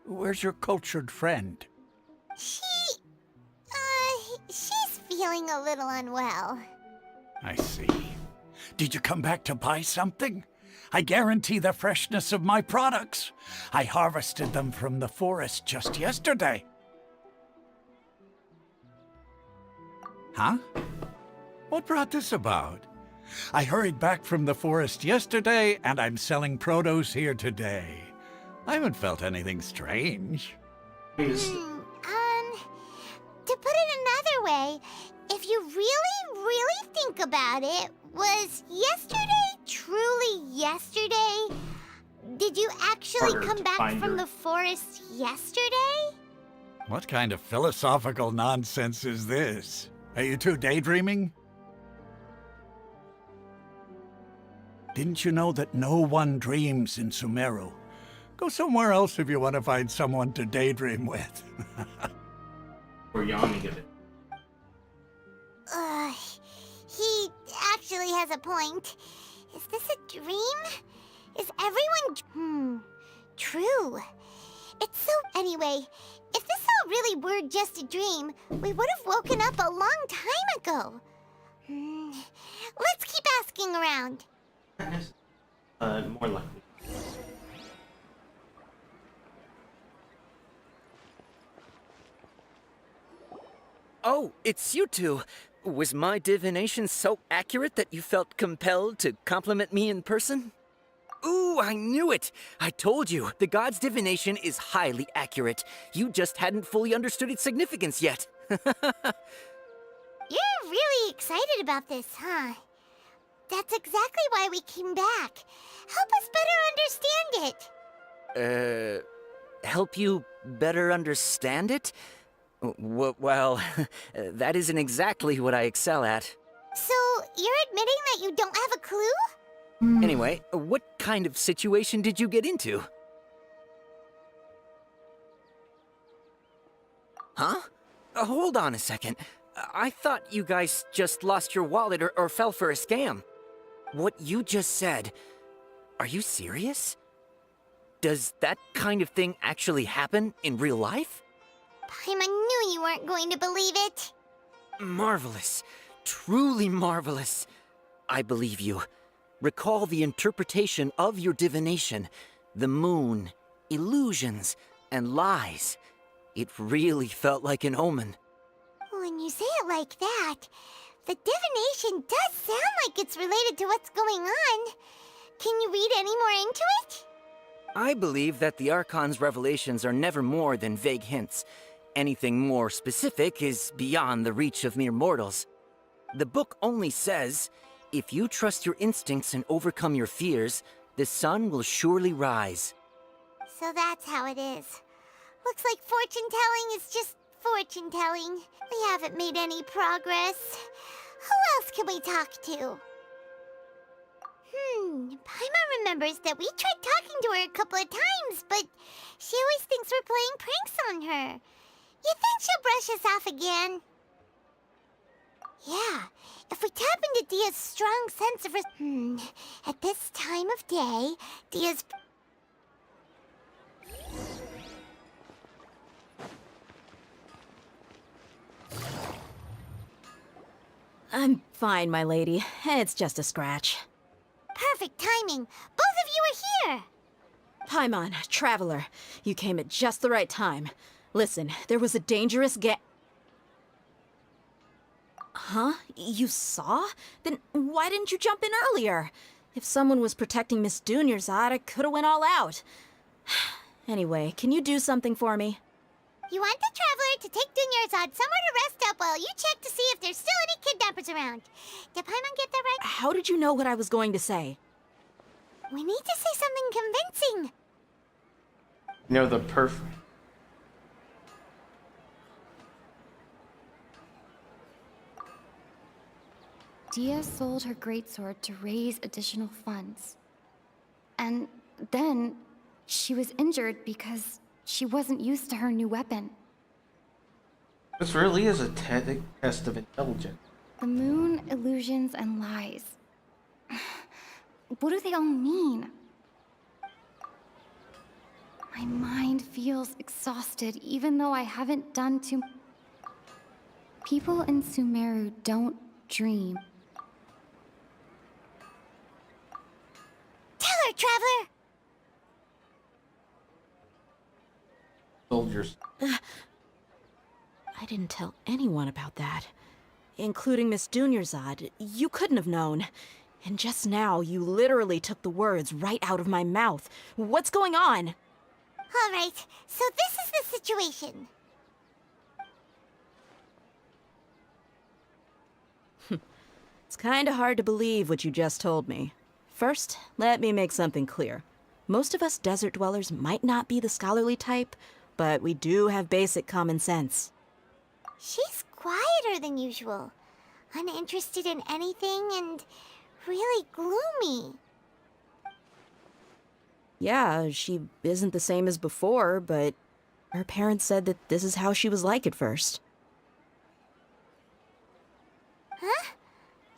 Where's your cultured friend? She's feeling a little unwell. I see. Did you come back to buy something? I guarantee the freshness of my products. I harvested them from the forest just yesterday. Huh? What brought this about? I hurried back from the forest yesterday, and I'm selling produce here today. I haven't felt anything strange. To put it another way, if you really think about it, was yesterday truly yesterday? Did you actually Harder come to back find from her. the forest yesterday? What kind of philosophical nonsense is this? Are you two daydreaming? Didn't you know that no one dreams in Sumeru? Go somewhere else if you want to find someone to daydream with. We're yawning at it. He actually has a point. Is this a dream? Is everyone... true. It's so... Anyway, if this all really were just a dream, we would have woken up a long time ago. Let's keep asking around. More likely. Oh, it's you two. Was my divination so accurate that you felt compelled to compliment me in person? Ooh, I knew it! I told you, the god's divination is highly accurate. You just hadn't fully understood its significance yet. You're really excited about this, huh? That's exactly why we came back. Help us better understand it. Help you better understand it? Well, that isn't exactly what I excel at. So, you're admitting that you don't have a clue? Anyway, what kind of situation did you get into? Huh? Hold on a second. I thought you guys just lost your wallet or fell for a scam. What you just said, are you serious? Does that kind of thing actually happen in real life? Paimon knew you weren't going to believe it. Marvelous. Truly marvelous. I believe you. Recall the interpretation of your divination, the moon, illusions, and lies. It really felt like an omen. When you say it like that, the divination does sound like it's related to what's going on. Can you read any more into it? I believe that the Archon's revelations are never more than vague hints. Anything more specific is beyond the reach of mere mortals. The book only says, if you trust your instincts and overcome your fears, the sun will surely rise. So that's how it is. Looks like fortune-telling is just fortune-telling. We haven't made any progress. Who else can we talk to? Paimon remembers that we tried talking to her a couple of times, but she always thinks we're playing pranks on her. You think she'll brush us off again? Yeah, if we tap into Dia's strong sense of at this time of day, Dia's... I'm fine, my lady. It's just a scratch. Perfect timing. Both of you are here. Paimon, Traveler, you came at just the right time. Listen, there was a dangerous Huh? You saw? Then why didn't you jump in earlier? If someone was protecting Miss Dunyarzad, I could have went all out. Anyway, can you do something for me? You want the Traveler to take Dunyarzad somewhere to rest up while you check to see if there's still any kidnappers around. Did Paimon get that right? How did you know what I was going to say? We need to say something convincing. You know, the perfect... Dia sold her greatsword to raise additional funds. And then she was injured because she wasn't used to her new weapon. This really is a test of intelligence. The moon, illusions, and lies. What do they all mean? My mind feels exhausted, even though I haven't done too... People in Sumeru don't dream. Tell her, Traveler! Soldiers. I didn't tell anyone about that. Including Miss Dunyarzad. You couldn't have known. And just now, you literally took the words right out of my mouth. What's going on? All right, so this is the situation. It's kinda hard to believe what you just told me. First, let me make something clear. Most of us desert dwellers might not be the scholarly type, but we do have basic common sense. She's quieter than usual, uninterested in anything, and really gloomy. Yeah, she isn't the same as before, but her parents said that this is how she was like at first. Huh?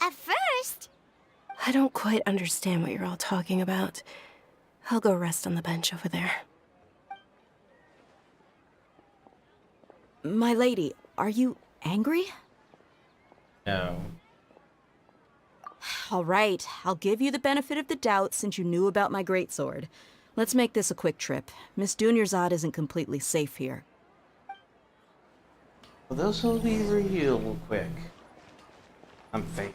At first? I don't quite understand what you're all talking about. I'll go rest on the bench over there. My lady, are you angry? No. All right, I'll give you the benefit of the doubt since you knew about my greatsword. Let's make this a quick trip. Miss Dunyarzad isn't completely safe here. Well, this will be real quick. I'm fake.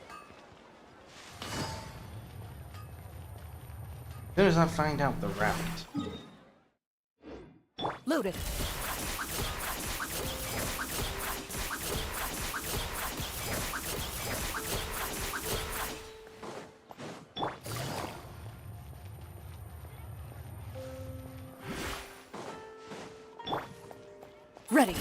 As soon as I find out the route. Loaded. Ready.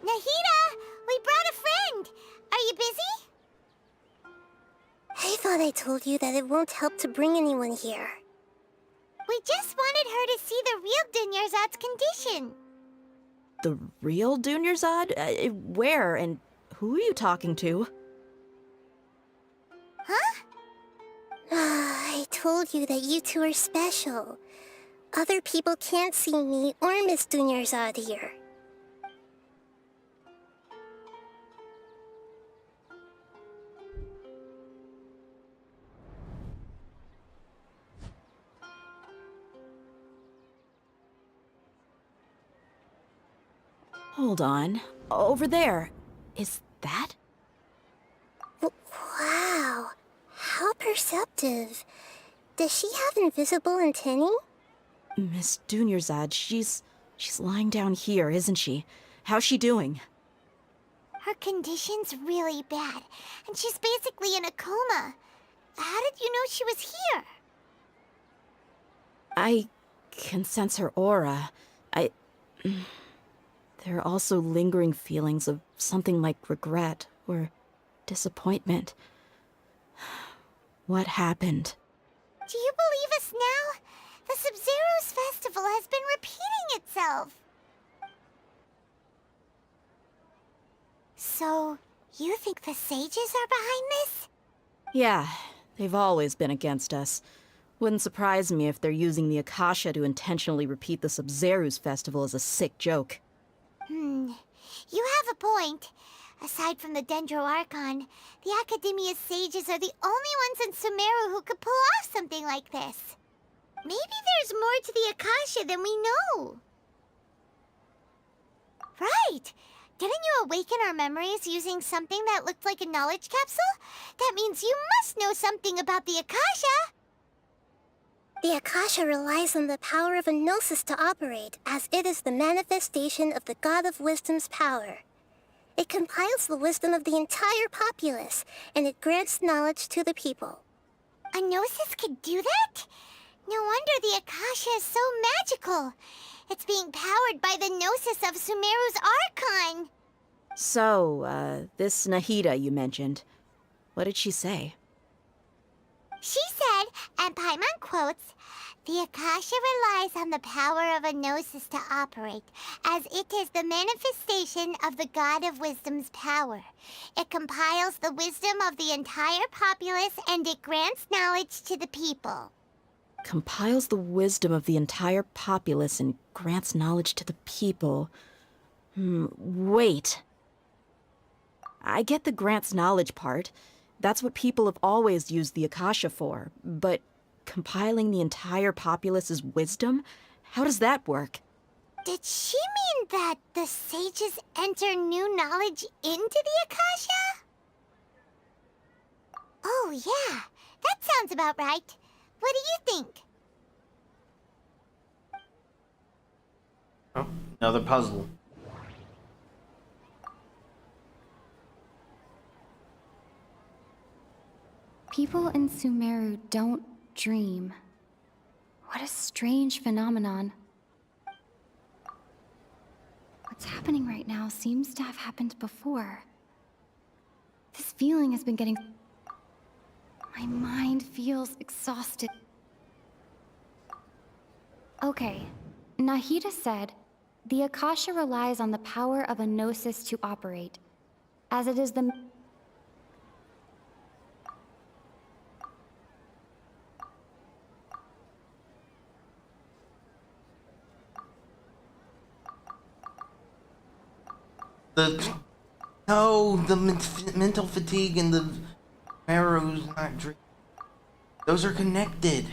Nahida, we brought a friend. Are you busy? I thought I told you that it won't help to bring anyone here. We just wanted her to see the real Dunyarzad's condition. The real Dunyarzad? Where and who are you talking to? Huh? I told you that you two are special. Other people can't see me or Miss Dunyarzad here. Hold on. Over there. Is that? Wow, how perceptive. Does she have invisible antennae? Miss Dunyarzad, she's lying down here, isn't she? How's she doing? Her condition's really bad, and she's basically in a coma. How did you know she was here? I can sense her aura. There are also lingering feelings of something like regret or disappointment. What happened? Do you believe us now? The Sub-Zero's festival has been repeating itself. So, you think the sages are behind this? Yeah, they've always been against us. Wouldn't surprise me if they're using the Akasha to intentionally repeat the Sub-Zero's festival as a sick joke. You have a point. Aside from the Dendro Archon, the Academia's sages are the only ones in Sumeru who could pull off something like this. Maybe there's more to the Akasha than we know. Right! Didn't you awaken our memories using something that looked like a knowledge capsule? That means you must know something about the Akasha! The Akasha relies on the power of a gnosis to operate, as it is the manifestation of the God of Wisdom's power. It compiles the wisdom of the entire populace, and it grants knowledge to the people. A gnosis could do that? No wonder the Akasha is so magical. It's being powered by the gnosis of Sumeru's Archon. So, this Nahida you mentioned, what did she say? She said, and Paimon quotes, "The Akasha relies on the power of a gnosis to operate, as it is the manifestation of the God of Wisdom's power. It compiles the wisdom of the entire populace, and it grants knowledge to the people." Compiles the wisdom of the entire populace and grants knowledge to the people. Wait. I get the grants knowledge part. That's what people have always used the Akasha for. But compiling the entire populace's wisdom? How does that work? Did she mean that the sages enter new knowledge into the Akasha? Oh, yeah. That sounds about right. What do you think? Oh, another puzzle. People in Sumeru don't dream. What a strange phenomenon. What's happening right now seems to have happened before. This feeling has been getting... My mind feels exhausted. Okay, Nahida said, the Akasha relies on the power of a gnosis to operate, as it is the... the mental fatigue and the arrows not dream. Those are connected.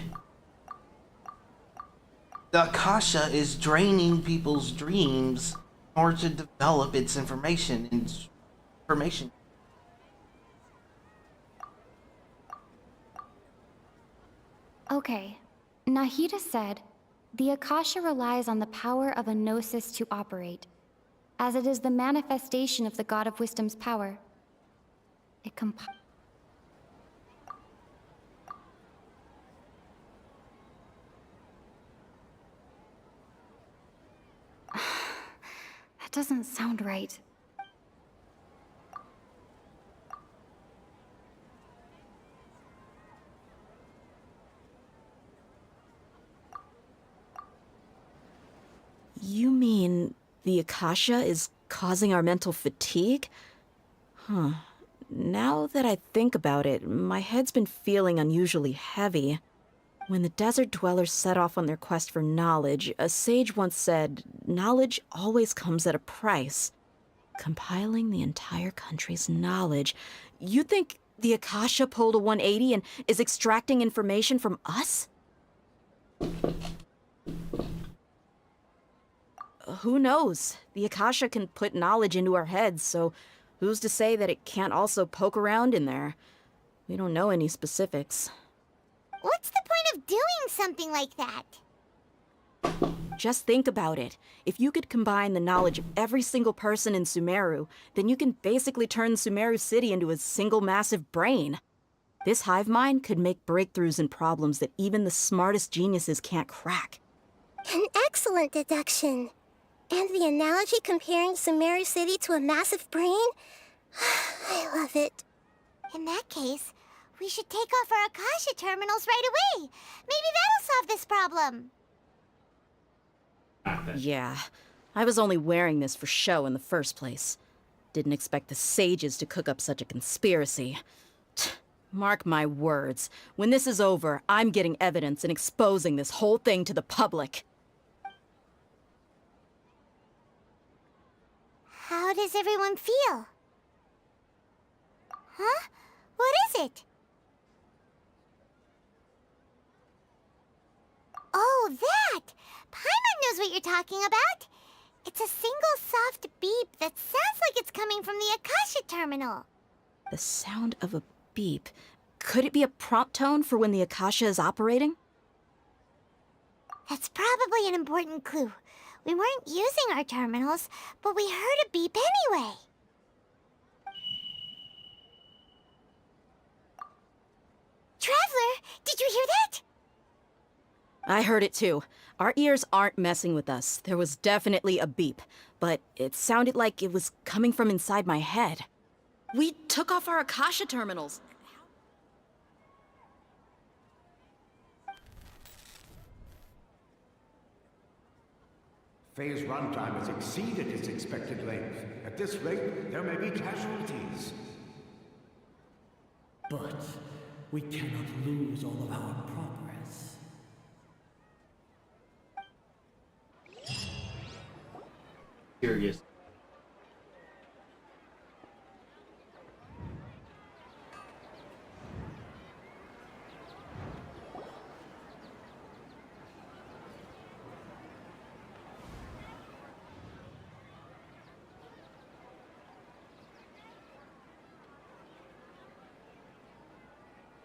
The Akasha is draining people's dreams in order to develop its information. Okay, Nahida said, the Akasha relies on the power of a gnosis to operate, as it is the manifestation of the God of Wisdom's power. It That doesn't sound right. You mean the Akasha is causing our mental fatigue? Huh. Now that I think about it, my head's been feeling unusually heavy. When the desert dwellers set off on their quest for knowledge, a sage once said, knowledge always comes at a price. Compiling the entire country's knowledge. You think the Akasha pulled a 180 and is extracting information from us? Who knows? The Akasha can put knowledge into our heads, so who's to say that it can't also poke around in there? We don't know any specifics. What's the point of doing something like that? Just think about it. If you could combine the knowledge of every single person in Sumeru, then you can basically turn Sumeru City into a single massive brain. This hive mind could make breakthroughs in problems that even the smartest geniuses can't crack. An excellent deduction. And the analogy comparing Sumeru City to a massive brain? I love it. In that case, we should take off our Akasha terminals right away. Maybe that'll solve this problem. Yeah, I was only wearing this for show in the first place. Didn't expect the sages to cook up such a conspiracy. Mark my words, when this is over, I'm getting evidence and exposing this whole thing to the public. How does everyone feel? Huh? What is it? Oh, that! Paimon knows what you're talking about. It's a single soft beep that sounds like it's coming from the Akasha terminal. The sound of a beep. Could it be a prompt tone for when the Akasha is operating? That's probably an important clue. We weren't using our terminals, but we heard a beep anyway. Traveler, did you hear that? I heard it too. Our ears aren't messing with us. There was definitely a beep, but it sounded like it was coming from inside my head. We took off our Akasha terminals. Phase runtime has exceeded its expected length. At this rate, there may be casualties. But we cannot lose all of our progress. Curious.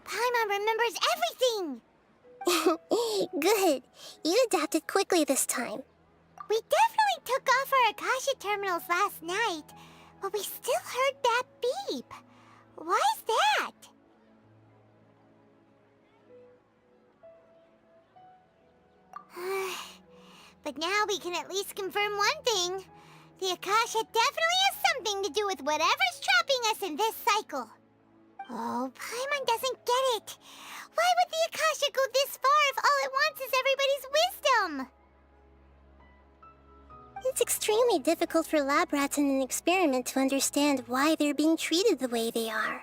Paimon remembers everything! Good. You adapted quickly this time. We definitely took off our Akasha terminals last night, but we still heard that beep. Why is that? But now we can at least confirm one thing. The Akasha definitely has something to do with whatever's trapping us in this cycle. Oh, Paimon doesn't get it. Why would the Akasha go this far if all it wants is everybody's wisdom? It's extremely difficult for lab rats in an experiment to understand why they're being treated the way they are.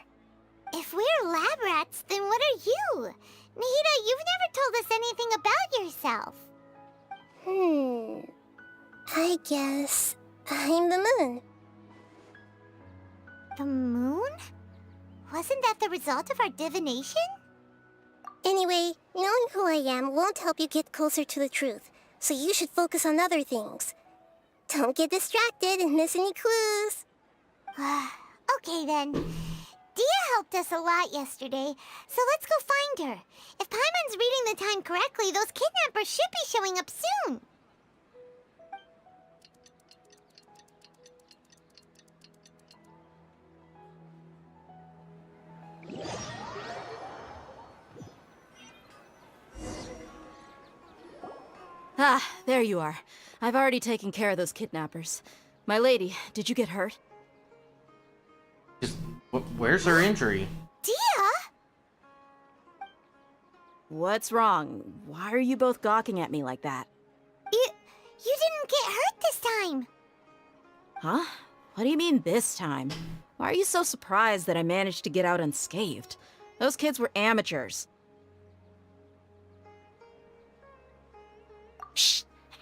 If we're lab rats, then what are you? Nahida, you've never told us anything about yourself. I guess I'm the moon. The moon? Wasn't that the result of our divination? Anyway, knowing who I am won't help you get closer to the truth, so you should focus on other things. Don't get distracted and miss any clues. Okay then. Dia helped us a lot yesterday, so let's go find her. If Paimon's reading the time correctly, those kidnappers should be showing up soon. Ah, there you are. I've already taken care of those kidnappers. My lady, did you get hurt? Where's her injury? Dia? What's wrong? Why are you both gawking at me like that? You didn't get hurt this time. Huh? What do you mean this time? Why are you so surprised that I managed to get out unscathed? Those kids were amateurs.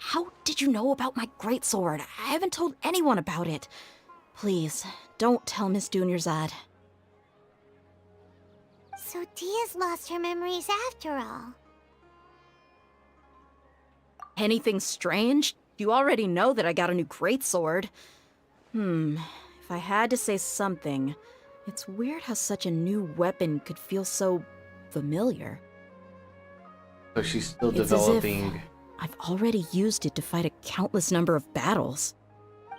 How did you know about my greatsword? I haven't told anyone about it. Please, don't tell Miss Dunyarzad. So Dia's lost her memories after all. Anything strange? You already know that I got a new greatsword. If I had to say something, it's weird how such a new weapon could feel so familiar. So she's still It's as if developing. I've already used it to fight a countless number of battles.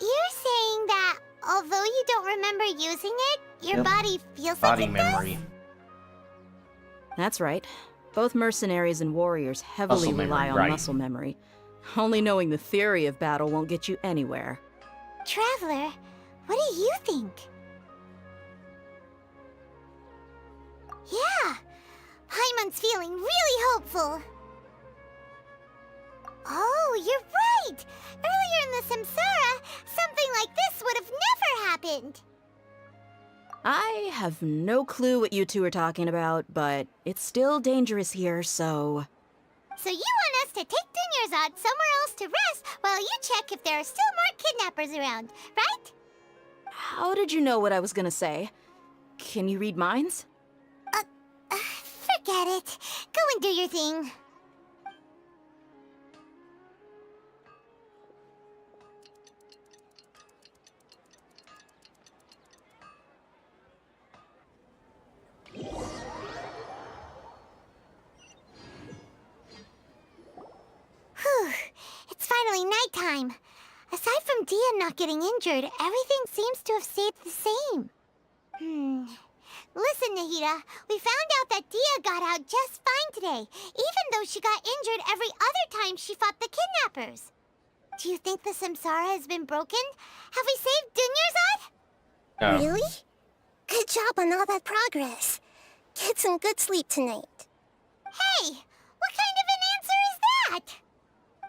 You're saying that although you don't remember using it, your Yep. body feels Body like it does? memory. That's right. Both mercenaries and warriors heavily Muscle rely memory, on right. muscle memory. Only knowing the theory of battle won't get you anywhere. Traveler, what do you think? Yeah, Paimon's feeling really hopeful. Oh, you're right! Earlier in the Samsara, something like this would have never happened. I have no clue what you two are talking about, but it's still dangerous here, so... So you want us to take Dunyarzad somewhere else to rest while you check if there are still more kidnappers around, right? How did you know what I was gonna say? Can you read minds? Forget it. Go and do your thing. Whew, it's finally nighttime. Aside from Dia not getting injured, everything seems to have stayed the same. Listen, Nahida, we found out that Dia got out just fine today, even though she got injured every other time she fought the kidnappers. Do you think the Samsara has been broken? Have we saved Dunyarzad? Really? Good job on all that progress. Get some good sleep tonight. Hey, what kind of an answer is that?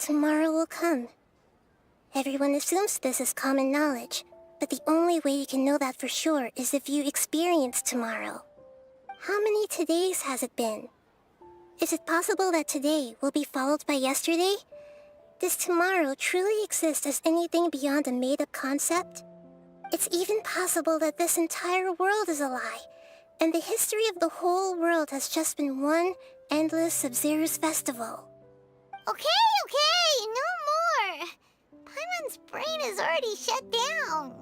Tomorrow will come. Everyone assumes this is common knowledge, but the only way you can know that for sure is if you experience tomorrow. How many todays has it been? Is it possible that today will be followed by yesterday? Does tomorrow truly exist as anything beyond a made-up concept? It's even possible that this entire world is a lie, and the history of the whole world has just been one endless Sub-Zero's festival. Okay, no more. Paimon's brain is already shut down.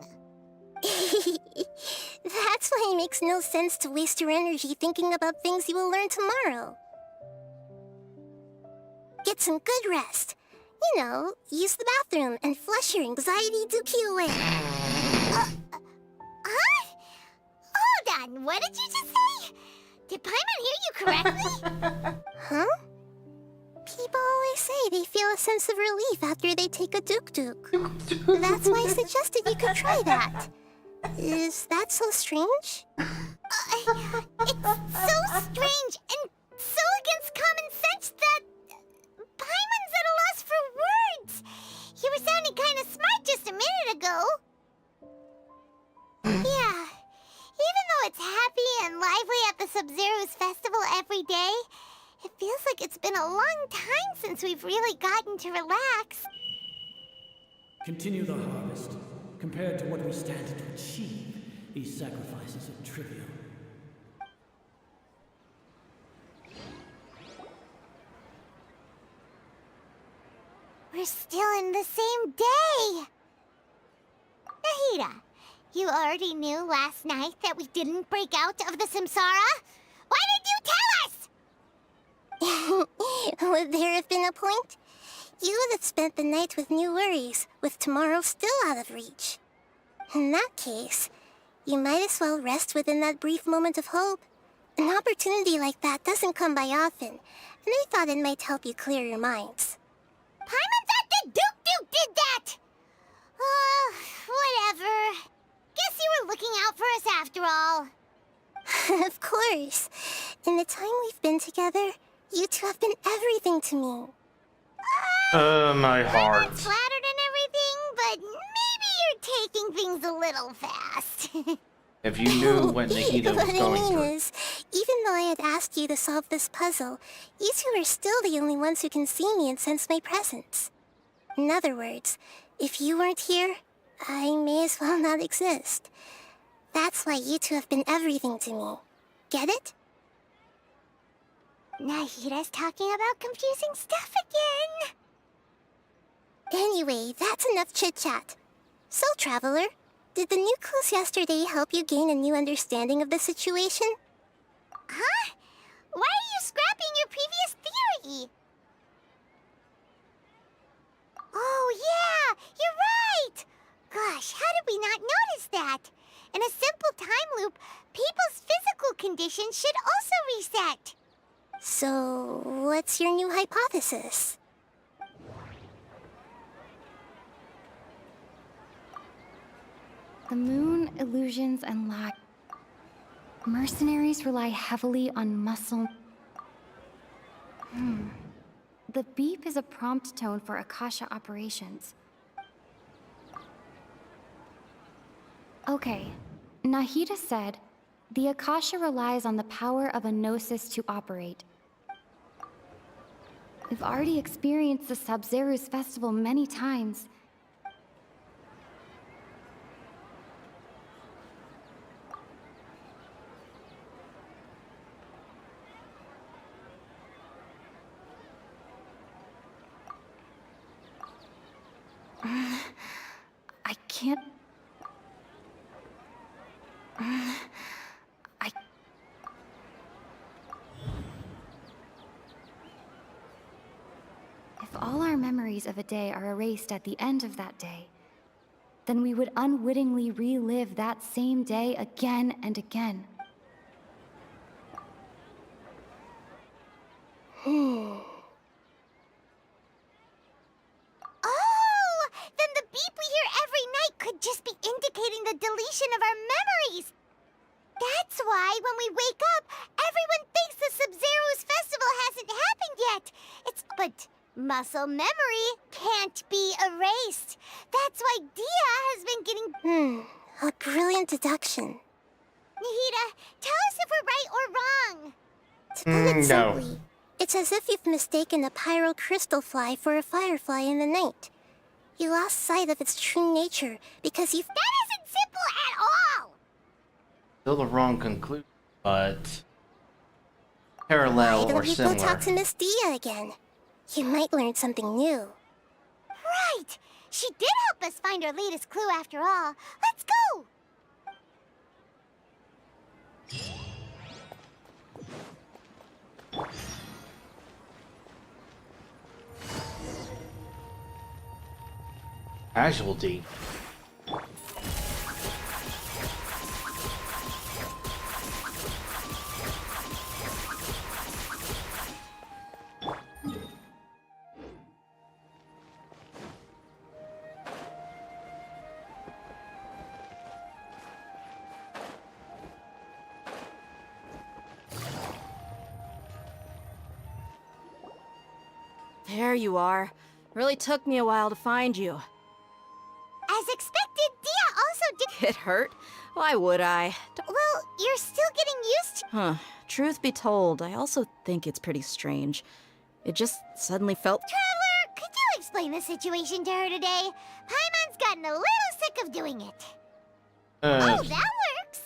That's why it makes no sense to waste your energy thinking about things you will learn tomorrow. Get some good rest. You know, use the bathroom and flush your anxiety dookie away. Huh? Hold on, what did you just say? Did Paimon hear you correctly? Huh? People always say they feel a sense of relief after they take a duk-duk. That's why I suggested you could try that. Is that so strange? It's so strange and so against common sense that Paimon's at a loss for words. You were sounding kind of smart just a minute ago. Yeah, even though it's happy and lively at the Sub-Zero's festival every day, it feels like it's been a long time since we've really gotten to relax. Continue the harvest. Compared to what we stand to achieve, these sacrifices are trivial. We're still in the same day! Nahida, you already knew last night that we didn't break out of the Samsara? Why did you tell us? Would there have been a point? You would have spent the night with new worries, with tomorrow still out of reach. In that case, you might as well rest within that brief moment of hope. An opportunity like that doesn't come by often, and I thought it might help you clear your minds. Paimon thought that Duke did that! Whatever. Guess you were looking out for us after all. Of course. In the time we've been together, you two have been everything to me. My heart. I'm flattered and everything, but maybe you're taking things a little fast. If you knew what Nahida was What I going mean through. is, even though I had asked you to solve this puzzle, you two are still the only ones who can see me and sense my presence. In other words, if you weren't here, I may as well not exist. That's why you two have been everything to me. Get it? Nahida's talking about confusing stuff again. Anyway, that's enough chit-chat. So, Traveler, did the new clues yesterday help you gain a new understanding of the situation? Huh? Why are you scrapping your previous theory? Oh, yeah! You're right! Gosh, how did we not notice that? In a simple time loop, people's physical conditions should also reset. So, what's your new hypothesis? The moon, illusions, and lack. Mercenaries rely heavily on muscle. The beep is a prompt tone for Akasha operations. Okay, Nahida said, the Akasha relies on the power of a gnosis to operate. We've already experienced the Sabzeruz festival many times. I can't... If all our memories of a day are erased at the end of that day, then we would unwittingly relive that same day again and again. Oh! Then the beep we hear every night could just be indicating the deletion of our memories! That's why, when we wake up, everyone thinks the Sabzeruz festival hasn't happened yet! But muscle memory can't be erased. That's why Dia has been getting... A brilliant deduction. Nahida, tell us if we're right or wrong! To put it simply, it's as if you've mistaken a pyrocrystal fly for a firefly in the night. You lost sight of its true nature because you've... That isn't simple at all! Still the wrong conclusion, but parallel Why or don't you similar. go talk to Miss Dia again? You might learn something new. Right! She did help us find our latest clue after all. Let's go! Casualty. There you are. Really took me a while to find you. As expected, Dia also did... Get hurt? Why would I? Well, you're still getting used to... Huh. Truth be told, I also think it's pretty strange. It just suddenly felt... Traveler, could you explain the situation to her today? Paimon's gotten a little sick of doing it. Oh, that works!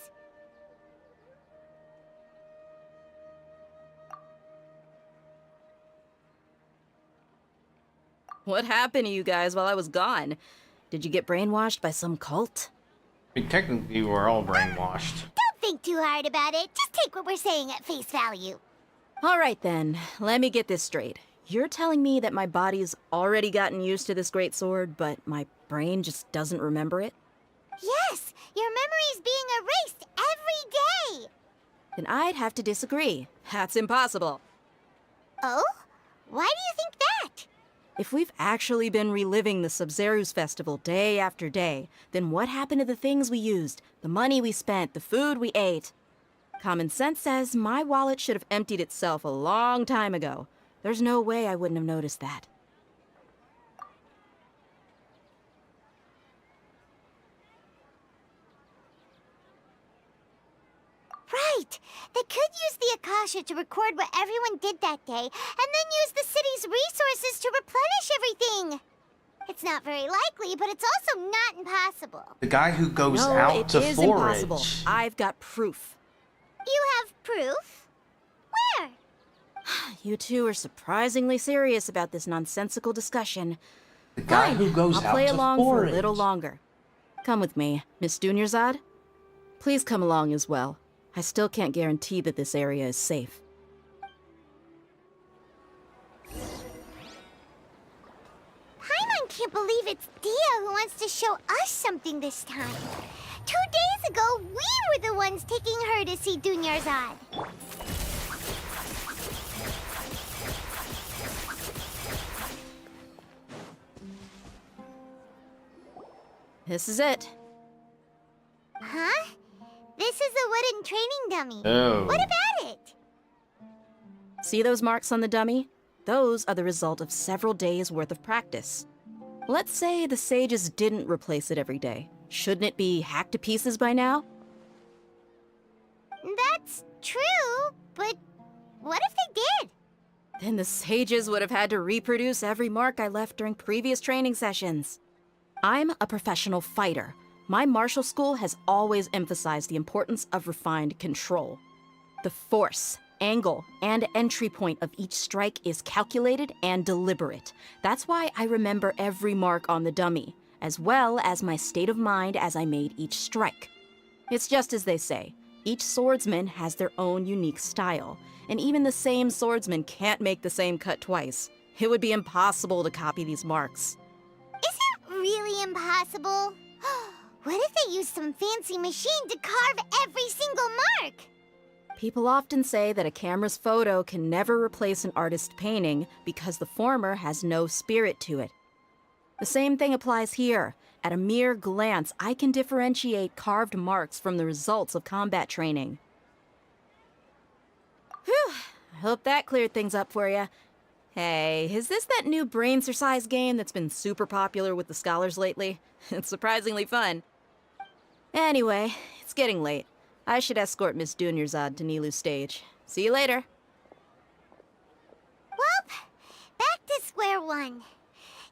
What happened to you guys while I was gone? Did you get brainwashed by some cult? I mean, technically, we're all brainwashed. Don't think too hard about it. Just take what we're saying at face value. All right then, let me get this straight. You're telling me that my body's already gotten used to this great sword, but my brain just doesn't remember it? Yes, your memory's being erased every day. Then I'd have to disagree. That's impossible. Oh? Why do you think that? If we've actually been reliving the Sabzeruz festival day after day, then what happened to the things we used, the money we spent, the food we ate? Common sense says my wallet should have emptied itself a long time ago. There's no way I wouldn't have noticed that. Right! They could use the Akasha to record what everyone did that day, and then use the city's resources to replenish everything! It's not very likely, but it's also not impossible. The guy who goes No, out it to is forage. impossible. I've got proof. You have proof? Where? You two are surprisingly serious about this nonsensical discussion. The guy Fine, who goes I'll out play to along forage. for a little longer. Come with me, Miss Dunyarzad. Please come along as well. I still can't guarantee that this area is safe. Paimon can't believe it's Dia who wants to show us something this time. 2 days ago, we were the ones taking her to see Dunyarzad. This is it. Huh? This is a wooden training dummy. Oh. What about it? See those marks on the dummy? Those are the result of several days' worth of practice. Let's say the sages didn't replace it every day. Shouldn't it be hacked to pieces by now? That's true, but what if they did? Then the sages would have had to reproduce every mark I left during previous training sessions. I'm a professional fighter. My martial school has always emphasized the importance of refined control. The force, angle, and entry point of each strike is calculated and deliberate. That's why I remember every mark on the dummy, as well as my state of mind as I made each strike. It's just as they say, each swordsman has their own unique style, and even the same swordsman can't make the same cut twice. It would be impossible to copy these marks. Is it really impossible? What if they used some fancy machine to carve every single mark? People often say that a camera's photo can never replace an artist's painting because the former has no spirit to it. The same thing applies here. At a mere glance, I can differentiate carved marks from the results of combat training. Whew, I hope that cleared things up for you. Hey, is this that new Braincercise game that's been super popular with the scholars lately? It's surprisingly fun. Anyway, it's getting late. I should escort Miss Dunyarzad to Nilou's stage. See you later. Well, back to square one.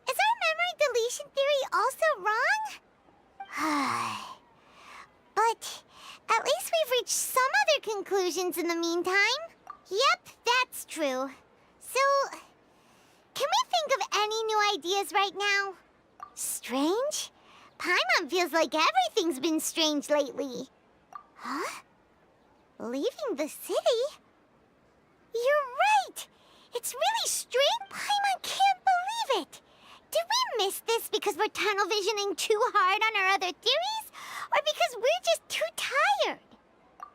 Is our memory deletion theory also wrong? But at least we've reached some other conclusions in the meantime. Yep, that's true. So, can we think of any new ideas right now? Strange? Paimon feels like everything's been strange lately. Huh? Leaving the city? You're right! It's really strange. Paimon can't believe it! Did we miss this because we're tunnel visioning too hard on our other theories? Or because we're just too tired?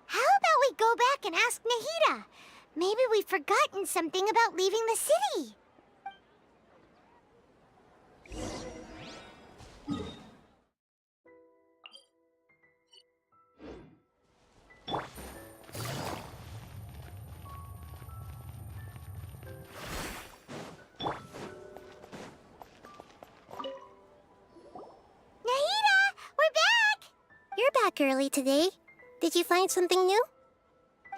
How about we go back and ask Nahida? Maybe we've forgotten something about leaving the city. You're back early today. Did you find something new?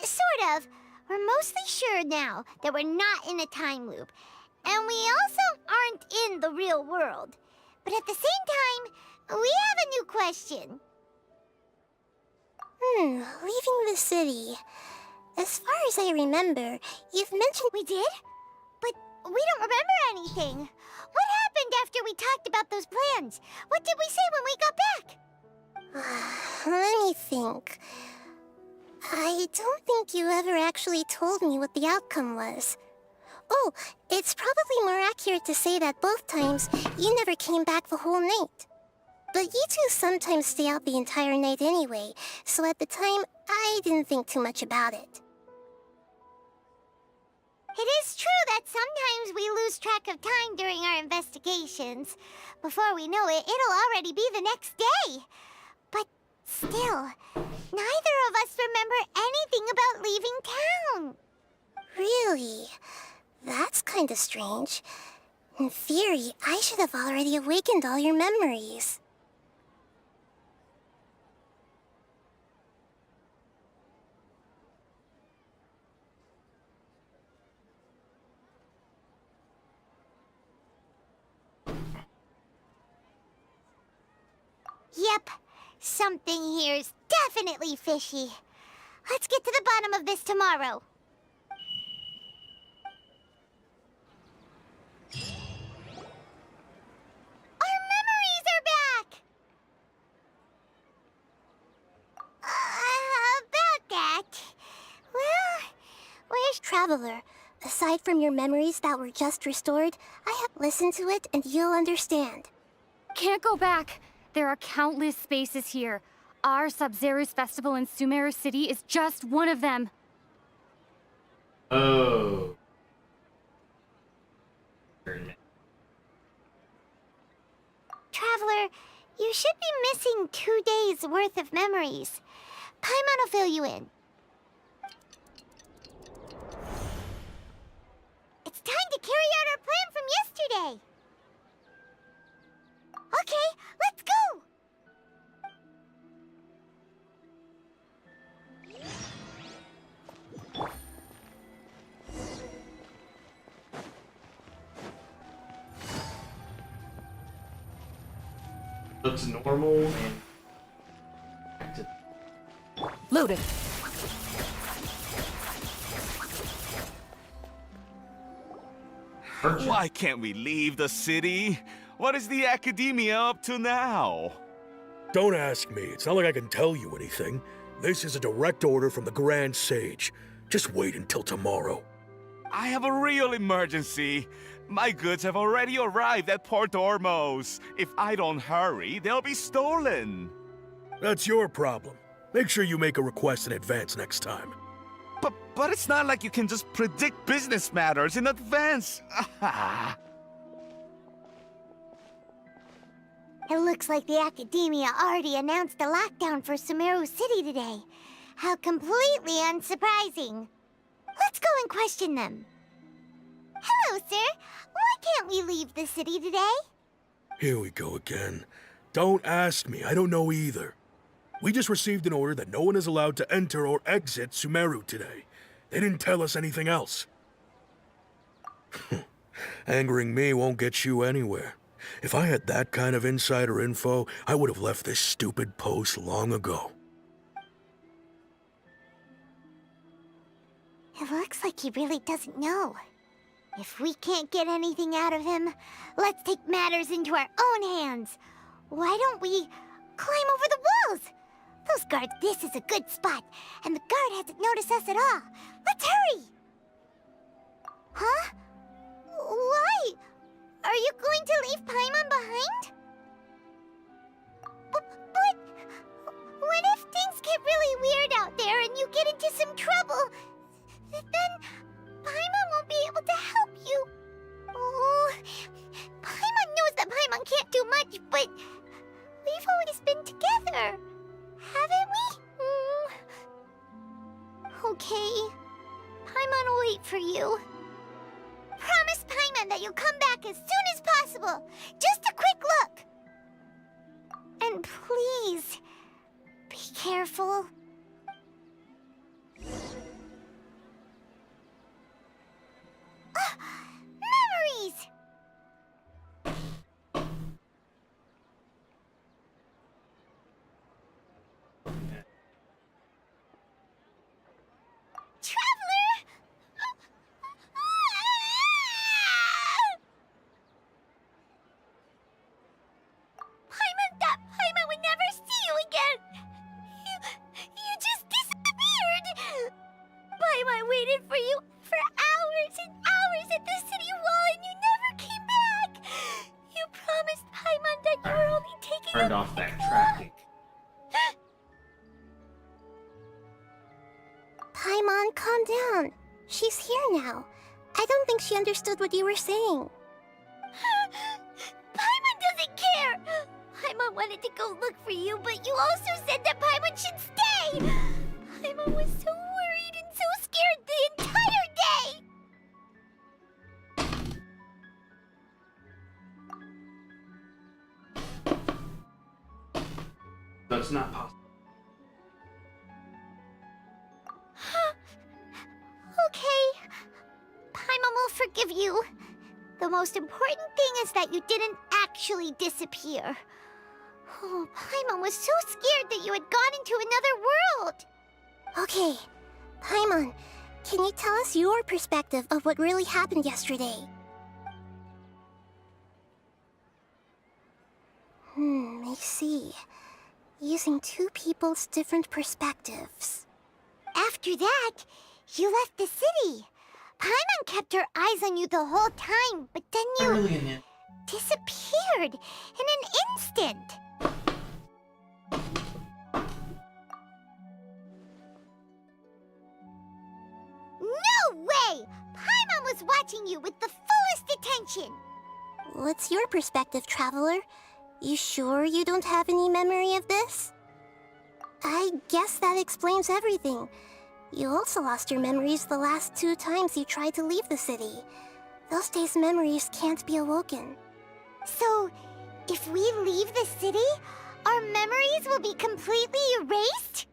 Sort of. We're mostly sure now that we're not in a time loop. And we also aren't in the real world. But at the same time, we have a new question. Leaving the city. As far as I remember, you've mentioned... We did? But we don't remember anything. What happened after we talked about those plans? What did we say when we got back? Let me think. I don't think you ever actually told me what the outcome was. Oh, it's probably more accurate to say that both times you never came back the whole night. But you two sometimes stay out the entire night anyway, so at the time, I didn't think too much about it. It is true that sometimes we lose track of time during our investigations. Before we know it, it'll already be the next day. But still, neither of us remember anything about leaving town. Really? That's kinda strange. In theory, I should have already awakened all your memories. Yep, something here's definitely fishy. Let's get to the bottom of this tomorrow. Our memories are back! About that... Well, Where's Traveler? Aside from your memories that were just restored, I have listened to it and you'll understand. Can't go back. There are countless spaces here. Our Sabzeruz festival in Sumeru City is just one of them. Oh. Traveler, you should be missing 2 days' worth of memories. Paimon will fill you in. It's time to carry out our plan from yesterday. Okay, let's go! Looks normal and Loaded. Why can't we leave the city? What is the Academia up to now? Don't ask me. It's not like I can tell you anything. This is a direct order from the Grand Sage. Just wait until tomorrow. I have a real emergency. My goods have already arrived at Port Ormos. If I don't hurry, they'll be stolen. That's your problem. Make sure you make a request in advance next time. But it's not like you can just predict business matters in advance. It looks like the Academia already announced a lockdown for Sumeru City today. How completely unsurprising. Let's go and question them. Hello, sir. Why can't we leave the city today? Here we go again. Don't ask me. I don't know either. We just received an order that no one is allowed to enter or exit Sumeru today. They didn't tell us anything else. Angering me won't get you anywhere. If I had that kind of insider info, I would have left this stupid post long ago. It looks like he really doesn't know. If we can't get anything out of him, let's take matters into our own hands. Why don't we climb over the walls? Those guards, this is a good spot, and the guard hasn't noticed us at all. Let's hurry! Huh? Why? Are you going to leave Paimon behind? But what if things get really weird out there and you get into some trouble? Then Paimon won't be able to help you. Oh, Paimon knows that Paimon can't do much, but we've always been together, haven't we? Okay. Paimon will wait for you. Promise Paimon that you'll come back as soon as possible. Just a quick look. And please, be careful. Memories! Traveler! Paimon thought Paimon would never see you again! You just disappeared! Paimon waited for you for hours and hours at the city wall and you never came back! You promised Paimon that you were only taking turned a off that tracking. Paimon, calm down. She's here now. I don't think she understood what you were saying. Paimon doesn't care! Paimon wanted to go look for you, but you also said that Paimon should stay! Paimon was so worried and so scared the entire day! That's not possible. Okay. Paimon will forgive you. The most important thing is that you didn't actually disappear. Oh, Paimon was so scared that you had gone into another world. Okay, Paimon, can you tell us your perspective of what really happened yesterday? I see. Using two people's different perspectives. After that, you left the city. Paimon kept her eyes on you the whole time, but then you disappeared in an instant. No way! Paimon was watching you with the fullest attention. What's your perspective, Traveler? You sure you don't have any memory of this? I guess that explains everything. You also lost your memories the last 2 times you tried to leave the city. Those days' memories can't be awoken. So, if we leave the city, our memories will be completely erased?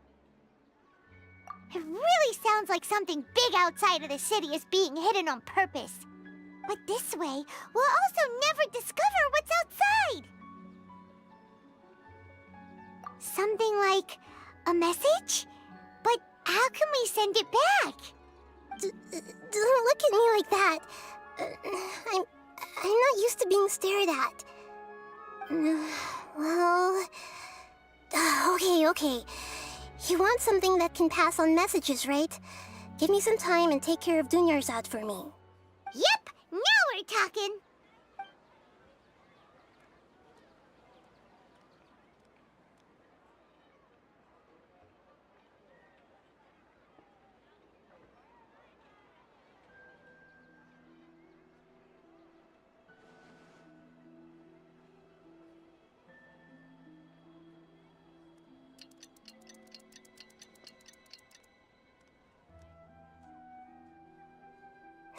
It really sounds like something big outside of the city is being hidden on purpose. But this way, we'll also never discover what's outside. Something like a message? But how can we send it back? Don't look at me like that. I'm not used to being stared at. Well... Okay. You want something that can pass on messages, right? Give me some time and take care of Dunyarzad for me. Yep! Now we're talking!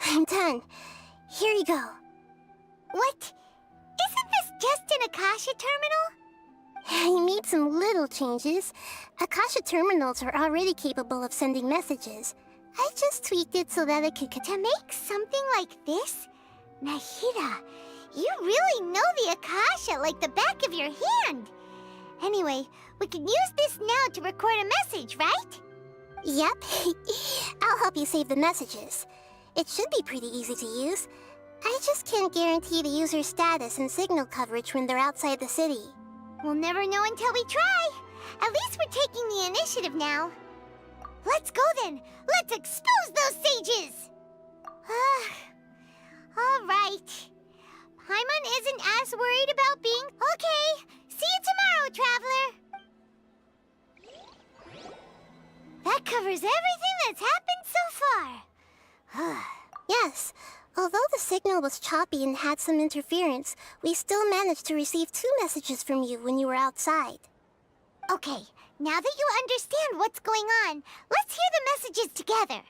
I'm done. Here you go. What? Isn't this just an Akasha terminal? You made some little changes. Akasha terminals are already capable of sending messages. I just tweaked it so that it could... To make something like this? Nahida, you really know the Akasha like the back of your hand. Anyway, we can use this now to record a message, right? Yep. I'll help you save the messages. It should be pretty easy to use. I just can't guarantee the user's status and signal coverage when they're outside the city. We'll never know until we try. At least we're taking the initiative now. Let's go then. Let's expose those sages. All right. Paimon isn't as worried about being... Okay. See you tomorrow, Traveler. That covers everything that's happened so far. Yes. Although the signal was choppy and had some interference, we still managed to receive 2 messages from you when you were outside. Okay, now that you understand what's going on, let's hear the messages together.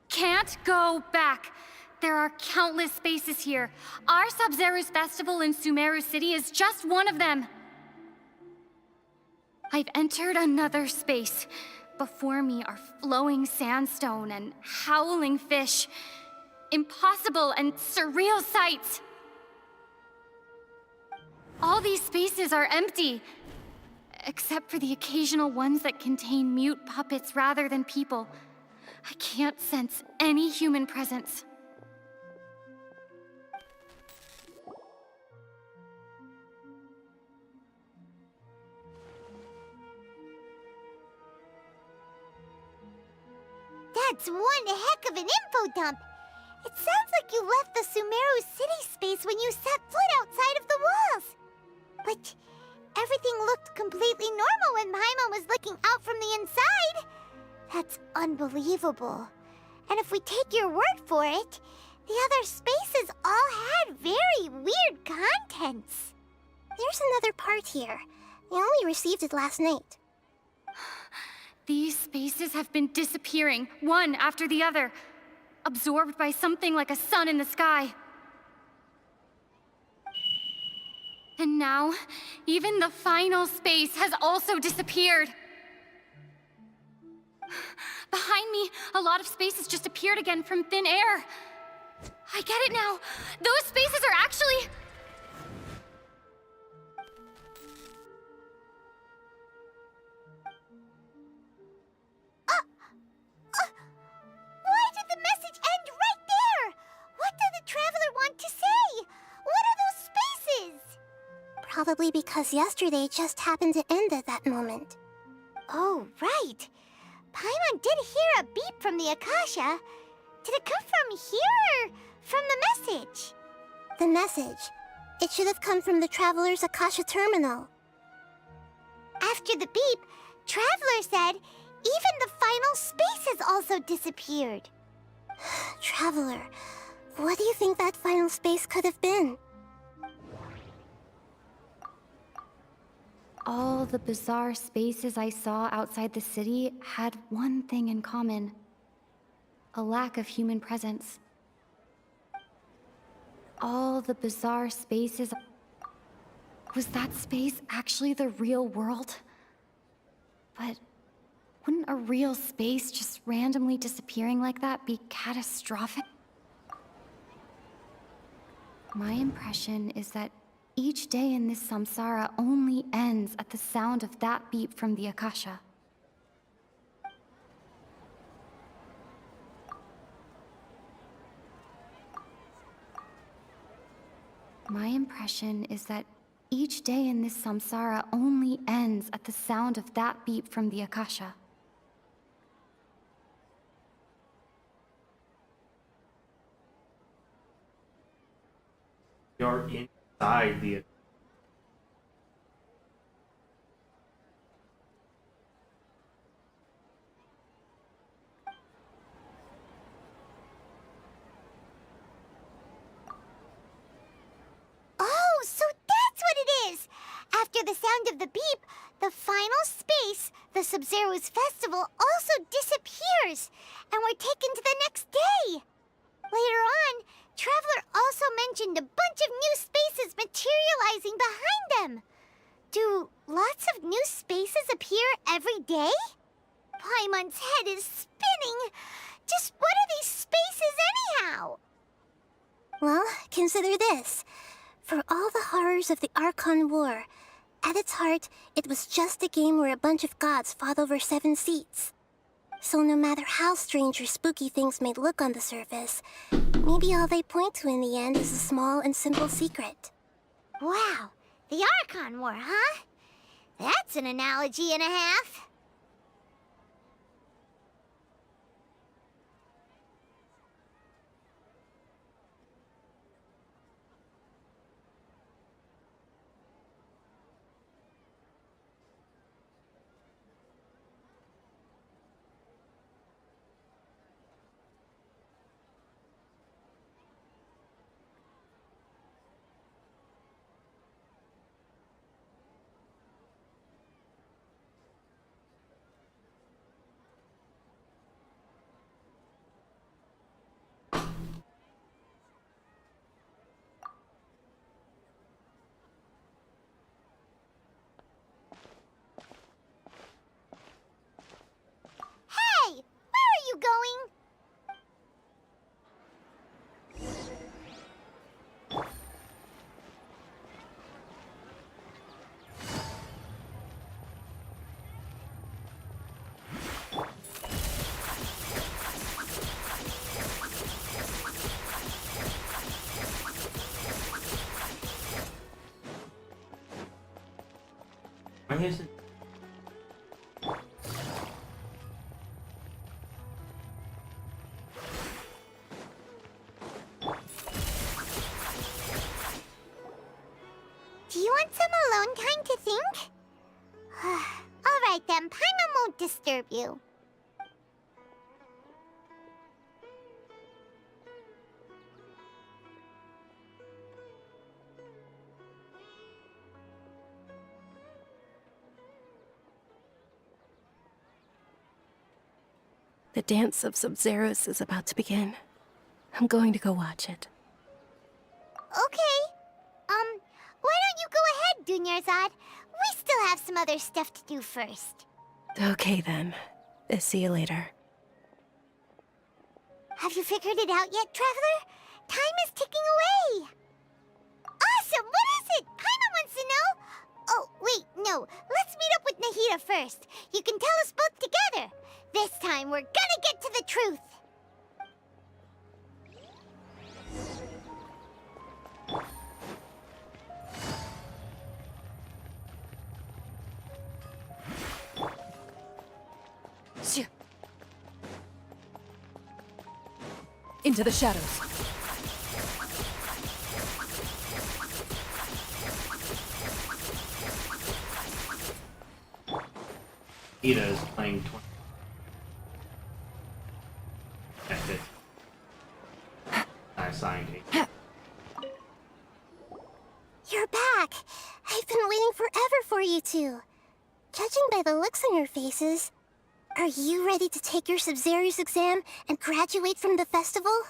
Can't go back. There are countless spaces here. Our Sub-Zero's festival in Sumeru City is just one of them. I've entered another space. Before me are flowing sandstone and howling fish. Impossible and surreal sights. All these spaces are empty, except for the occasional ones that contain mute puppets rather than people. I can't sense any human presence. That's one heck of an info dump. It sounds like you left the Sumeru City space when you set foot outside of the walls. But everything looked completely normal when Paimon was looking out from the inside. That's unbelievable. And if we take your word for it, the other spaces all had very weird contents. There's another part here. I only received it last night. These spaces have been disappearing, one after the other, absorbed by something like a sun in the sky. And now, even the final space has also disappeared. Behind me, A lot of spaces just appeared again from thin air. I get it now. Those spaces are actually... Why did the message end right there? What did the Traveler want to say? What are those spaces? Probably because yesterday just happened to end at that moment. Oh, right. Paimon did hear a beep from the Akasha. Did it come from here or from the message? The message. It should have come from the Traveler's Akasha terminal. After the beep, Traveler said even the final spaces also disappeared. Traveler, what do you think that final space could have been? All the bizarre spaces I saw outside the city had one thing in common. A lack of human presence. All the bizarre spaces... Was that space actually the real world? But wouldn't a real space just randomly disappearing like that be catastrophic? My impression is that each day in this samsara only ends at the sound of that beep from the Akasha. My impression is that each day in this samsara only ends at the sound of that beep from the Akasha. You're inside the... Oh, so that's what it is! After the sound of the beep, the final space, the Sub-Zero's festival, also disappears, and we're taken to the next day. Later on, Traveler also mentioned a bunch of new spaces materializing behind them. Do lots of new spaces appear every day? Paimon's head is spinning. Just what are these spaces anyhow? Well, consider this. For all the horrors of the Archon War, at its heart, it was just a game where a bunch of gods fought over 7 seats. So no matter how strange or spooky things may look on the surface, maybe all they point to in the end is a small and simple secret. Wow, the Archon War, huh? That's an analogy and a half. Hey, where are you going? Why isn't... Do you want some alone time to think? All right then, Paimon won't disturb you. The dance of Sub-Zeros is about to begin. I'm going to go watch it. Okay. Why don't you go ahead, Dunyarzad? We still have some other stuff to do first. Okay then. See you later. Have you figured it out yet, Traveler? Time is ticking away. Awesome! What is it? Paimon wants to know. Oh, wait, no. Let's meet up with Nahida first. You can tell us both together. This time, we're gonna get to the truth. Into the shadows. Ida is playing 20. That's it. I assigned it. You're back! I've been waiting forever for you two. Judging by the looks on your faces, are you ready to take your Sub-Zero's exam and graduate from the festival?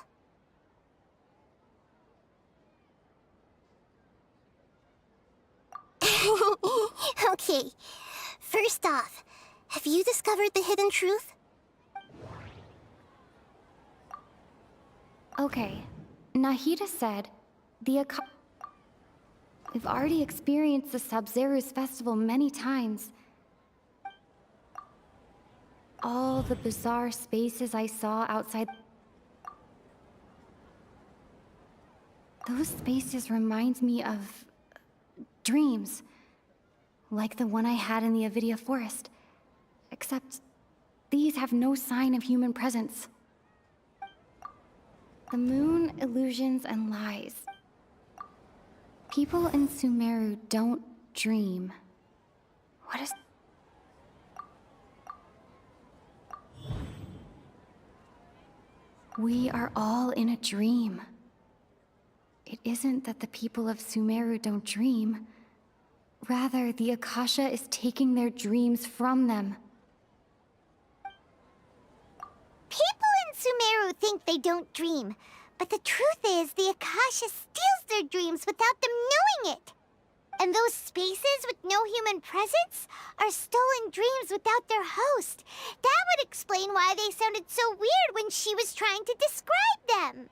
Okay. First off, have you discovered the hidden truth? Okay. Nahida said we've already experienced the Sub-Zero's festival many times. All the bizarre spaces I saw outside... Those spaces remind me of... dreams. Like the one I had in the Avidia Forest. Except, these have no sign of human presence. The moon, illusions, and lies. People in Sumeru don't dream. What is... We are all in a dream. It isn't that the people of Sumeru don't dream. Rather, the Akasha is taking their dreams from them. People in Sumeru think they don't dream, but the truth is the Akasha steals their dreams without them knowing it. And those spaces with no human presence are stolen dreams without their host. That would explain why they sounded so weird when she was trying to describe them.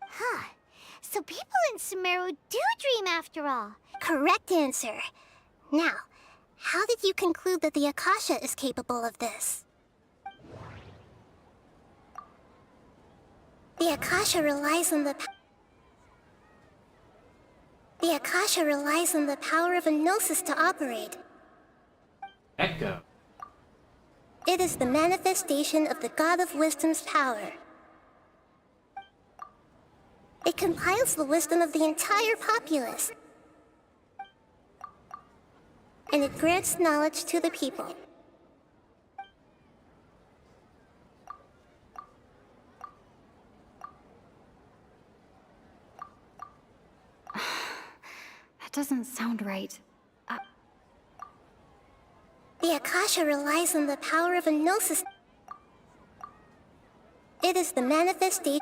Huh. So people in Sumeru do dream after all. Correct answer. Now, how did you conclude that the Akasha is capable of this? The Akasha relies on the power of a gnosis to operate. Echo. It is the manifestation of the God of Wisdom's power. It compiles the wisdom of the entire populace. And it grants knowledge to the people. That doesn't sound right. The Akasha relies on the power of a gnosis. It is the manifestation.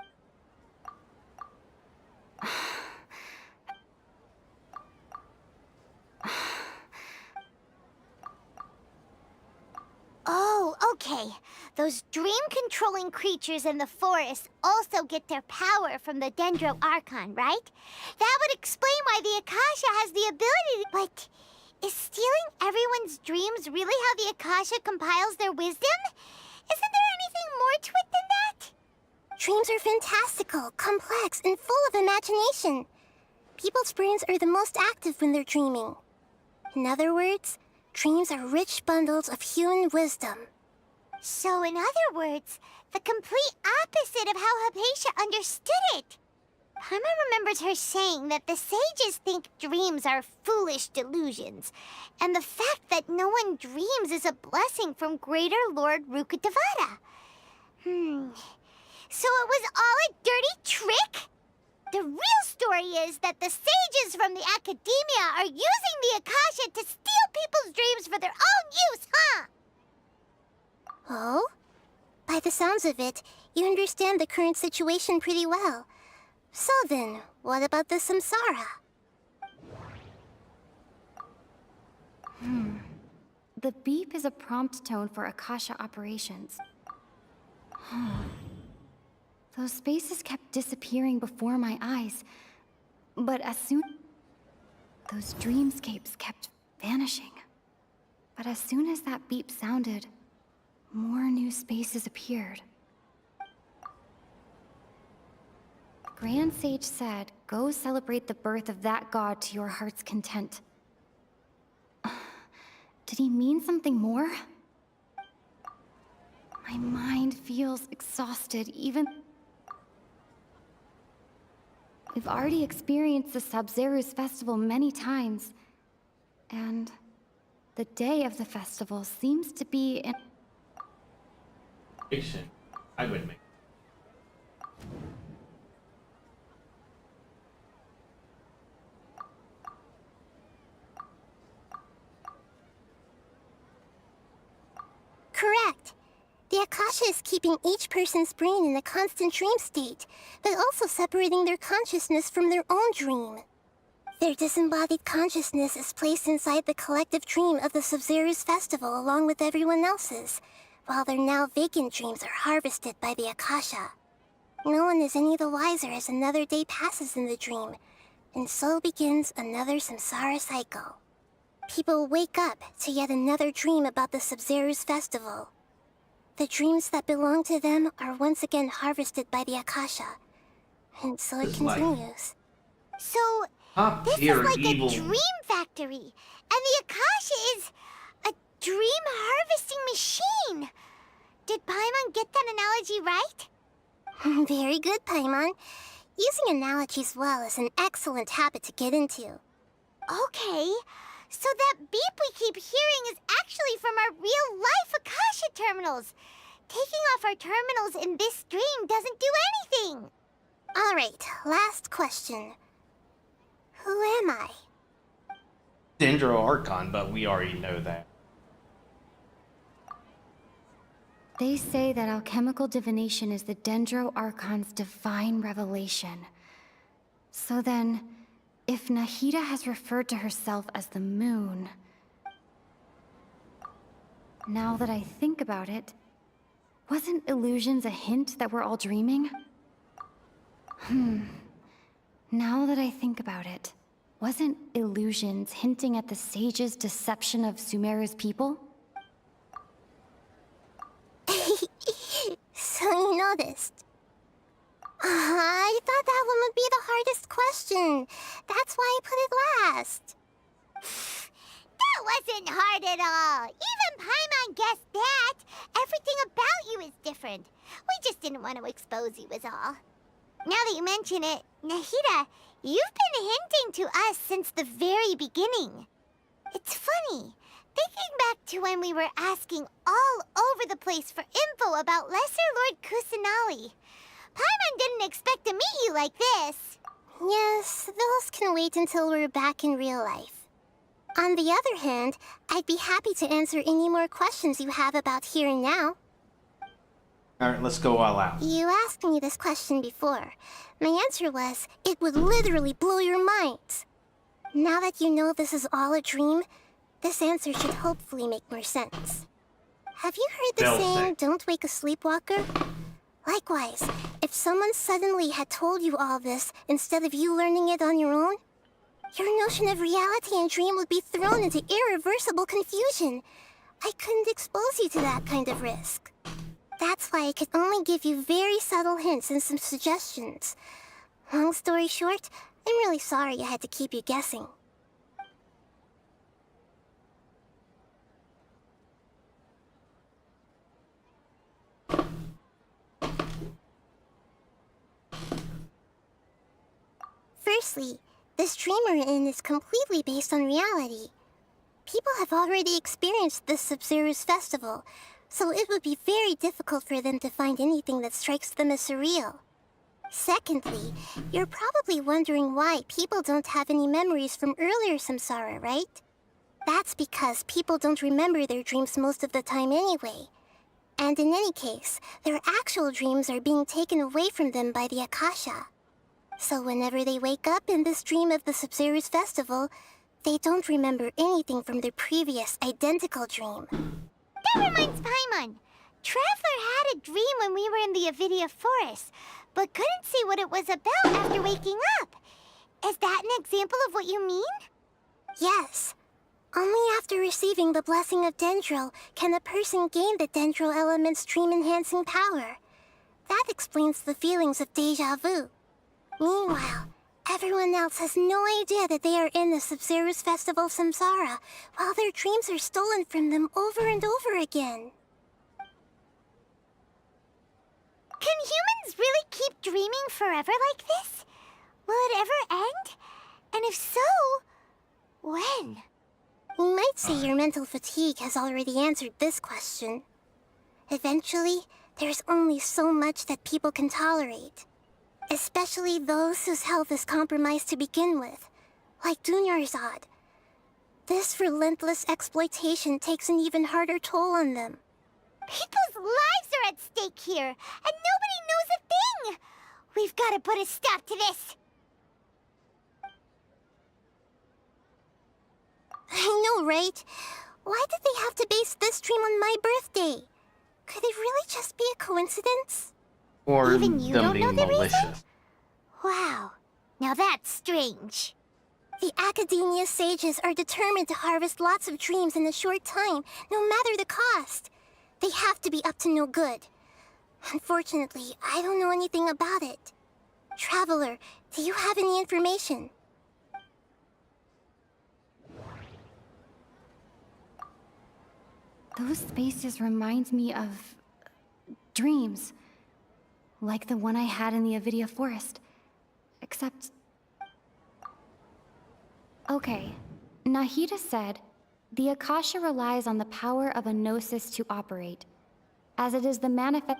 Oh, okay. Those dream-controlling creatures in the forest also get their power from the Dendro Archon, right? That would explain why the Akasha has the ability to... But is stealing everyone's dreams really how the Akasha compiles their wisdom? Isn't there anything more to it than that? Dreams are fantastical, complex, and full of imagination. People's brains are the most active when they're dreaming. In other words, dreams are rich bundles of human wisdom. So in other words, the complete opposite of how Hypatia understood it. Paimon remembers her saying that the sages think dreams are foolish delusions, and the fact that no one dreams is a blessing from Greater Lord Rukkhadevata. So it was all a dirty trick? The real story is that the sages from the Academia are using the Akasha to steal people's dreams for their own use, huh? Oh? By the sounds of it, you understand the current situation pretty well. So then, what about the Samsara? The beep is a prompt tone for Akasha operations. Those spaces kept disappearing before my eyes. But as soon... Those dreamscapes kept vanishing. But as soon as that beep sounded, more new spaces appeared. Grand Sage said, go celebrate the birth of that god to your heart's content. Did he mean something more? My mind feels exhausted, even... We've already experienced the Sabzeruz festival many times, and the day of the festival seems to be in... Fiction. I would make. Correct. The Akasha is keeping each person's brain in a constant dream state, but also separating their consciousness from their own dream. Their disembodied consciousness is placed inside the collective dream of the Sabzeruz festival along with everyone else's, while their now vacant dreams are harvested by the Akasha. No one is any the wiser as another day passes in the dream, and so begins another samsara cycle. People wake up to yet another dream about the Sabzeruz festival. The dreams that belong to them are once again harvested by the Akasha, and so it continues. So, Top this is tier like evil. a dream factory, and the Akasha is a dream harvesting machine. Did Paimon get that analogy right? Very good, Paimon. Using analogies well is an excellent habit to get into. Okay, so that beep we keep hearing is actually from our real-life Akasha terminals. Taking off our terminals in this dream doesn't do anything. All right, last question. Who am I? Dendro Archon, but we already know that. They say that alchemical divination is the Dendro Archon's divine revelation. So then, if Nahida has referred to herself as the moon... Now that I think about it, wasn't illusions a hint that we're all dreaming? Now that I think about it, wasn't illusions hinting at the sage's deception of Sumeru's people? So you noticed. I thought that one would be the hardest question. That's why I put it last. That wasn't hard at all. Even Paimon guessed that. Everything about you is different. We just didn't want to expose you is all. Now that you mention it, Nahida, you've been hinting to us since the very beginning. It's funny, thinking back to when we were asking all over the place for info about Lesser Lord Kusanali. Paimon didn't expect to meet you like this. Yes, those can wait until we're back in real life. On the other hand, I'd be happy to answer any more questions you have about here and now. Alright, let's go all out. You asked me this question before. My answer was, it would literally blow your minds. Now that you know this is all a dream, this answer should hopefully make more sense. Have you heard the saying, don't wake a sleepwalker? Likewise, if someone suddenly had told you all this instead of you learning it on your own, your notion of reality and dream would be thrown into irreversible confusion. I couldn't expose you to that kind of risk. That's why I could only give you very subtle hints and some suggestions. Long story short, I'm really sorry I had to keep you guessing. Firstly, this dream we're in is completely based on reality. People have already experienced this Sabzeruz festival, so it would be very difficult for them to find anything that strikes them as surreal. Secondly, you're probably wondering why people don't have any memories from earlier samsara, right? That's because people don't remember their dreams most of the time anyway. And in any case, their actual dreams are being taken away from them by the Akasha. So whenever they wake up in this dream of the Sabzeruz festival, they don't remember anything from their previous identical dream. That reminds Paimon. Traveler had a dream when we were in the Avidia Forest, but couldn't see what it was about after waking up. Is that an example of what you mean? Yes. Only after receiving the blessing of Dendril can a person gain the Dendril element's dream-enhancing power. That explains the feelings of déjà vu. Meanwhile, everyone else has no idea that they are in the Sabzeruz Festival Samsara, while their dreams are stolen from them over and over again. Can humans really keep dreaming forever like this? Will it ever end? And if so, when? You might say your mental fatigue has already answered this question. Eventually, there's only so much that people can tolerate. Especially those whose health is compromised to begin with, like Dunyarzad. This relentless exploitation takes an even harder toll on them. People's lives are at stake here, and nobody knows a thing! We've got to put a stop to this! I know, right? Why did they have to base this dream on my birthday? Could it really just be a coincidence? Or Even you them don't being know the reason? malicious. Wow, now that's strange. The Academia sages are determined to harvest lots of dreams in a short time, no matter the cost. They have to be up to no good. Unfortunately, I don't know anything about it. Traveler, do you have any information? Those spaces remind me of dreams. Like the one I had in the Avidia Forest. Except... Okay, Nahida said, the Akasha relies on the power of a gnosis to operate, as it is the manifest...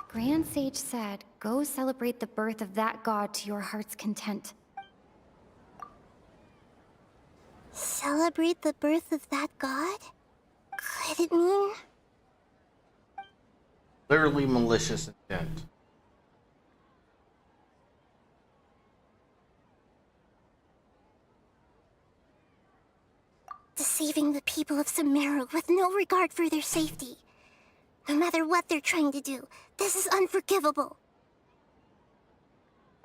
Grand Sage said, go celebrate the birth of that god to your heart's content. Celebrate the birth of that god? Could it mean... Literally malicious intent. Deceiving the people of Sumeru with no regard for their safety. No matter what they're trying to do, this is unforgivable.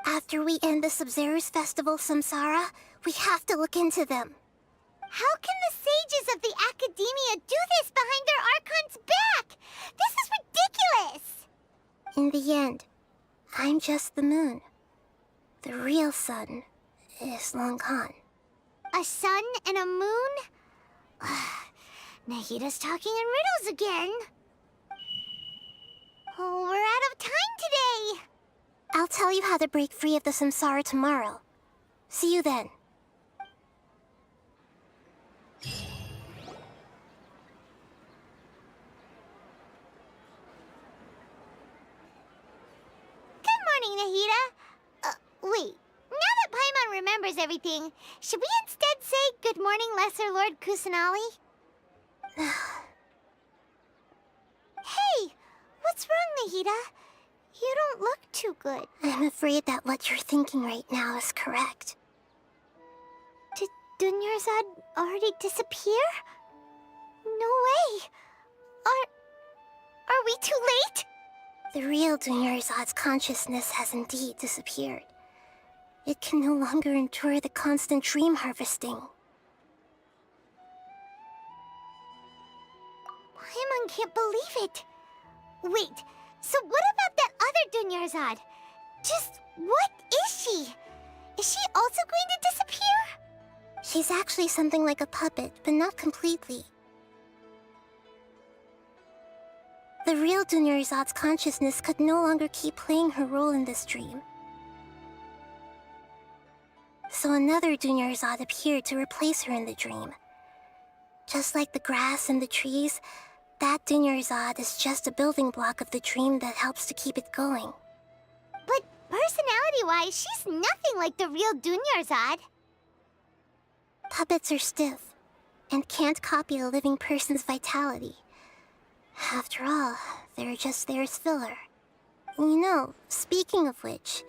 After we end the Sabzeruz Festival Samsara, we have to look into them. How can the sages of the Academia do this behind their Archon's back? This is ridiculous! In the end, I'm just the moon. The real sun is long gone. A sun and a moon? Nahida's talking in riddles again. Oh, we're out of time today. I'll tell you how to break free of the Samsara tomorrow. See you then. Good morning, Nahida. Wait. Now that Paimon remembers everything, should we instead say good morning, Lesser Lord Kusanali? Hey, what's wrong, Nahida? You don't look too good. I'm afraid that what you're thinking right now is correct. Did Dunyarzad already disappear? No way. Are we too late? The real Dunyarzad's consciousness has indeed disappeared. It can no longer endure the constant dream harvesting. Paimon can't believe it. Wait, so what about that other Dunyarzad? Just what is she? Is she also going to disappear? She's actually something like a puppet, but not completely. The real Dunyarzad's consciousness could no longer keep playing her role in this dream. So another Dunyarzad appeared to replace her in the dream. Just like the grass and the trees, that Dunyarzad is just a building block of the dream that helps to keep it going. But personality-wise, she's nothing like the real Dunyarzad. Puppets are stiff, and can't copy a living person's vitality. After all, they're just there as filler. You know, speaking of which,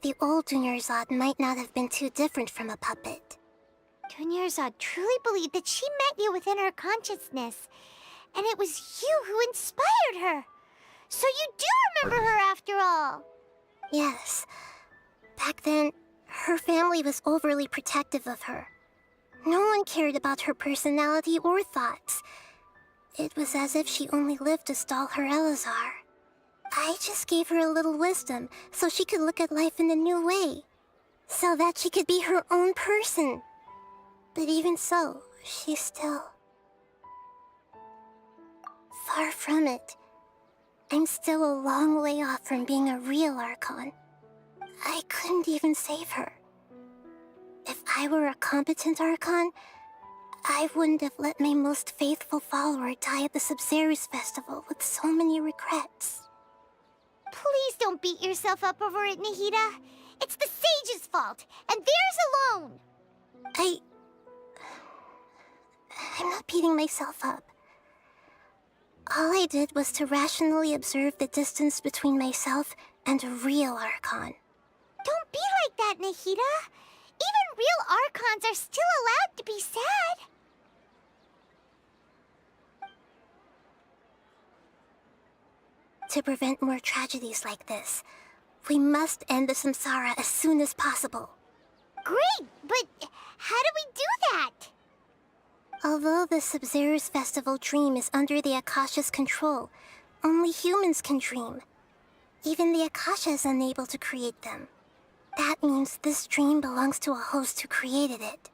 the old Dunyarzad might not have been too different from a puppet. Dunyarzad truly believed that she met you within her consciousness. And it was you who inspired her. So you do remember her after all. Yes. Back then, her family was overly protective of her. No one cared about her personality or thoughts. It was as if she only lived to stall her Elazar. I just gave her a little wisdom so she could look at life in a new way. So that she could be her own person. But even so, she's still... far from it. I'm still a long way off from being a real Archon. I couldn't even save her. If I were a competent Archon, I wouldn't have let my most faithful follower die at the Sabzeruz festival with so many regrets. Please don't beat yourself up over it, Nahida. It's the Sage's fault, and theirs alone. I'm not beating myself up. All I did was to rationally observe the distance between myself and a real Archon. Don't be like that, Nahida. Even real Archons are still allowed to be sad. To prevent more tragedies like this, we must end the Samsara as soon as possible. Great, but how do we do that? Although the Sabzeruz festival dream is under the Akasha's control, only humans can dream. Even the Akasha is unable to create them. That means this dream belongs to a host who created it.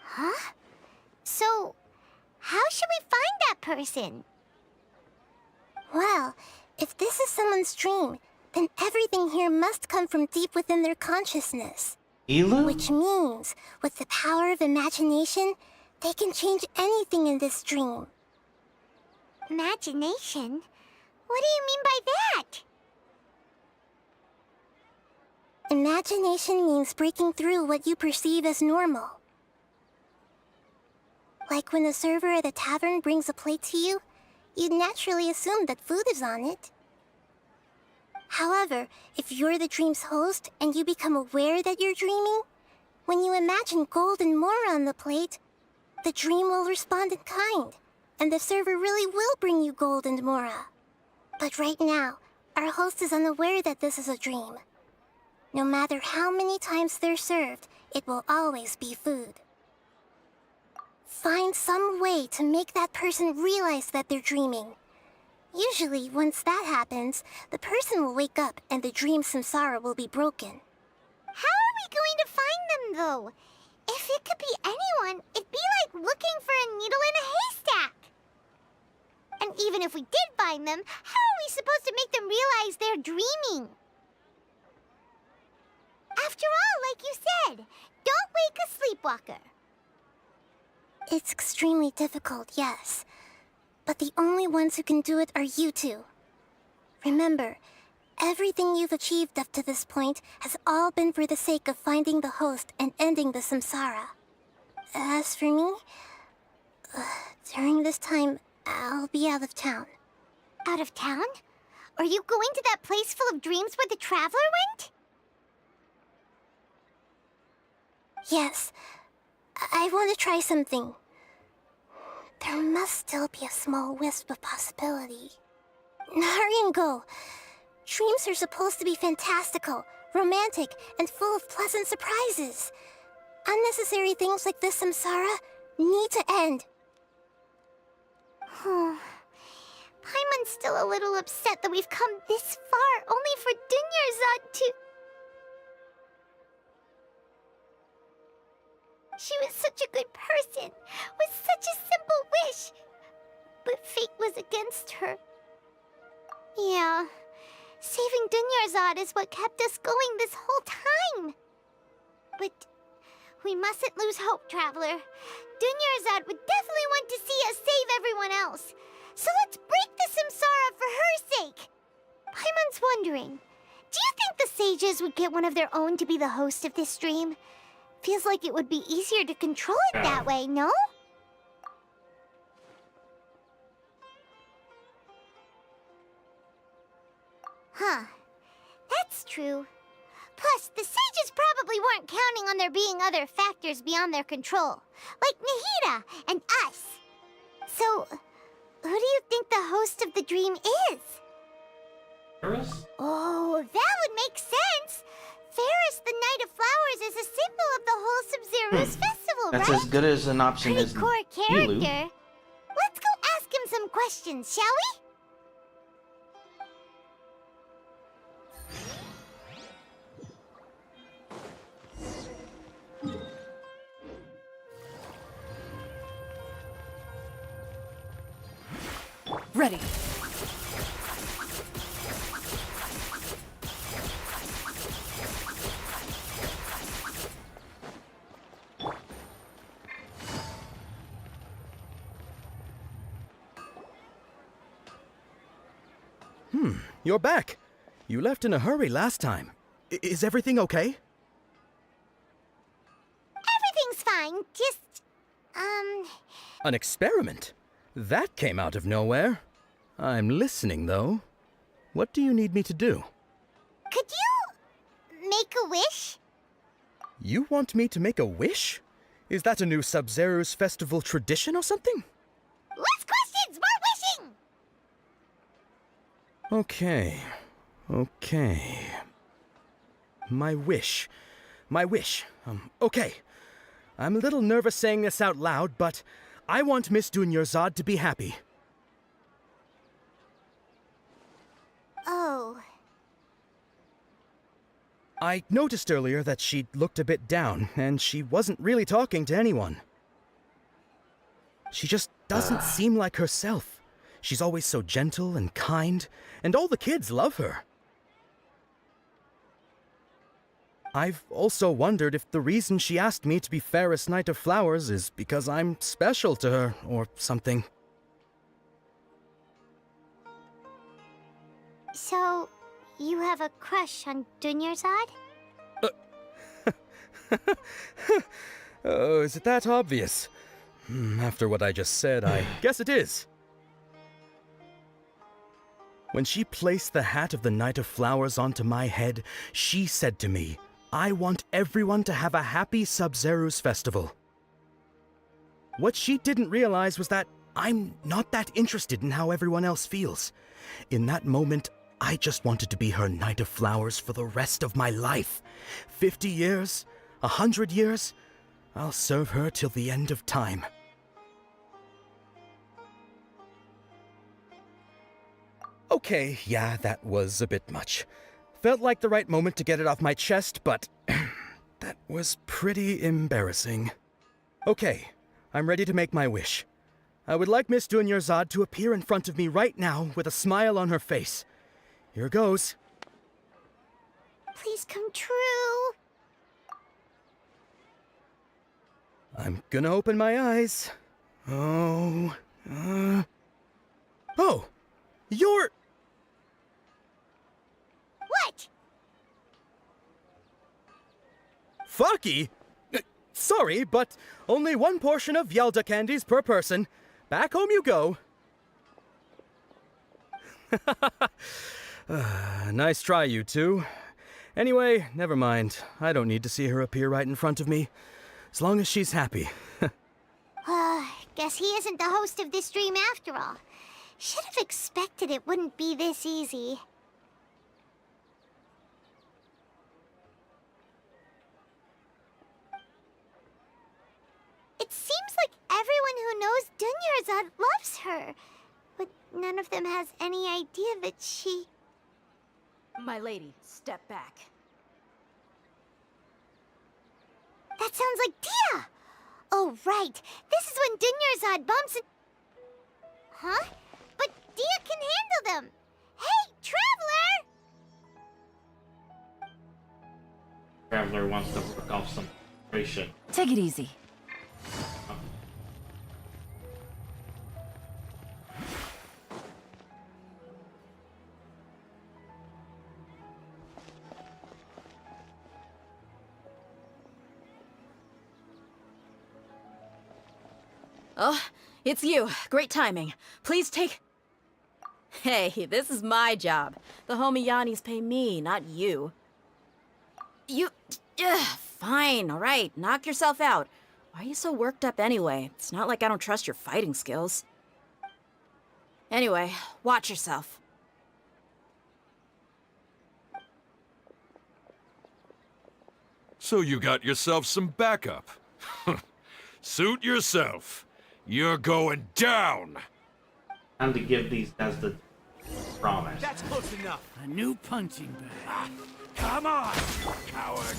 Huh? So, how should we find that person? Well, if this is someone's dream, then everything here must come from deep within their consciousness. Elu? Which means, with the power of imagination, they can change anything in this dream. Imagination? What do you mean by that? Imagination means breaking through what you perceive as normal. Like when a server at a tavern brings a plate to you, you'd naturally assume that food is on it. However, if you're the dream's host and you become aware that you're dreaming, when you imagine gold and more on the plate, the dream will respond in kind, and the server really will bring you gold and mora. But right now, our host is unaware that this is a dream. No matter how many times they're served, it will always be food. Find some way to make that person realize that they're dreaming. Usually, once that happens, the person will wake up and the dream samsara will be broken. How are we going to find them, though? If it could be anyone, it'd be like looking for a needle in a haystack. And even if we did find them, how are we supposed to make them realize they're dreaming? After all, like you said, don't wake a sleepwalker. It's extremely difficult, yes. But the only ones who can do it are you two. Remember, everything you've achieved up to this point has all been for the sake of finding the host and ending the samsara. As for me, during this time, I'll be out of town. Out of town? Are you going to that place full of dreams where the Traveler went? Yes. I want to try something. There must still be a small wisp of possibility. Hurry and go. Dreams are supposed to be fantastical, romantic, and full of pleasant surprises. Unnecessary things like this samsara need to end. Paimon's still a little upset that we've come this far only for Dunyarzad to... She was such a good person, with such a simple wish. But fate was against her. Yeah, saving Dunyarzad is what kept us going this whole time. But we mustn't lose hope, Traveler. Dunyarzad would definitely want to see us save everyone else. So let's break the samsara for her sake. Paimon's wondering, do you think the sages would get one of their own to be the host of this stream? Feels like it would be easier to control it that way, no? Huh. That's true. Plus, the sages probably weren't counting on there being other factors beyond their control, like Nahida and us. So, who do you think the host of the dream is? Ferris? Oh, that would make sense. Ferris, the Knight of Flowers, is a symbol of the whole Sub-Zero's festival, That's right? as good as an option Pretty as core Elu. character. Let's go ask him some questions, shall we? Ready. You're back. You left in a hurry last time. Is everything okay? Everything's fine. Just, An experiment? That came out of nowhere. I'm listening, though. What do you need me to do? could you make a wish? You want me to make a wish? Is that a new Sub-Zero's festival tradition or something? Less questions, more wishing! Okay. My wish. Okay. I'm a little nervous saying this out loud, but I want Miss Dunyarzad to be happy. Oh. I noticed earlier that she looked a bit down, and she wasn't really talking to anyone. She just doesn't seem like herself. She's always so gentle and kind, and all the kids love her. I've also wondered if the reason she asked me to be Fairest Knight of Flowers is because I'm special to her, or something. So, you have a crush on Dunyarzad? Oh, is it that obvious? After what I just said, I guess it is. When she placed the hat of the Knight of Flowers onto my head, she said to me, I want everyone to have a happy Sub-Zero's festival. What she didn't realize was that I'm not that interested in how everyone else feels. In that moment, I just wanted to be her Knight of Flowers for the rest of my life. 50 years, 100 years, I'll serve her till the end of time. Okay, yeah, that was a bit much. Felt like the right moment to get it off my chest, but that was pretty embarrassing. Okay, I'm ready to make my wish. I would like Miss Dunyarzad to appear in front of me right now with a smile on her face. Here goes. Please come true. I'm gonna open my eyes. Oh, you're... What? Faki? Sorry, but only one portion of Yalda candies per person. Back home you go. Nice try, you two. Anyway, never mind. I don't need to see her appear right in front of me. As long as she's happy. Guess he isn't the host of this dream after all. Should have expected it wouldn't be this easy. It seems like everyone who knows Dunyarzad loves her, but none of them has any idea that she... My lady, step back. That sounds like Dia! Oh, right. This is when Dunyarzad bumps and... Huh? But Dia can handle them! Hey, Traveler! Traveler wants to work off some frustration. Take it easy. Oh, it's you. Great timing. Please take... Hey, this is my job. The homie Yannis pay me, not you. Fine, all right. Knock yourself out. Why are you so worked up anyway? It's not like I don't trust your fighting skills. Anyway, watch yourself. So you got yourself some backup. Suit yourself. You're going down. Time to give these guys the promise. That's close enough. A new punching bag. Come on, coward.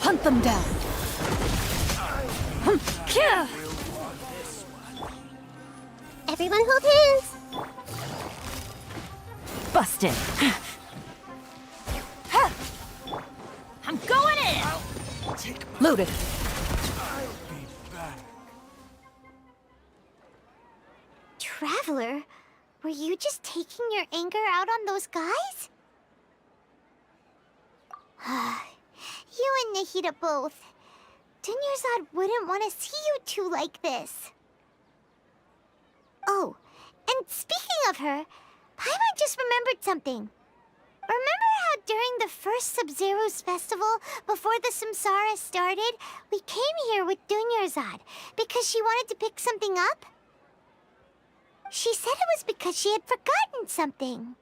Hunt them down. Kia! Everyone hold hands. Busted. I'm going in! Loaded. Traveler, were you just taking your anger out on those guys? You and Nahida both. Dunyarzad wouldn't want to see you two like this. Oh, and speaking of her, Paimon just remembered something. Remember how during the first Sub-Zero's festival, before the Samsara started, we came here with Dunyarzad because she wanted to pick something up? She said it was because she had forgotten something.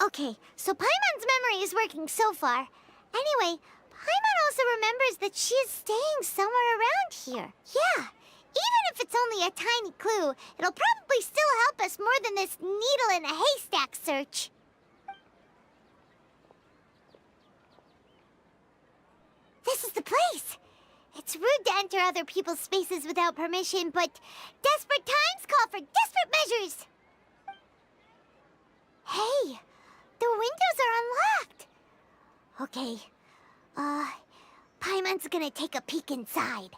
Okay, so Paimon's memory is working so far. Anyway, Paimon also remembers that she is staying somewhere around here. Yeah, even if it's only a tiny clue, it'll probably still help us more than this needle in a haystack search. This is the place! It's rude to enter other people's spaces without permission, but desperate times call for desperate measures! Hey! The windows are unlocked! Okay, Paimon's gonna take a peek inside.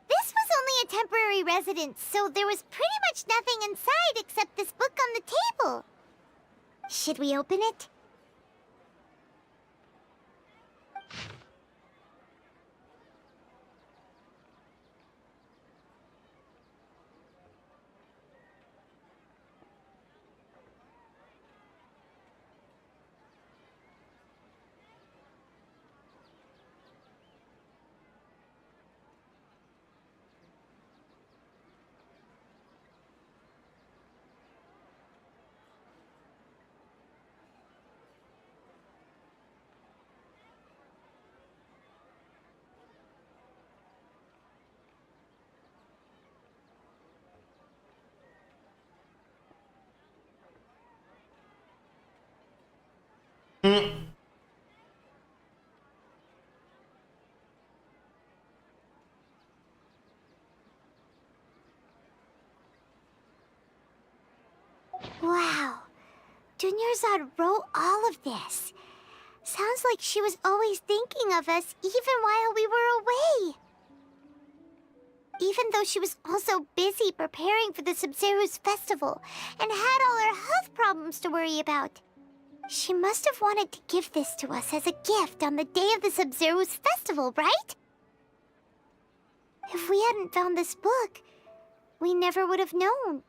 This was only a temporary residence, so there was pretty much nothing inside except this book on the table. Should we open it? Wow. Dunyarzad wrote all of this. Sounds like she was always thinking of us even while we were away. Even though she was also busy preparing for the Sub-Zero's festival and had all her health problems to worry about. She must have wanted to give this to us as a gift on the day of the Sub-Zero's festival, right? If we hadn't found this book, we never would have known.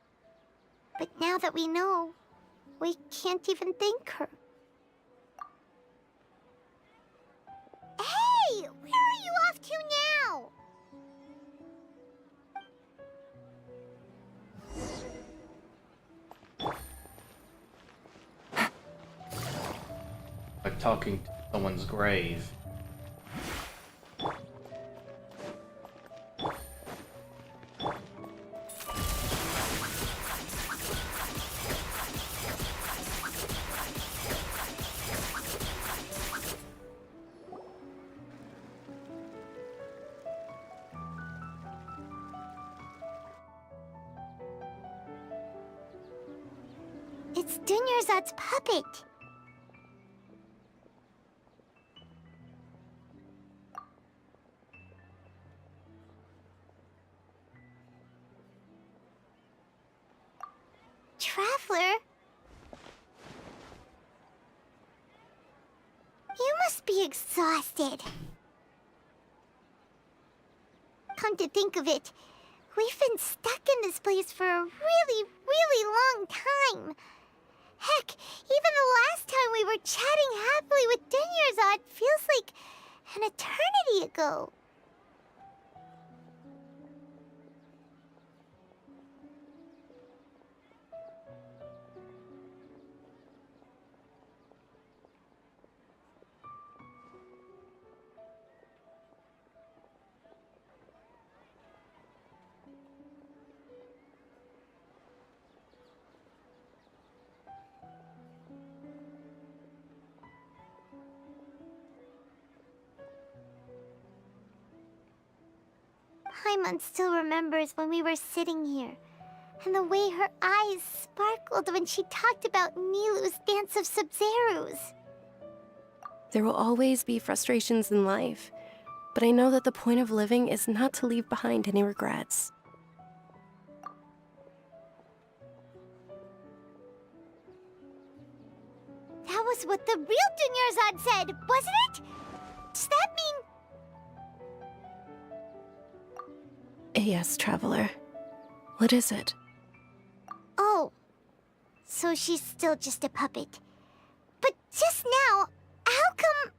But now that we know, we can't even thank her. Hey! Where are you off to now? Like talking to someone's grave. It's Dunyarzad's puppet. Traveler? You must be exhausted. Come to think of it, We've been stuck in this place for a really, really long time. Heck, even the last time we were chatting happily with Dunyarzad feels like an eternity ago. Paimon still remembers when we were sitting here, and the way her eyes sparkled when she talked about Nilou's Dance of Sub-Zerus. There will always be frustrations in life, but I know that the point of living is not to leave behind any regrets. That was what the real Dunyarzad said, wasn't it? Does that mean... Yes, Traveler. What is it? Oh, so she's still just a puppet. But just now, how come...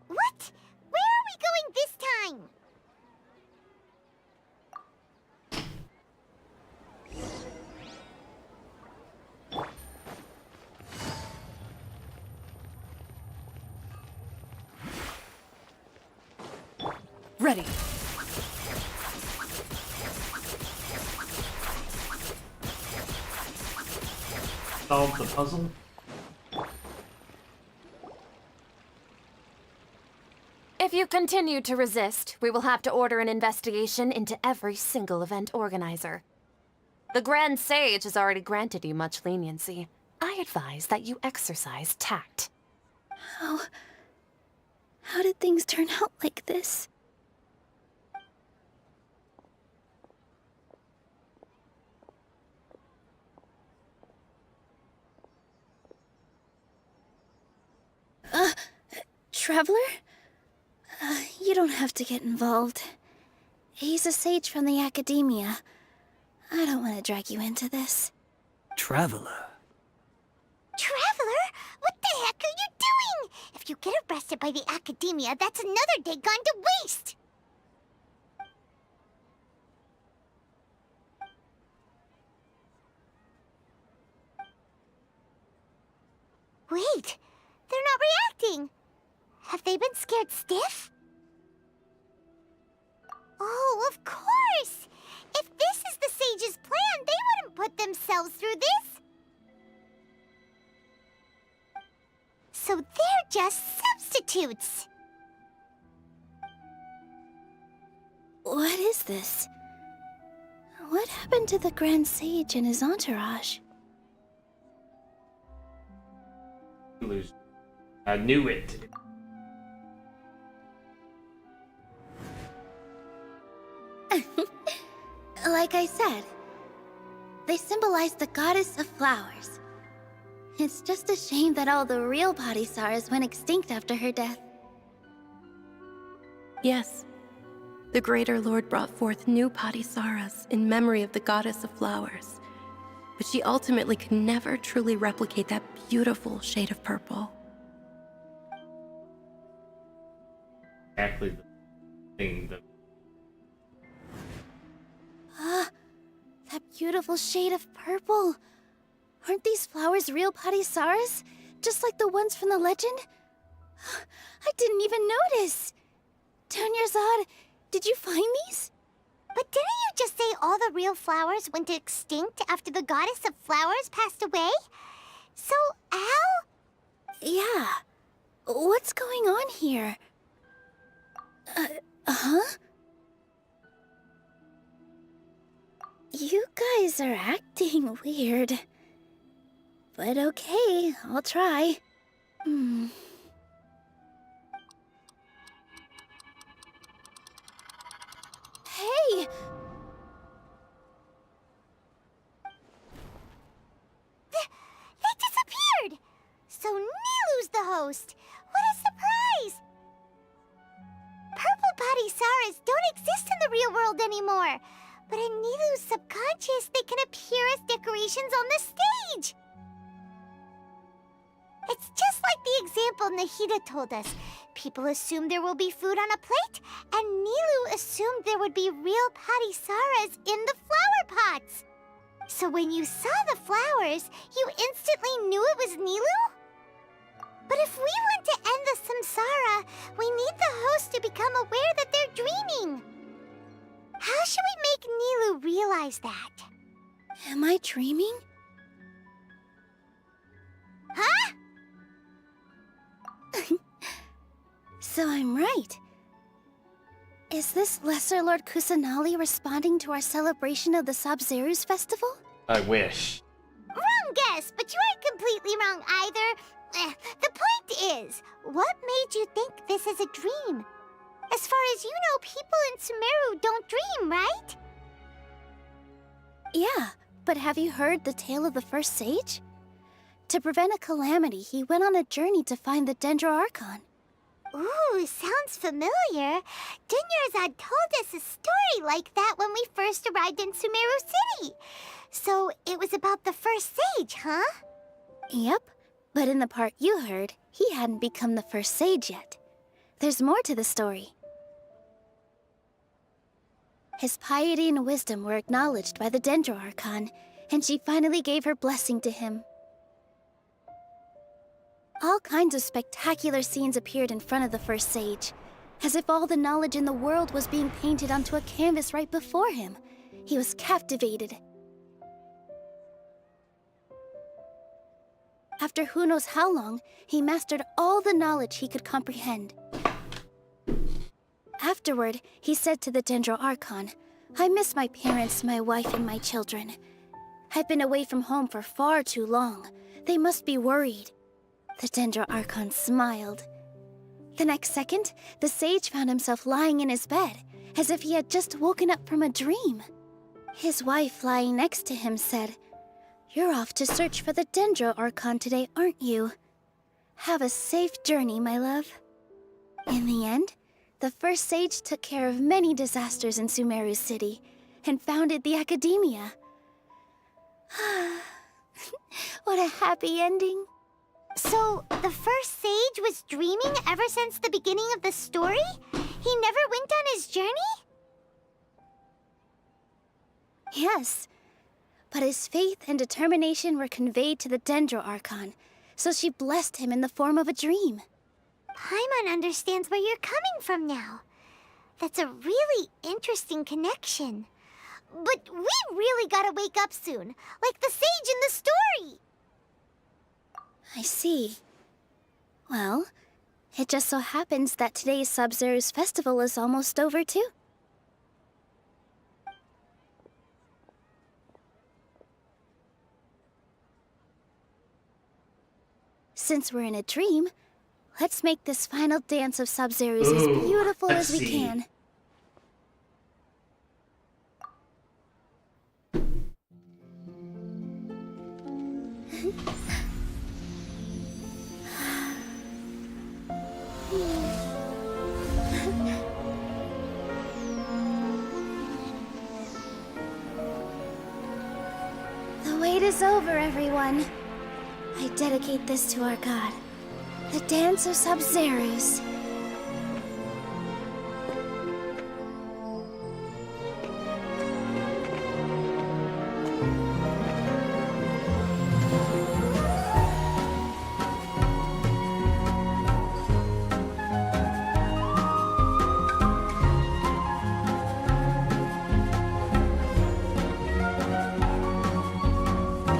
What? Where are we going this time? Ready. Solve the puzzle. If you continue to resist, we will have to order an investigation into every single event organizer. The Grand Sage has already granted you much leniency. I advise that you exercise tact. How did things turn out like this? Traveler? You don't have to get involved. He's a sage from the Academia. I don't want to drag you into this. Traveler? Traveler? What the heck are you doing? If you get arrested by the Academia, that's another day gone to waste! Wait, they're not reacting. Have they been scared stiff? Oh, of course! If this is the Sage's plan, they wouldn't put themselves through this. So they're just substitutes. What is this? What happened to the Grand Sage and his entourage? I knew it. Like I said, they symbolize the goddess of flowers. It's just a shame that all the real Padisaras went extinct after her death. Yes. The Greater Lord brought forth new Padisaras in memory of the goddess of flowers. But she ultimately could never truly replicate that beautiful shade of purple. Exactly the thing that. That beautiful shade of purple. Aren't these flowers real Padisaras? Just like the ones from the legend? I didn't even notice. Dunyarzad, did you find these? But didn't you just say all the real flowers went extinct after the goddess of flowers passed away? So, how? Yeah. What's going on here? Huh? You guys are acting weird. But okay, I'll try. Hey! They disappeared! So Nilou's the host! What a surprise! Purple Padisaras don't exist in the real world anymore! But in Nilu's subconscious, they can appear as decorations on the stage. It's just like the example Nahida told us. People assumed there will be food on a plate, and Nilu assumed there would be real Patisaras in the flower pots. So when you saw the flowers, you instantly knew it was Nilu? But if we want to end the samsara, we need the host to become aware that they're dreaming. How should we make Nilu realize that? Am I dreaming? Huh? So I'm right. Is this Lesser Lord Kusanali responding to our celebration of the Sabzeruz festival? I wish. Wrong guess, but you aren't completely wrong either. The point is, what made you think this is a dream? As far as you know, people in Sumeru don't dream, right? Yeah, but have you heard the tale of the first sage? To prevent a calamity, he went on a journey to find the Dendro Archon. Ooh, sounds familiar. Dunyarzad told us a story like that when we first arrived in Sumeru City. So it was about the first sage, huh? Yep, but in the part you heard, he hadn't become the first sage yet. There's more to the story. His piety and wisdom were acknowledged by the Dendro Archon, and she finally gave her blessing to him. All kinds of spectacular scenes appeared in front of the first sage, as if all the knowledge in the world was being painted onto a canvas right before him. He was captivated. After who knows how long, he mastered all the knowledge he could comprehend. Afterward, he said to the Dendro Archon, "I miss my parents, my wife, and my children. I've been away from home for far too long. They must be worried." The Dendro Archon smiled. The next second, the sage found himself lying in his bed, as if he had just woken up from a dream. His wife, lying next to him, said, "You're off to search for the Dendro Archon today, aren't you? Have a safe journey, my love." In the end, the first sage took care of many disasters in Sumeru City, and founded the Academia. What a happy ending. So, the first sage was dreaming ever since the beginning of the story? He never went on his journey? Yes, but his faith and determination were conveyed to the Dendro Archon, so she blessed him in the form of a dream. Paimon understands where you're coming from now. That's a really interesting connection. But we really gotta wake up soon, like the sage in the story! I see. Well, it just so happens that today's Sabzeruz festival is almost over too. Since we're in a dream, let's make this final dance of Sabzeruz as beautiful as we can. The wait is over, everyone. I dedicate this to our god, the Dance of Sabzeruz.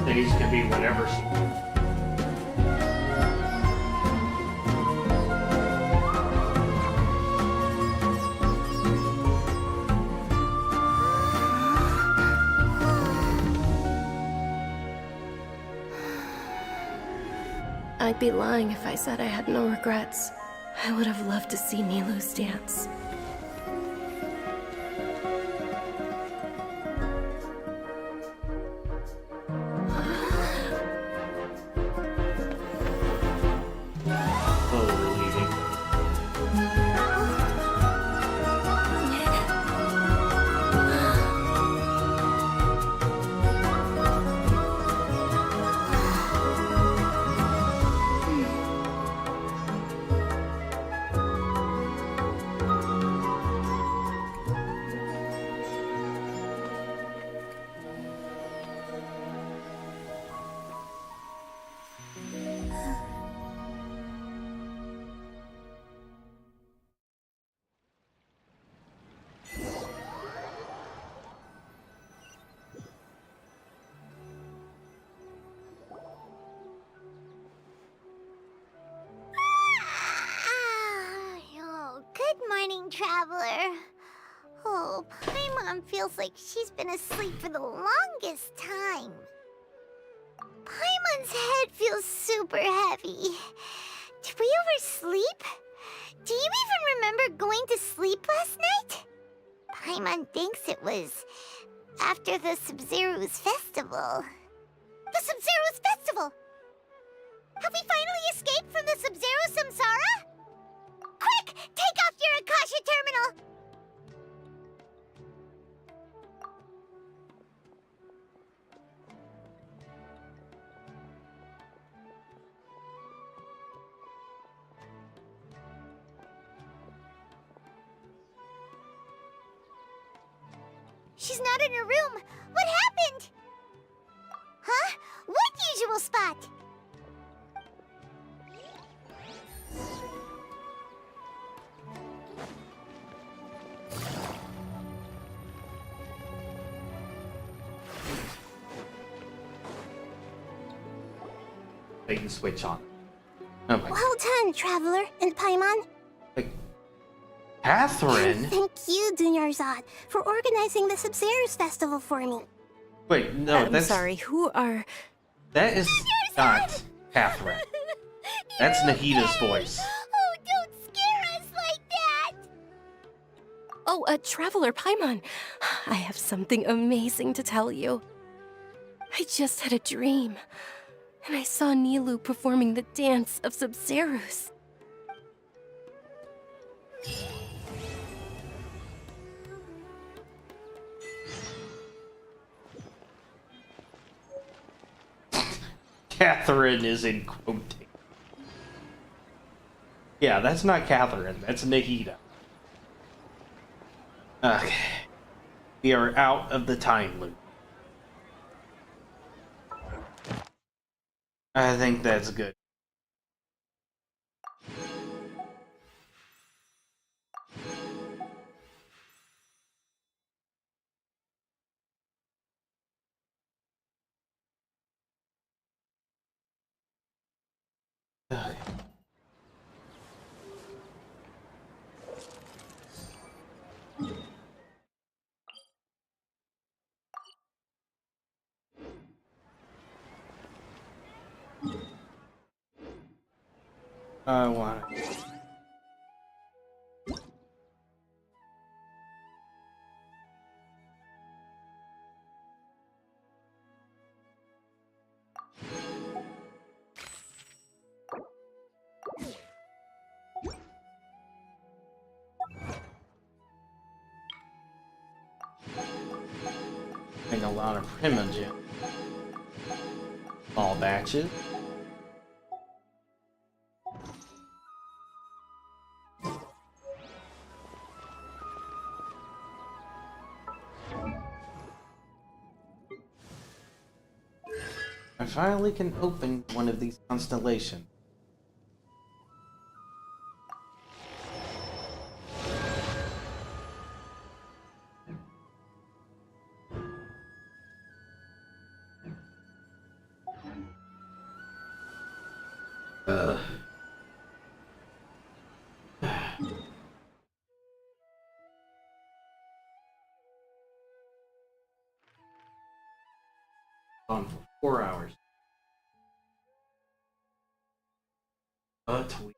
These can be whatever. I'd be lying if I said I had no regrets. I would have loved to see Nilu's dance. Traveler. Oh, Paimon feels like she's been asleep for the longest time. Paimon's head feels super heavy. Did we oversleep? Do you even remember going to sleep last night? Paimon thinks it was after the Sub-Zero's festival. The Sub-Zero's festival! Have we finally escaped from the Sub-Zero Samsara? Quick! Take off your Akasha terminal! She's not in her room. What happened? Huh? What usual spot? They can switch on. Oh my. Well done, Traveler and Paimon. Catherine? And thank you, Dunyarzad, for organizing the Sub-Zero's festival for me. Wait, no, I'm that's... sorry, who are... That is not Catherine. That's Nahida's voice. Oh, don't scare us like that! Oh, Traveler Paimon. I have something amazing to tell you. I just had a dream, and I saw Nilou performing the dance of Sub-Zeros. Catherine is in quoting. Yeah, that's not Catherine. That's Nahida. Okay. We are out of the time loop. I think that's good. Okay. I want it. A lot of Primogen. Small batches. I finally can open one of these constellations. On for 4 hours. But we